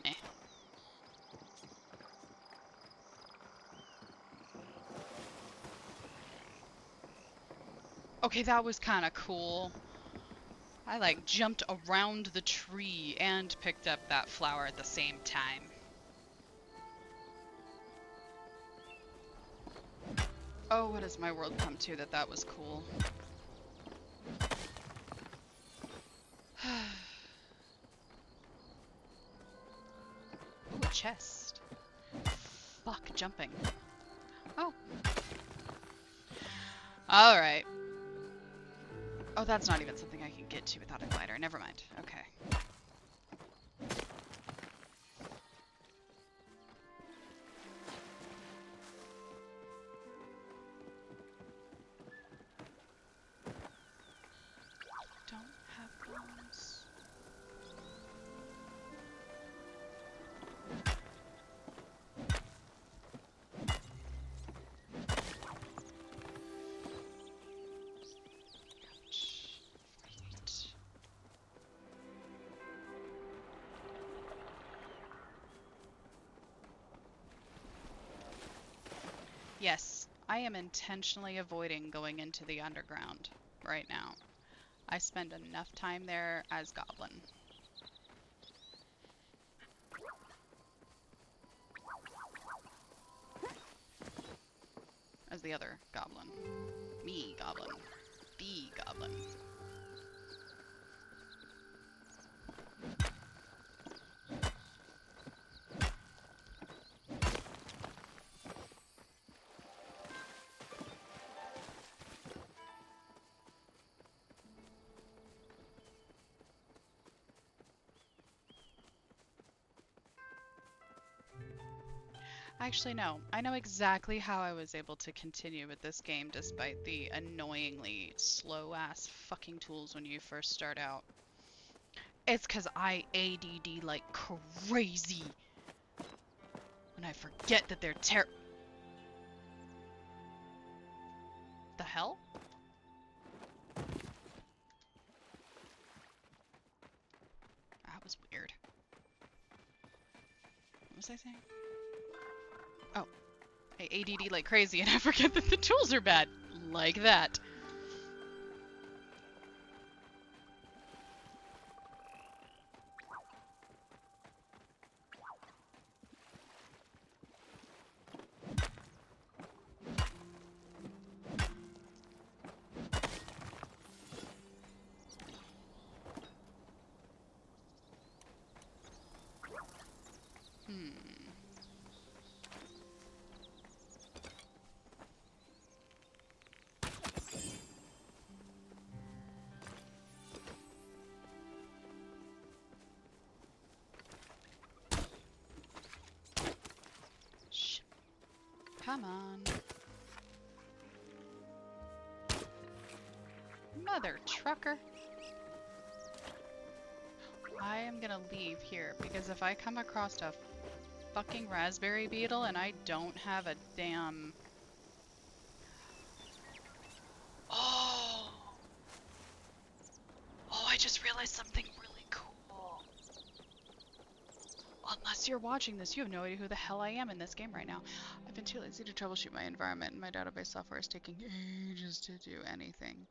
Eh. Okay, that was kind of cool. I, like, jumped around the tree and picked up that flower at the same time. Oh, what has my world come to that was cool? Ooh, a chest. Fuck, jumping. Oh. Alright. Oh, that's not even something I can get to without a glider. Never mind. Okay. Don't have bombs. Ouch. Right. Yes, I am intentionally avoiding going into the underground right now. I spend enough time there as Goblin. As the other Goblin. Me, Goblin. The Goblin. Actually, no. I know exactly how I was able to continue with this game despite the annoyingly slow-ass fucking tools when you first start out. It's because I ADD like crazy. When I forget that they're The hell? That was weird. What was I saying? Oh. I ADD like crazy and I forget that the tools are bad. Like that. Hmm. Shh. Come on. Mother trucker. I am gonna leave here because if I come across a fucking raspberry beetle and I don't have a damn... Oh! Oh, I just realized something really cool. Unless you're watching this, you have no idea who the hell I am in this game right now. I've been too lazy to troubleshoot my environment and my database software is taking ages to do anything.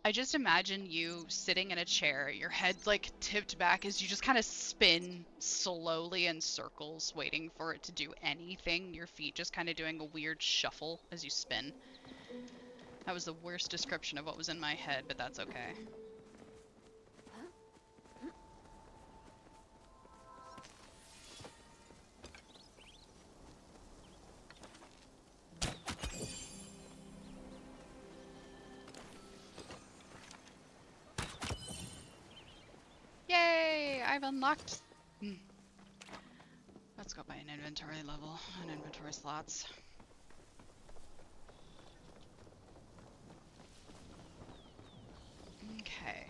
I just imagine you sitting in a chair, your head like tipped back as you just kind of spin slowly in circles, waiting for it to do anything. Your feet just kind of doing a weird shuffle as you spin. That was the worst description of what was in my head, but that's okay. Yay! I've unlocked... Let's go by an inventory level and inventory slots. Okay.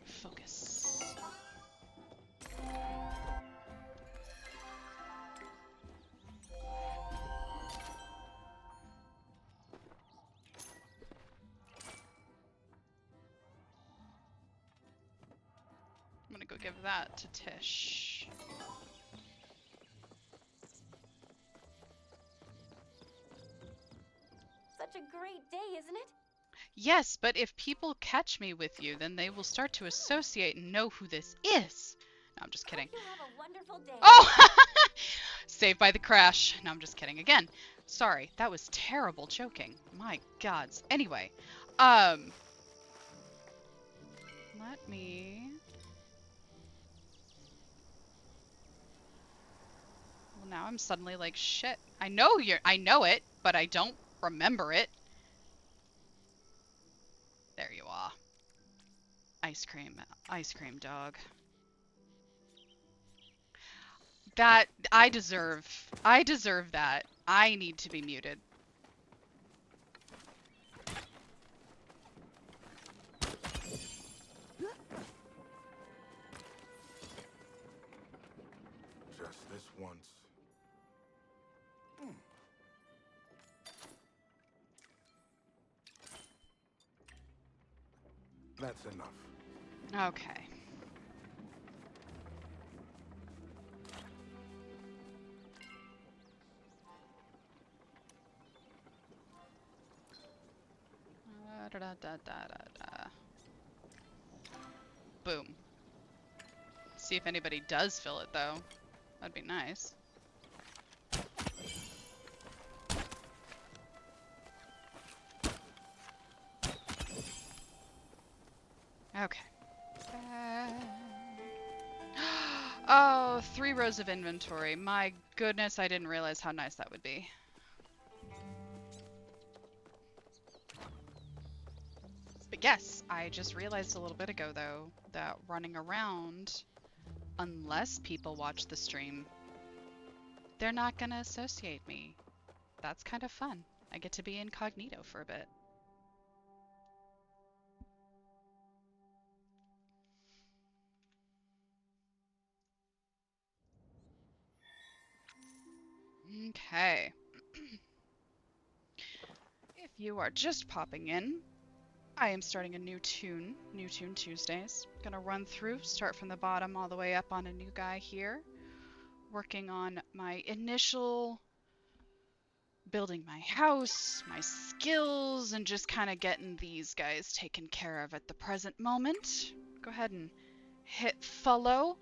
Focus. I'm gonna go give that to Tish. Such a great day, isn't it? Yes, but if people catch me with you, then they will start to associate and know who this is. No, I'm just kidding. Hope you have a wonderful day. Oh! Saved by the crash. No, I'm just kidding. Again, sorry. That was terrible joking. My gods. Anyway, let me... Well, now I'm suddenly like, shit. I know it, but I don't remember it. There you are. Ice cream dog. That, I deserve that. I need to be muted. Just this once. That's enough. Okay. Da, da, da, da, da. Boom. See if anybody does fill it, though. That'd be nice. Okay. Oh, 3 rows of inventory. My goodness, I didn't realize how nice that would be. Yes, I just realized a little bit ago, though, that running around, unless people watch the stream, they're not gonna associate me. That's kind of fun. I get to be incognito for a bit. Okay. If you are just popping in, I am starting a new Toon Tuesdays. Gonna run through, start from the bottom all the way up on a new guy here. Working on my initial building my house, my skills, and just kind of getting these guys taken care of at the present moment. Go ahead and hit follow.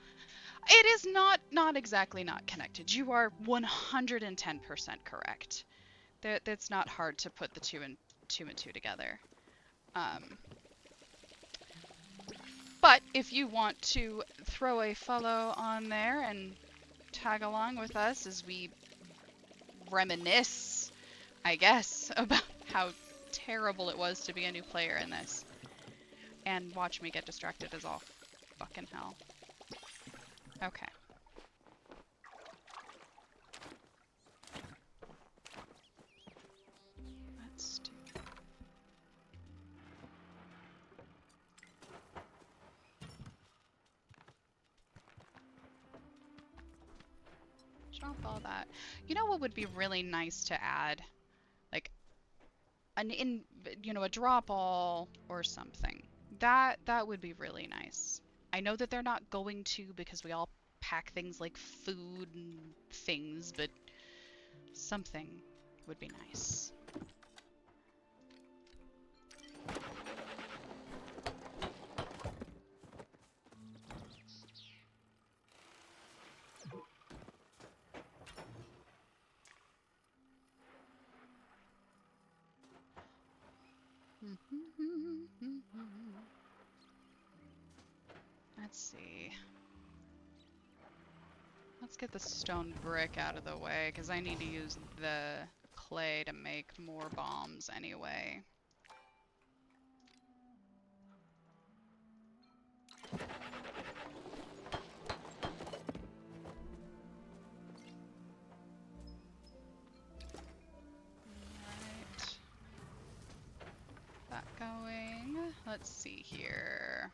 It is not exactly not connected. You are 110% correct. That's not hard to put the two and two together. But if you want to throw a follow on there and tag along with us as we reminisce, I guess, about how terrible it was to be a new player in this. And watch me get distracted as all fucking hell. Okay. Let's do... Drop all that. You know what would be really nice to add? Like, a drop all or something. That would be really nice. I know that they're not going to because we all pack things like food and things, but something would be nice. Let's see. Let's get the stone brick out of the way, because I need to use the clay to make more bombs anyway. Alright. That going. Let's see here.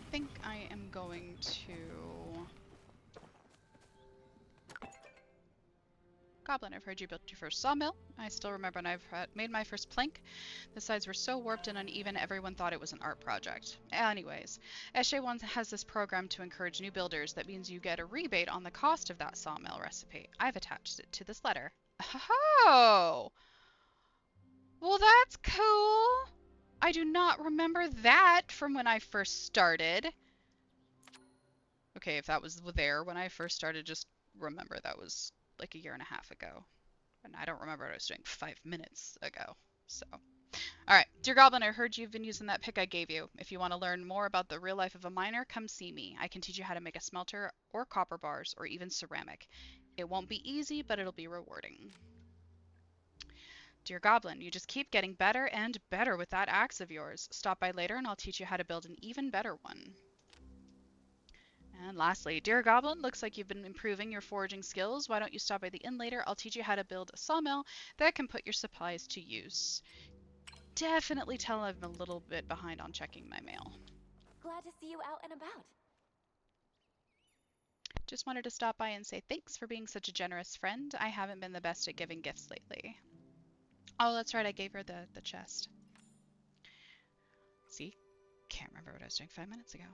I think I am going to... Goblin, I've heard you built your first sawmill. I still remember when I've made my first plank. The sides were so warped and uneven, everyone thought it was an art project. Anyways, Ep01 has this program to encourage new builders. That means you get a rebate on the cost of that sawmill recipe. I've attached it to this letter. Oh! Well, that's cool! I do not remember that from when I first started. Okay, if that was there when I first started, just remember that was like a year and a half ago. And I don't remember what I was doing 5 minutes ago. So, alright. Dear Goblin, I heard you've been using that pick I gave you. If you want to learn more about the real life of a miner, come see me. I can teach you how to make a smelter, or copper bars, or even ceramic. It won't be easy, but it'll be rewarding. Dear Goblin, you just keep getting better and better with that axe of yours. Stop by later and I'll teach you how to build an even better one. And lastly, Dear Goblin, looks like you've been improving your foraging skills. Why don't you stop by the inn later? I'll teach you how to build a sawmill that can put your supplies to use. Definitely tell I'm a little bit behind on checking my mail. Glad to see you out and about. Just wanted to stop by and say thanks for being such a generous friend. I haven't been the best at giving gifts lately. Oh, that's right, I gave her the chest. See? Can't remember what I was doing 5 minutes ago.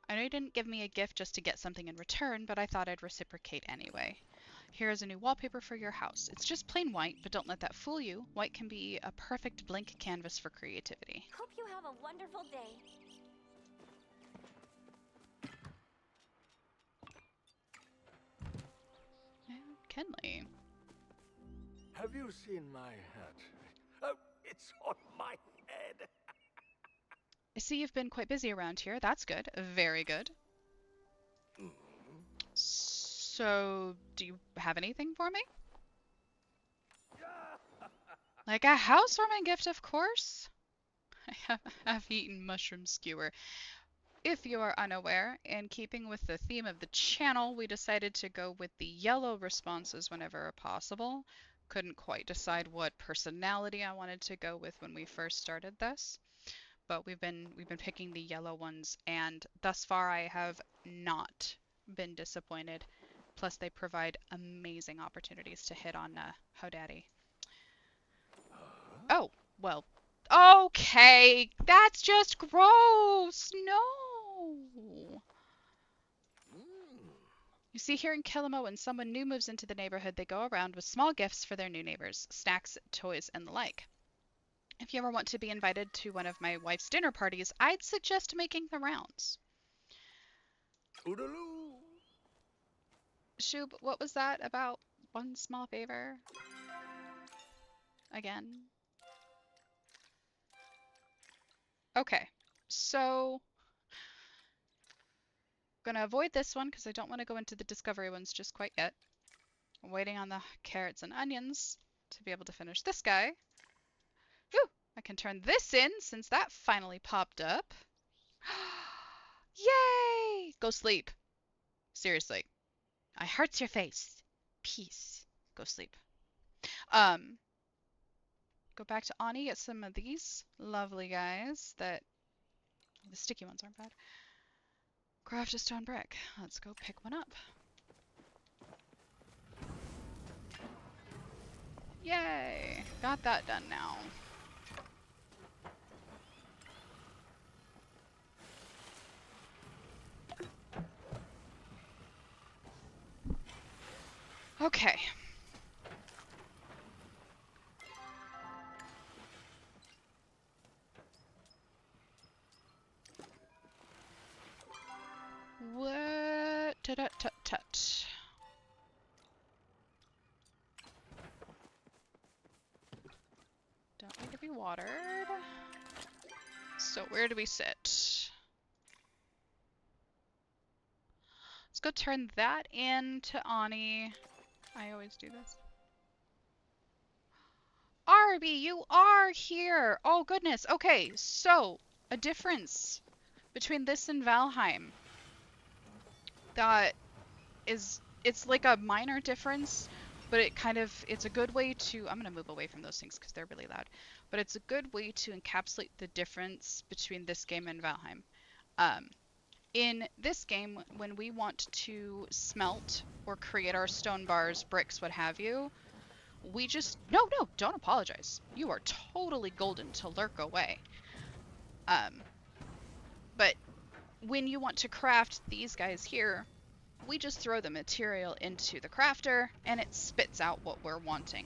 I know you didn't give me a gift just to get something in return, but I thought I'd reciprocate anyway. Here is a new wallpaper for your house. It's just plain white, but don't let that fool you. White can be a perfect blank canvas for creativity. Hope you have a wonderful day. And Kenley. Have you seen my hat? Oh, it's on my head. see you've been quite busy around here. That's good. Very good. So, do you have anything for me? Like a housewarming gift, of course. I have half-eaten mushroom skewer. If you are unaware, in keeping with the theme of the channel, we decided to go with the yellow responses whenever possible. Couldn't quite decide what personality I wanted to go with when we first started this, but we've been picking the yellow ones, and thus far I have not been disappointed. Plus, they provide amazing opportunities to hit on Howdaddy. Oh, well, okay, that's just gross. No. You see, here in Kilimo, when someone new moves into the neighborhood, they go around with small gifts for their new neighbors, snacks, toys, and the like. If you ever want to be invited to one of my wife's dinner parties, I'd suggest making the rounds. Toodaloo. Shub, what was that about one small favor? Again? Okay, so gonna avoid this one because I don't want to go into the discovery ones just quite yet. I'm waiting on the carrots and onions to be able to finish this guy. Whew! I can turn this in since that finally popped up. Yay! Go sleep. Seriously. I hearts your face. Peace. Go sleep. Um, go back to Ani, get some of these lovely guys that the sticky ones aren't bad. Craft a stone brick. Let's go pick one up. Yay! Got that done now. Okay. What? Tut. Don't need to be watered. So where do we sit? Let's go turn that in to Ani. I always do this. Arby, you are here! Oh goodness. Okay, so a difference between this and Valheim that is, it's like a minor difference, but it's a good way to, I'm gonna move away from those things because they're really loud, but it's a good way to encapsulate the difference between this game and Valheim. In this game, when we want to smelt or create our stone bars, bricks, what have you, we just, no, don't apologize. You are totally golden to lurk away. But when you want to craft these guys here, we just throw the material into the crafter and it spits out what we're wanting.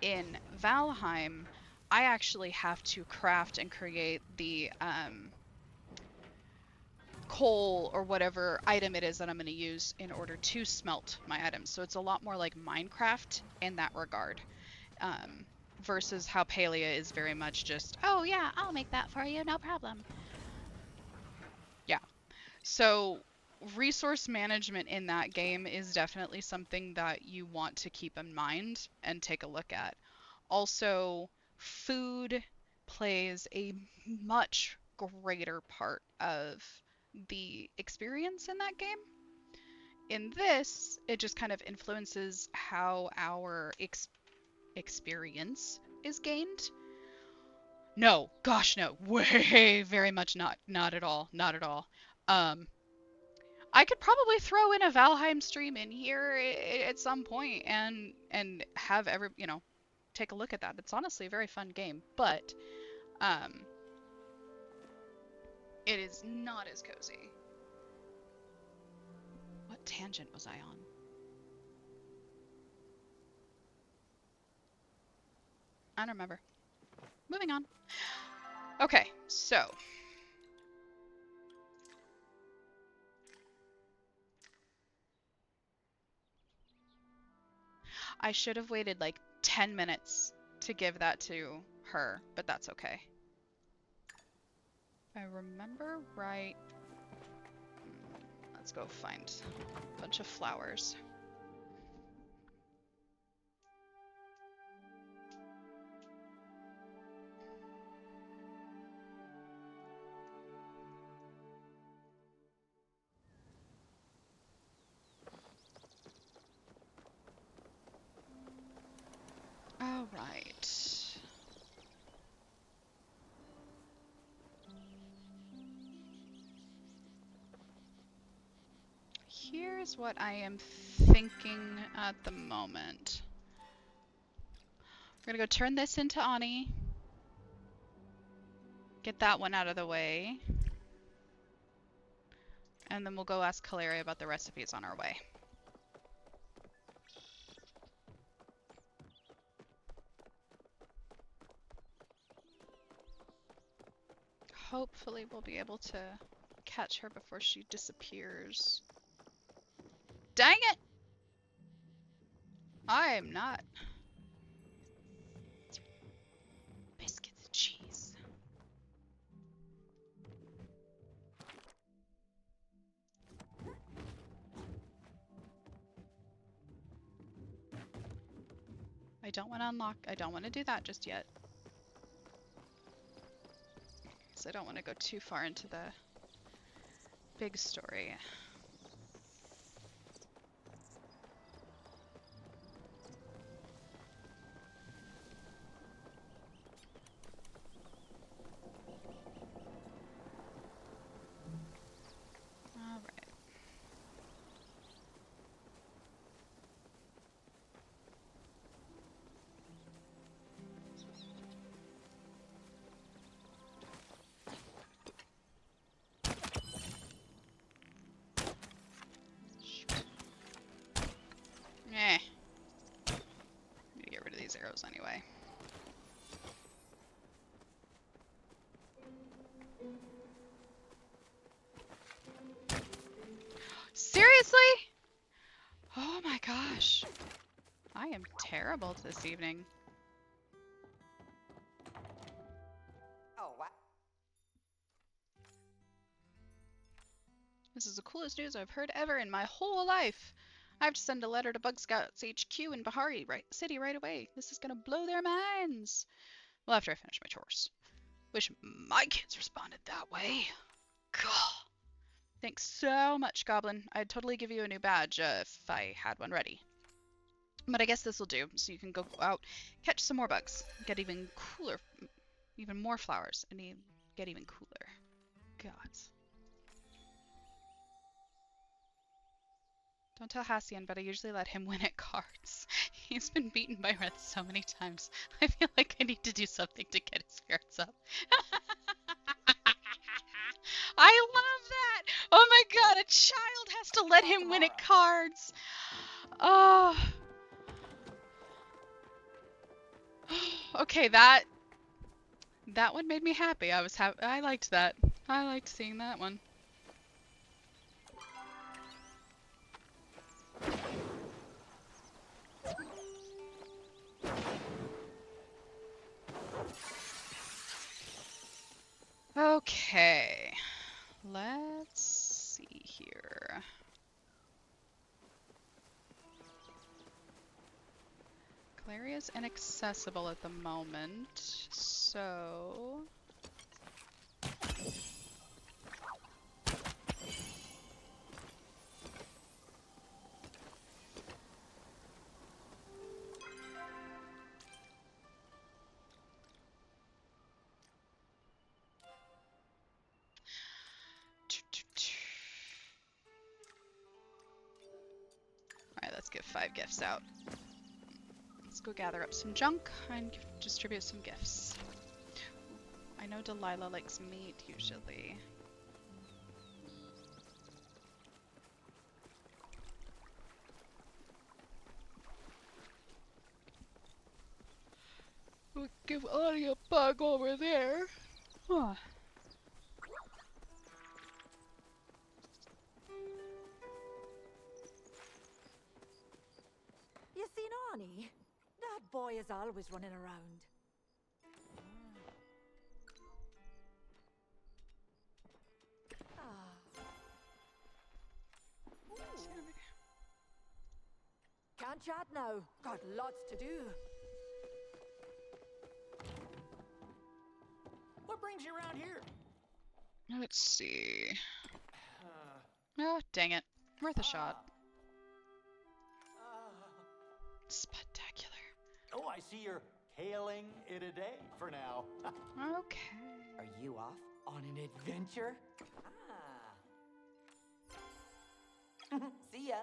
In Valheim, I actually have to craft and create the coal or whatever item it is that I'm going to use in order to smelt my items. So it's a lot more like Minecraft in that regard. Versus how Palia is very much just, oh yeah, I'll make that for you, no problem. Yeah. So resource management in that game is definitely something that you want to keep in mind and take a look at. Also, food plays a much greater part of the experience in that game. In this, it just kind of influences how our experience is gained. No, gosh, no, way, very much not at all, not at all. I could probably throw in a Valheim stream in here at some point and have take a look at that. It's honestly a very fun game, but it is not as cozy. What tangent was I on? I don't remember. Moving on. Okay, so I should have waited like 10 minutes to give that to her, but that's okay. I remember right. Let's go find a bunch of flowers. All right. Here's what I am thinking at the moment. We're gonna go turn this into Ani. Get that one out of the way. And then we'll go ask Caleria about the recipes on our way. Hopefully we'll be able to catch her before she disappears. Dang it! I am not. Biscuits and cheese. I don't want to unlock. I don't want to do that just yet. Because I don't want to go too far into the big story. All right. Eh. Need to get rid of these arrows anyway. Seriously? Oh my gosh. I am terrible this evening. Oh, what? This is the coolest news I've heard ever in my whole life. I have to send a letter to Bug Scouts HQ in Bahari City right away. This is gonna blow their minds. Well, after I finish my chores. Wish my kids responded that way. God. Thanks so much, Goblin. I'd totally give you a new badge if I had one ready. But I guess this will do, so you can go out, catch some more bugs, get even cooler, even more flowers, and get even cooler. Gods. Don't tell Hassian, but I usually let him win at cards. He's been beaten by Red so many times. I feel like I need to do something to get his spirits up. I love that! Oh my god, a child has to let him win at cards! Oh. Okay, that one made me happy. I liked that. I liked seeing that one. Okay. Let's see here. Claria's inaccessible at the moment, so... Alright, let's give 5 gifts out. Let's go gather up some junk and distribute some gifts. I know Delilah likes meat usually. We'll give Ani a bug over there. Huh. You seen Ani? That boy is always running around. can't chat now. Got lots to do. What brings you around here? Let's see. Oh, dang it. Worth a shot. Spectacular. Oh, I see you're hailing it a day for now. Okay. Are you off on an adventure? Ah. See ya.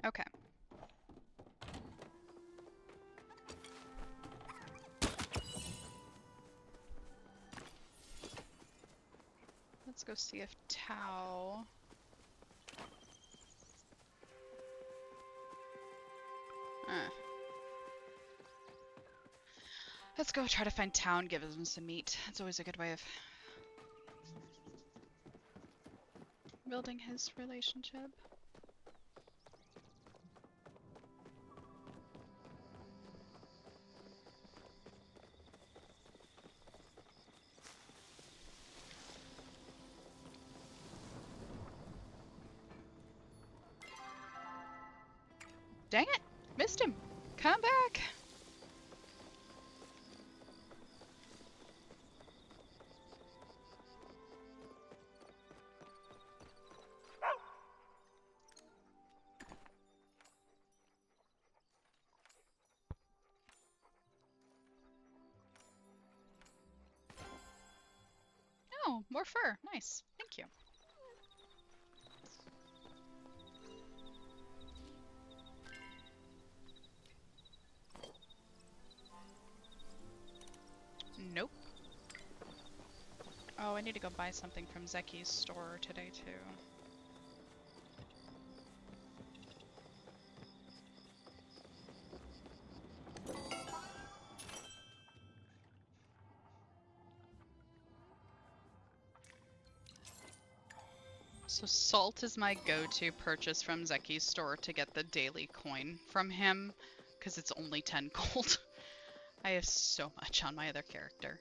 Okay. Let's go see if Tao... Let's go try to find Tao and give him some meat. That's always a good way of building his relationship. Dang it! Missed him! Come back! Oh, more fur. Nice. Thank you. Nope. Oh, I need to go buy something from Zeki's store today, too. So salt is my go-to purchase from Zeki's store to get the daily coin from him, because it's only 10 gold. I have so much on my other character.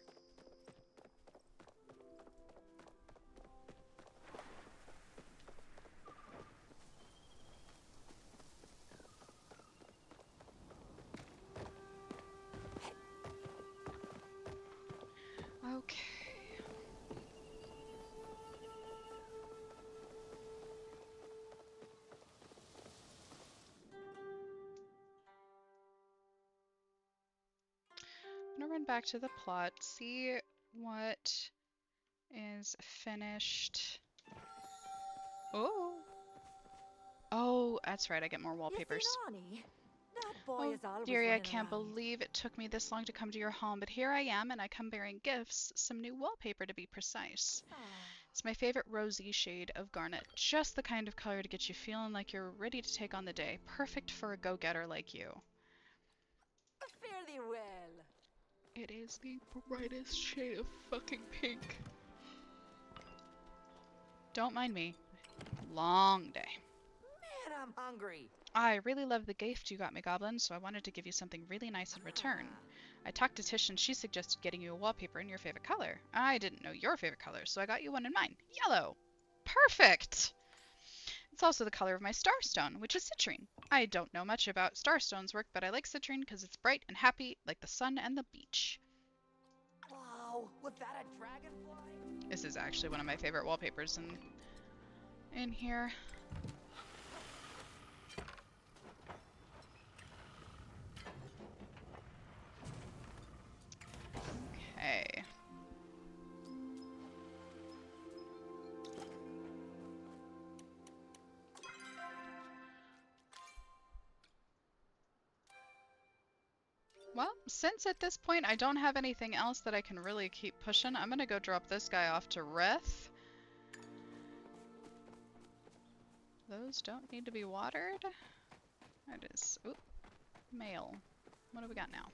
Okay. I'm gonna run back to the plot, see what is finished. Oh. Oh, that's right, I get more You wallpapers. seen Arnie? That boy Oh, is always dearie, I running can't around. believe it took me this long to come to your home, but here I am, and I come bearing gifts, some new wallpaper to be precise. Ah. It's my favorite rosy shade of garnet, just the kind of color to get you feeling like you're ready to take on the day, perfect for a go-getter like you. Fairly well. It is the brightest shade of fucking pink. Don't mind me. Long day. Man, I'm hungry. I really love the gift you got me, Goblin, so I wanted to give you something really nice in return. I talked to Tish and she suggested getting you a wallpaper in your favorite color. I didn't know your favorite color, so I got you one in mine. Yellow! Perfect! It's also the color of my starstone, which is citrine. I don't know much about starstone's work, but I like citrine because it's bright and happy, like the sun and the beach. Wow, was that a dragonfly? This is actually one of my favorite wallpapers in here. Okay. Well, since at this point I don't have anything else that I can really keep pushing, I'm gonna go drop this guy off to Reth. Those don't need to be watered. That is, oop, mail. What do we got now?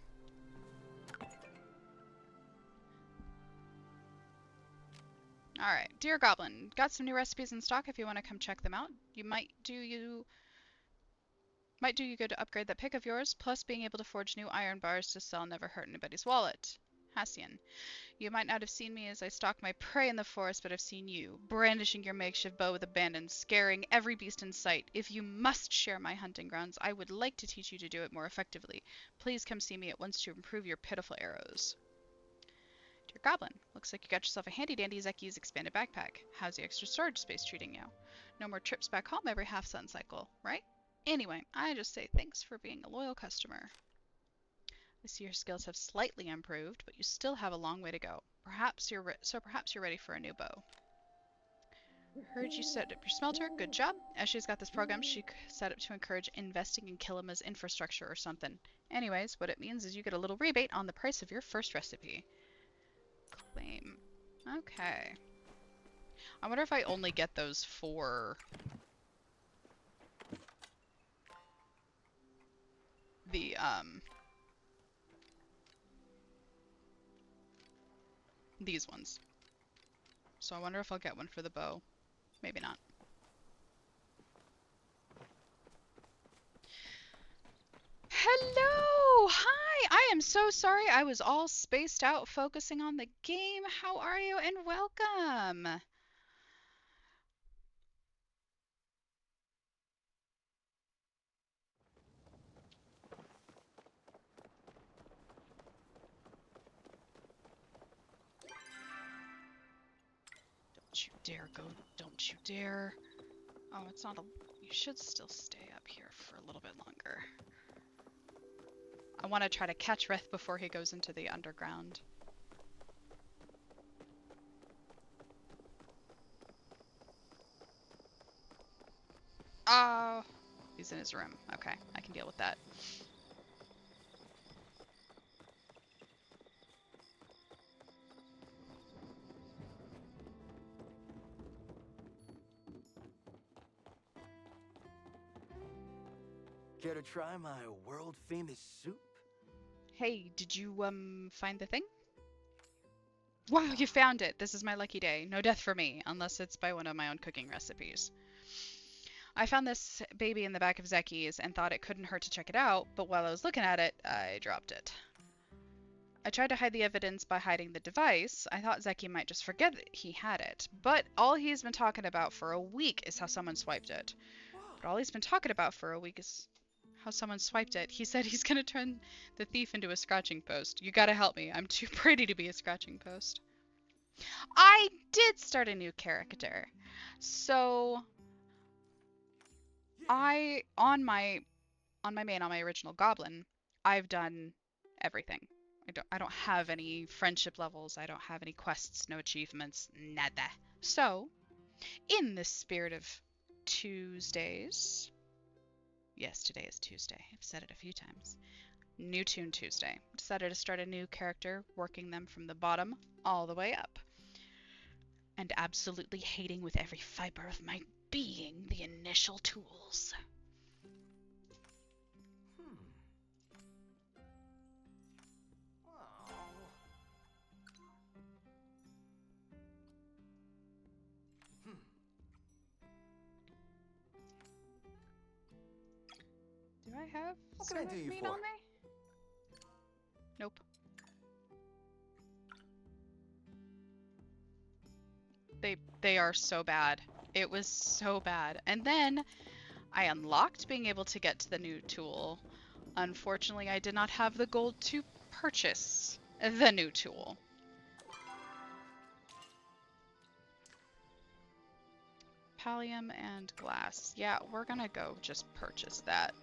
Alright, Dear Goblin, got some new recipes in stock if you want to come check them out. Might do you good to upgrade that pick of yours, plus being able to forge new iron bars to sell never hurt anybody's wallet. Hassian. You might not have seen me as I stalk my prey in the forest, but I've seen you, brandishing your makeshift bow with abandon, scaring every beast in sight. If you must share my hunting grounds, I would like to teach you to do it more effectively. Please come see me at once to improve your pitiful arrows. Dear Goblin, looks like you got yourself a handy-dandy Zeki's expanded backpack. How's the extra storage space treating you? No more trips back home every half-sun cycle, right? Anyway, I just say thanks for being a loyal customer. I see your skills have slightly improved, but you still have a long way to go. Perhaps you're ready for a new bow. Heard you set up your smelter. Good job. As she's got this program, she set up to encourage investing in Killima's infrastructure or something. Anyways, what it means is you get a little rebate on the price of your first recipe. Claim. Okay. I wonder if I only get those for the these ones. So I wonder if I'll get one for the bow. Maybe not. Hello! Hi! I am so sorry I was all spaced out focusing on the game. How are you? And welcome! Don't you dare go. Don't you dare. Oh, it's not a... You should still stay up here for a little bit longer. I want to try to catch Rith before he goes into the underground. Oh, he's in his room. Okay, I can deal with that. Care to try my world-famous soup? Hey, did you, find the thing? Wow, you found it! This is my lucky day. No death for me, unless it's by one of my own cooking recipes. I found this baby in the back of Zeki's and thought it couldn't hurt to check it out, but while I was looking at it, I dropped it. I tried to hide the evidence by hiding the device. I thought Zeki might just forget that he had it, but all he's been talking about for a week is how someone swiped it. But all he's been talking about for a week is how someone swiped it. He said he's gonna turn the thief into a scratching post. You gotta help me. I'm too pretty to be a scratching post. I did start a new character. So on my original goblin, I've done everything. I don't have any friendship levels. I don't have any quests, no achievements, nada. So, in the spirit of Tuesdays, yes, today is Tuesday. I've said it a few times. New Toon Tuesday. Decided to start a new character, working them from the bottom all the way up. And absolutely hating with every fiber of my being the initial tools. Do I have What can I do you meat for? on me? Nope. They are so bad. It was so bad. And then I unlocked being able to get to the new tool. Unfortunately, I did not have the gold to purchase the new tool. Pallium and glass. Yeah, we're gonna go just purchase that.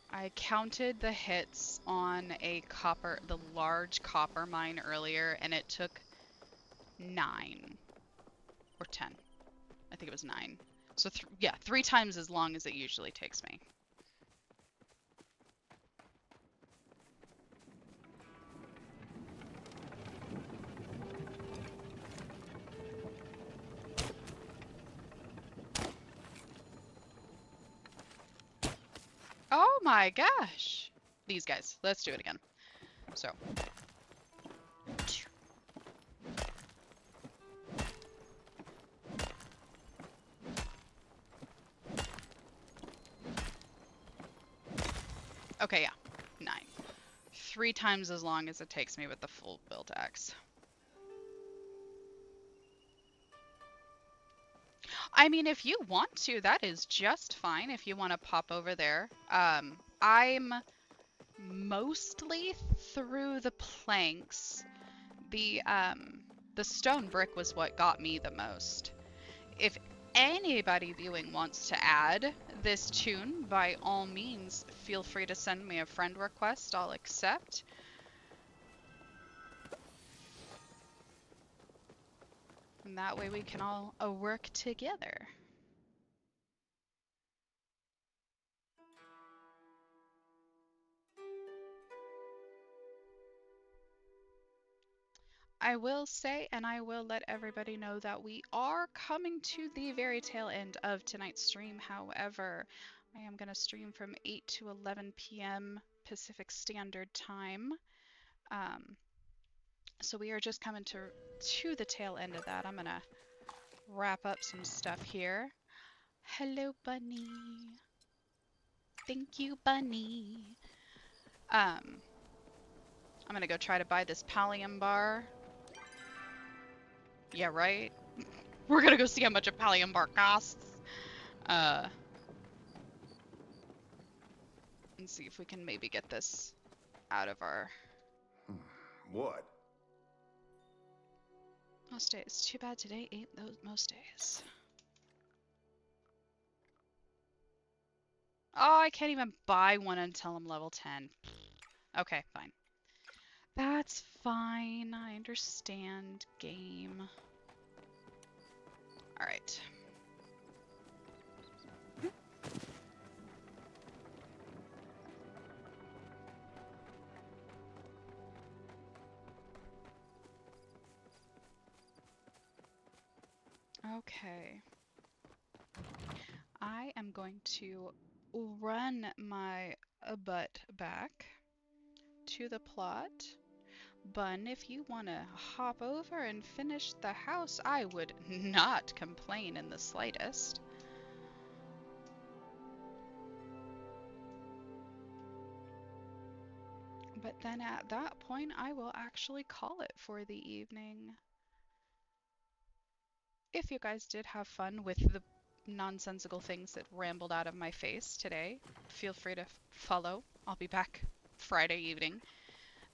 I counted the hits on the large copper mine earlier, and it took 9 or 10. I think it was 9. So yeah, 3 times as long as it usually takes me. Oh my gosh! These guys. Let's do it again. So, Okay, yeah. 9. 3 times as long as it takes me with the full build axe. I mean, if you want to, that is just fine if you want to pop over there. I'm mostly through the planks. The stone brick was what got me the most. If anybody viewing wants to add this Toon, by all means, feel free to send me a friend request. I'll accept. And that way we can all work together. I will say, and I will let everybody know that we are coming to the very tail end of tonight's stream. However, I am going to stream from 8 to 11 p.m. Pacific Standard Time. So we are just coming to the tail end of that. I'm going to wrap up some stuff here. Hello, Bunny. Thank you, Bunny. I'm going to go try to buy this Pallium bar. Yeah, right? We're gonna go see how much a Pallium bar costs. And see if we can maybe get this out of our... What? Most days. Too bad today ain't those most days. Oh, I can't even buy one until I'm level 10. Okay, fine. That's fine. I understand, game. Alright. Okay. I am going to run my butt back to the plot. Bun, if you want to hop over and finish the house, I would not complain in the slightest. But then at that point, I will actually call it for the evening. If you guys did have fun with the nonsensical things that rambled out of my face today, feel free to follow. I'll be back Friday evening.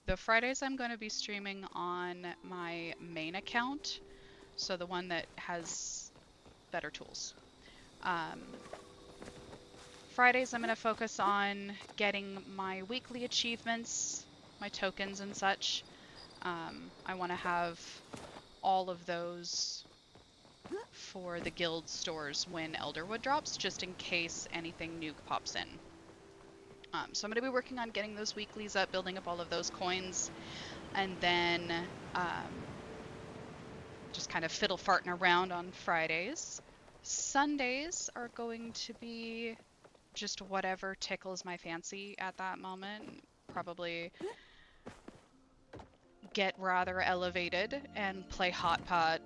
The Fridays I'm going to be streaming on my main account, so the one that has better tools. Fridays I'm going to focus on getting my weekly achievements, my tokens and such. I want to have all of those for the guild stores when Elderwood drops, just in case anything new pops in. So I'm going to be working on getting those weeklies up, building up all of those coins, and then just kind of fiddle-farting around on Fridays. Sundays are going to be just whatever tickles my fancy at that moment. Probably get rather elevated and play hot pot,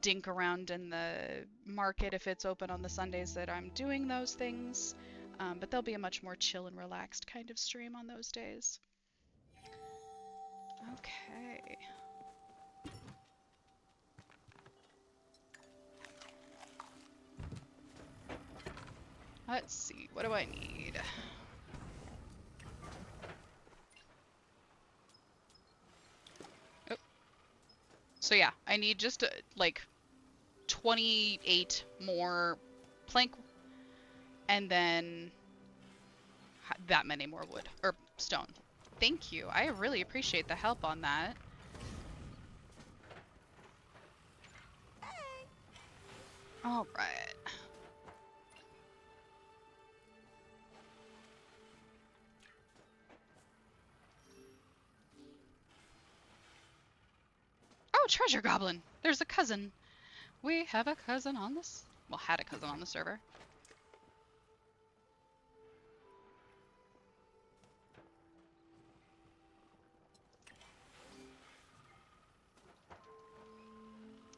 dink around in the market if it's open on the Sundays that I'm doing those things. But there'll be a much more chill and relaxed kind of stream on those days. Okay. Let's see, what do I need? Oh. So yeah, I need just like 28 more plank and then that many more wood or stone. Thank you. I really appreciate the help on that. All right. Oh, treasure goblin. There's a cousin. We have a cousin on this. Well, had a cousin on the server.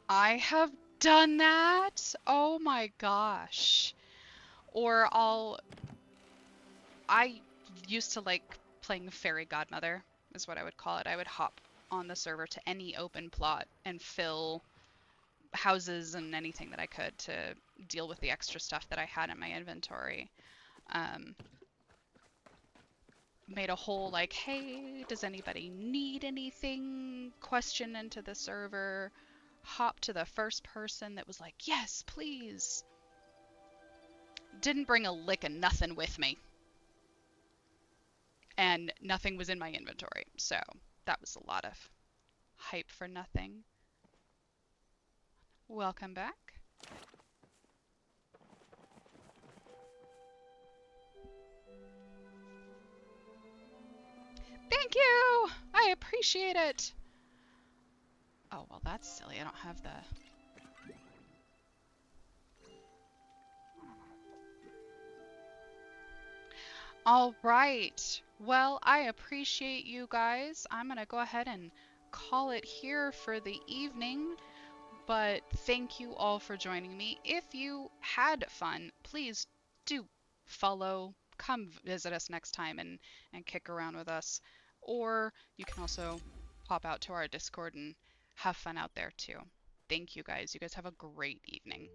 I have done that. Oh my gosh. Or I used to like playing fairy godmother, is what I would call it. I would hop on the server to any open plot and fill houses and anything that I could to deal with the extra stuff that I had in my inventory. Um, Made a whole like, hey, does anybody need anything question into the server. Hop to the first person that was like, yes, please. Didn't bring a lick of nothing with me. And nothing was in my inventory. So that was a lot of hype for nothing. Welcome back. Thank you! I appreciate it. Oh, well, that's silly. I don't have the... All right. Well, I appreciate you guys. I'm going to go ahead and call it here for the evening. But thank you all for joining me. If you had fun, please do follow, come visit us next time and kick around with us. Or you can also pop out to our Discord and have fun out there too. Thank you guys. You guys have a great evening.